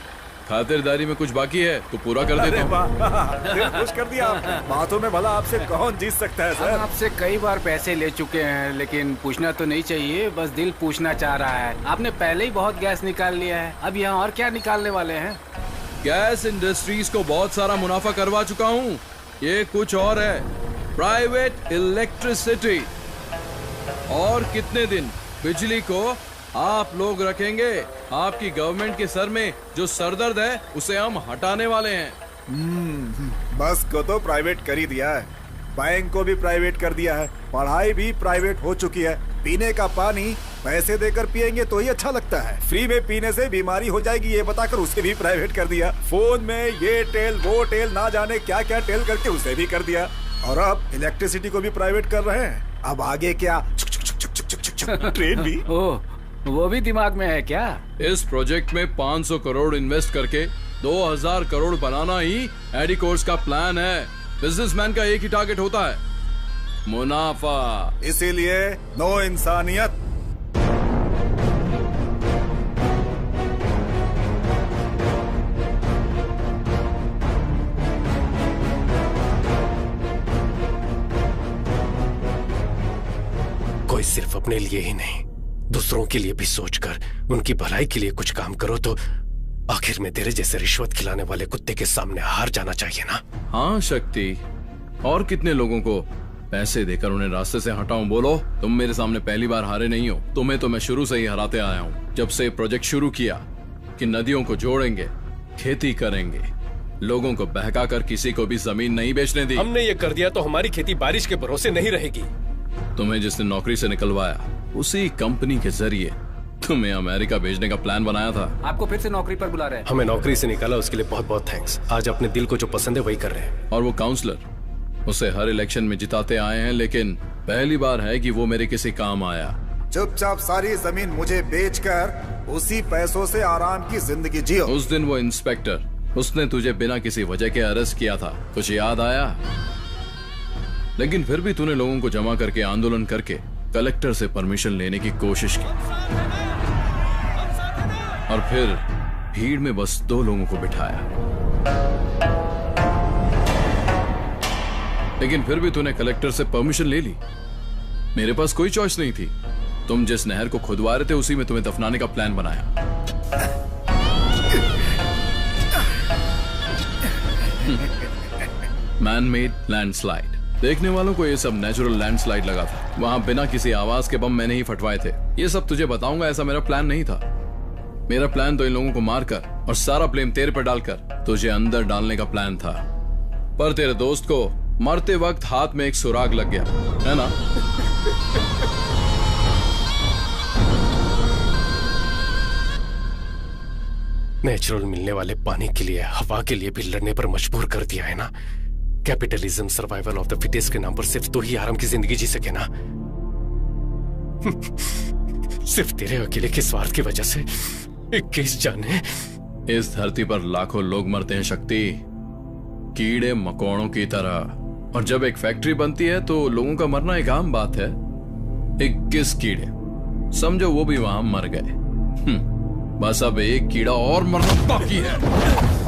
खातिरदारी में कुछ बाकी है तो पूरा कर देता हूँ। दिल खुश कर दिया आपने। बातों में भला आपसे कौन जीत सकता है सर? हम आपसे कई बार पैसे ले चुके हैं, लेकिन पूछना तो नहीं चाहिए, बस दिल पूछना चाह रहा है। आपने पहले ही बहुत गैस निकाल लिया है, अब यहाँ और क्या निकालने वाले हैं? गैस इंडस्ट्रीज को बहुत सारा मुनाफा करवा चुका हूँ। ये कुछ और है, प्राइवेट इलेक्ट्रिसिटी। और कितने दिन बिजली को आप लोग रखेंगे? आपकी गवर्नमेंट के सर में जो सरदर्द है उसे हम हटाने वाले हैं। बस को तो प्राइवेट कर ही दिया है, बैंक को भी प्राइवेट कर दिया है, पढ़ाई भी प्राइवेट हो चुकी है। पीने का पानी पैसे देकर पिएंगे तो ही अच्छा लगता है, फ्री में पीने से बीमारी हो जाएगी ये बताकर उसे भी प्राइवेट कर दिया। फोन में ये टेल वो टेल ना जाने क्या क्या टेल करके उसे भी कर दिया। और अब इलेक्ट्रिसिटी को भी प्राइवेट कर रहे हैं। अब आगे क्या? ट्रेन भी। वो भी दिमाग में है क्या? इस प्रोजेक्ट में 500 करोड़ इन्वेस्ट करके 2000 करोड़ बनाना ही एडिकोर्स का प्लान है। बिजनेसमैन का एक ही टारगेट होता है, मुनाफा। इसीलिए नो इंसानियत। कोई सिर्फ अपने लिए ही नहीं, दूसरों के लिए भी सोचकर उनकी भलाई के लिए कुछ काम करो तो आखिर में तेरे जैसे रिश्वत खिलाने वाले कुत्ते के सामने हार जाना चाहिए ना? हाँ शक्ति, और कितने लोगों को पैसे देकर उन्हें रास्ते से हटाऊं? बोलो, तुम मेरे सामने पहली बार हारे नहीं हो। तुम्हें तो मैं शुरू से ही हराते आया हूँ। जब से प्रोजेक्ट शुरू किया कि नदियों को जोड़ेंगे, खेती करेंगे, लोगों को बहका कर किसी को भी जमीन नहीं बेचने दी। हमने ये कर दिया तो हमारी खेती बारिश के भरोसे नहीं रहेगी। तुम्हें जिसने नौकरी से निकलवाया उसी कंपनी के जरिए तुम्हें अमेरिका भेजने का प्लान बनाया था। आपको फिर से नौकरी पर बुला रहे हैं। हमें नौकरी से निकाला, उसके लिए बहुत बहुत थैंक्स। आज अपने दिल को जो पसंद है वही कर रहे हैं। और वो काउंसलर, उसे हर इलेक्शन में जिताते आए हैं, लेकिन पहली बार है कि वो मेरे किसी काम आया। चुपचाप सारी जमीन मुझे बेचकर उसी पैसों से आराम की जिंदगी जियो। उस दिन वो इंस्पेक्टर, उसने तुझे बिना किसी वजह के अरेस्ट किया था, कुछ याद आया? लेकिन फिर भी तूने लोगों को जमा करके आंदोलन करके कलेक्टर से परमिशन लेने की कोशिश की, और फिर भीड़ में बस 2 लोगों को बिठाया। लेकिन फिर भी तूने कलेक्टर से परमिशन ले ली। मेरे पास कोई चॉइस नहीं थी। तुम जिस नहर को खुदवा रहे थे उसी में तुम्हें दफनाने का प्लान बनाया। Man made landslide. देखने वालों को ये सब नेचुरल लैंडस्लाइड लगा था। वहां बिना किसी आवाज के बम मैंने ही फटवाए थे। ये सब तुझे बताऊंगा, ऐसा मेरा प्लान नहीं था। मेरा प्लान तो इन लोगों को मारकर और सारा ब्लेम तेरे पर डालकर तुझे अंदर डालने का प्लान था। पर तेरे दोस्त को मरते वक्त हाथ में एक सुराग लग गया, है ना? नेचुरल मिलने वाले पानी के लिए, हवा के लिए भी लड़ने पर मजबूर कर दिया है ना। Capitalism, survival of the fittest के नाम पर सिर्फ 2 ही आराम की जिंदगी जी सके ना। सिर्फ तेरे अकेले के स्वार्थ की वजह से 21 जाने। इस धरती पर लाखों लोग मरते हैं शक्ति, कीड़े मकोड़ों की तरह। और जब एक फैक्ट्री बनती है तो लोगों का मरना एक आम बात है। 21 कीड़े, समझो वो भी वहां मर गए। बस अब एक कीड़ा और मरना बाकी है।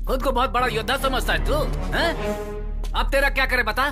खुद को बहुत बड़ा योद्धा समझता है तू, हैं? अब तेरा क्या करे बता?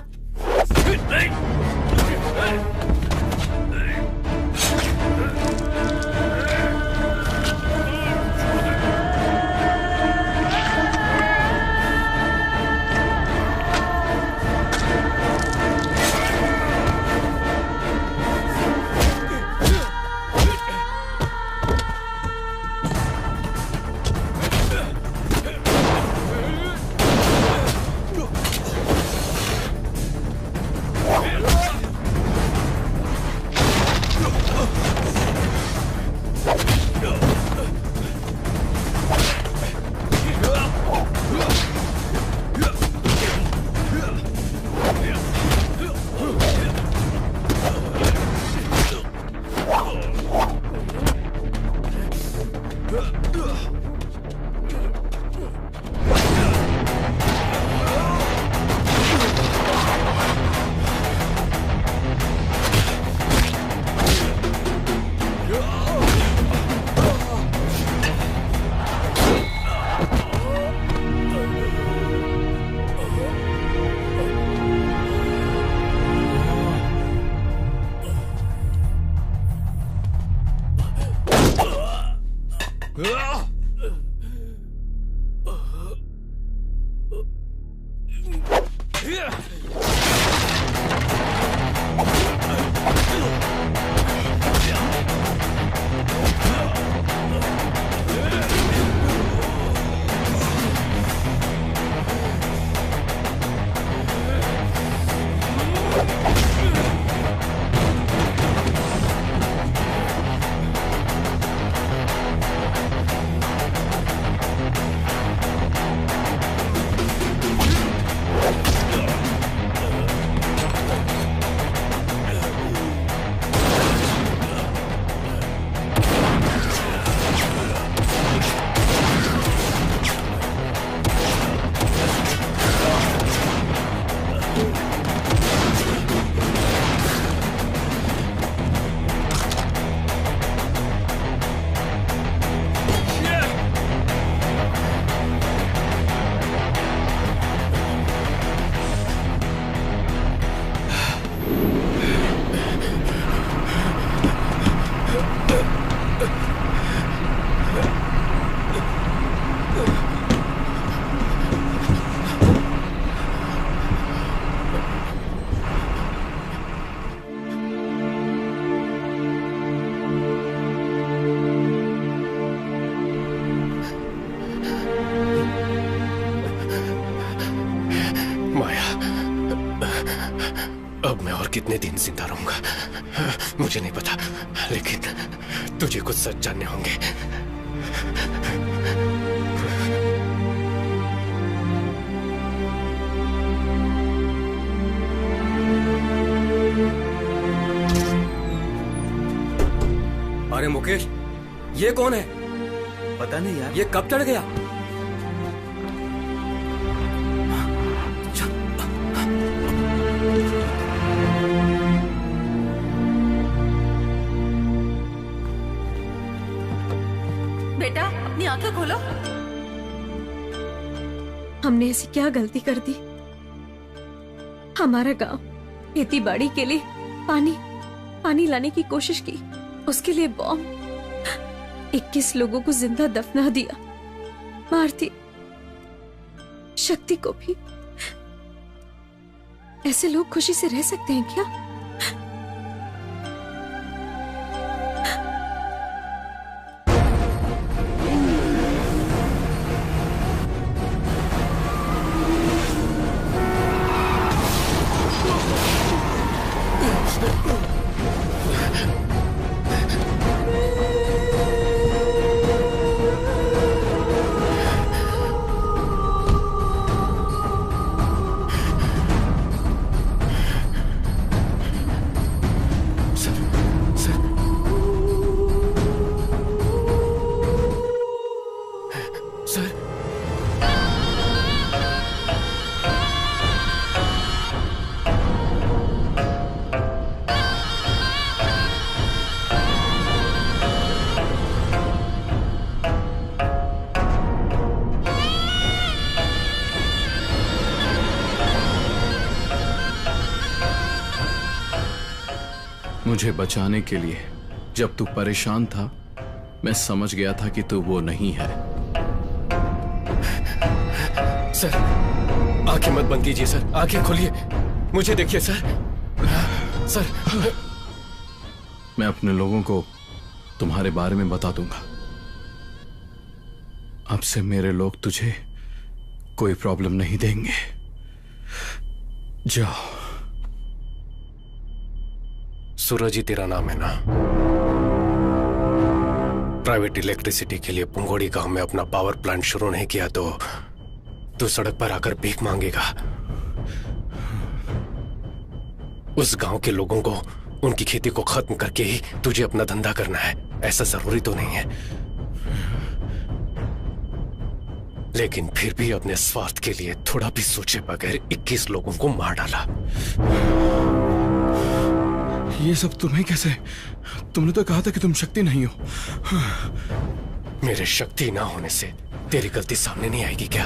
अब मैं और कितने दिन जिंदा रहूंगा मुझे नहीं पता, लेकिन तुझे कुछ सच जानने होंगे। अरे मुकेश, ये कौन है? पता नहीं यार। ये कब चढ़ गया? बेटा अपनी आंखें खोलो। हमने ऐसी क्या गलती कर दी? हमारा गांव खेती बाड़ी के लिए पानी लाने की कोशिश की, उसके लिए बॉम्ब 21 लोगों को जिंदा दफना दिया, मार दी शक्ति को भी। ऐसे लोग खुशी से रह सकते हैं क्या? मुझे बचाने के लिए जब तू परेशान था, मैं समझ गया था कि तू वो नहीं है। सर, आंखें मत बंद कीजिए सर, आंखें खोलिए, मुझे देखिए सर। सर, मैं अपने लोगों को तुम्हारे बारे में बता दूंगा। अब से मेरे लोग तुझे कोई प्रॉब्लम नहीं देंगे। जाओ। सूरज ही तेरा नाम है ना? प्राइवेट इलेक्ट्रिसिटी के लिए पुंगोड़ी गांव में अपना पावर प्लांट शुरू नहीं किया तो तू सड़क पर आकर भीख मांगेगा। उस गांव के लोगों को उनकी खेती को खत्म करके ही तुझे अपना धंधा करना है, ऐसा जरूरी तो नहीं है। लेकिन फिर भी अपने स्वार्थ के लिए थोड़ा भी सोचे बगैर 21 लोगों को मार डाला। ये सब तुम्हें कैसे? तुमने तो कहा था कि तुम शक्ति नहीं हो। मेरे शक्ति ना होने से तेरी गलती सामने नहीं आएगी क्या?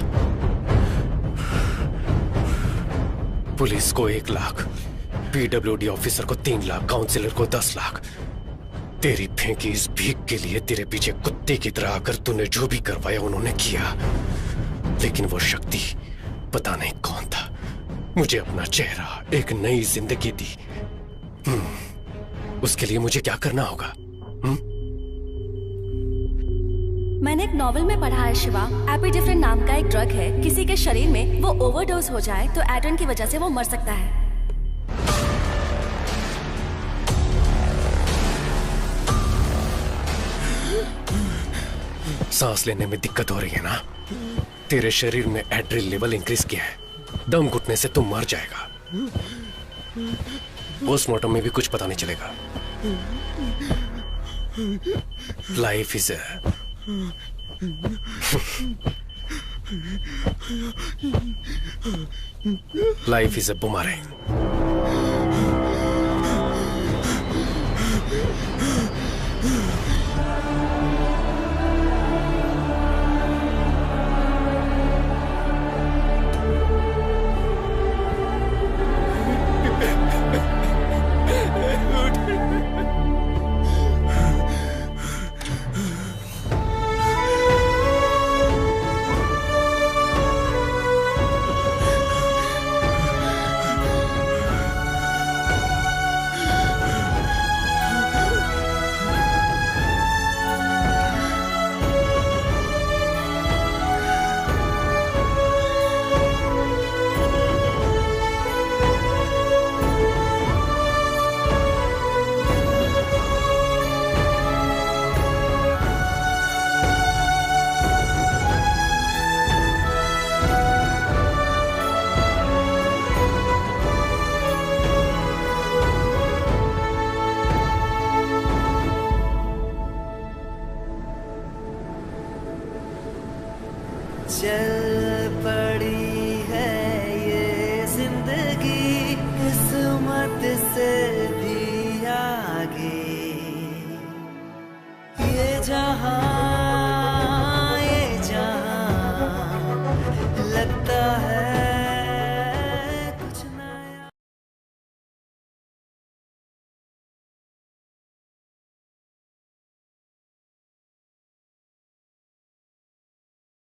पुलिस को 1 लाख, पीडब्ल्यूडी ऑफिसर को 3 लाख, काउंसिलर को 10 लाख। तेरी फेंकी इस भीख के लिए तेरे पीछे कुत्ते की तरह आकर तूने जो भी करवाया उन्होंने किया, लेकिन वो शक्ति पता नहीं कौन था, मुझे अपना चेहरा, एक नई जिंदगी दी। उसके लिए मुझे क्या करना होगा? मैंने एक नॉवेल में पढ़ा है शिवा, एपिडिफ्रेन नाम का एक ड्रग है, किसी के शरीर में वो ओवरडोज हो जाए तो एड्रेन की वजह से वो मर सकता है। सांस लेने में दिक्कत हो रही है ना? तेरे शरीर में एड्रेनल लेवल इंक्रीज किया है, दम घुटने से तुम मर जाएगा। पोस्टमार्टम में भी कुछ पता नहीं चलेगा। Life is life is a boomerang.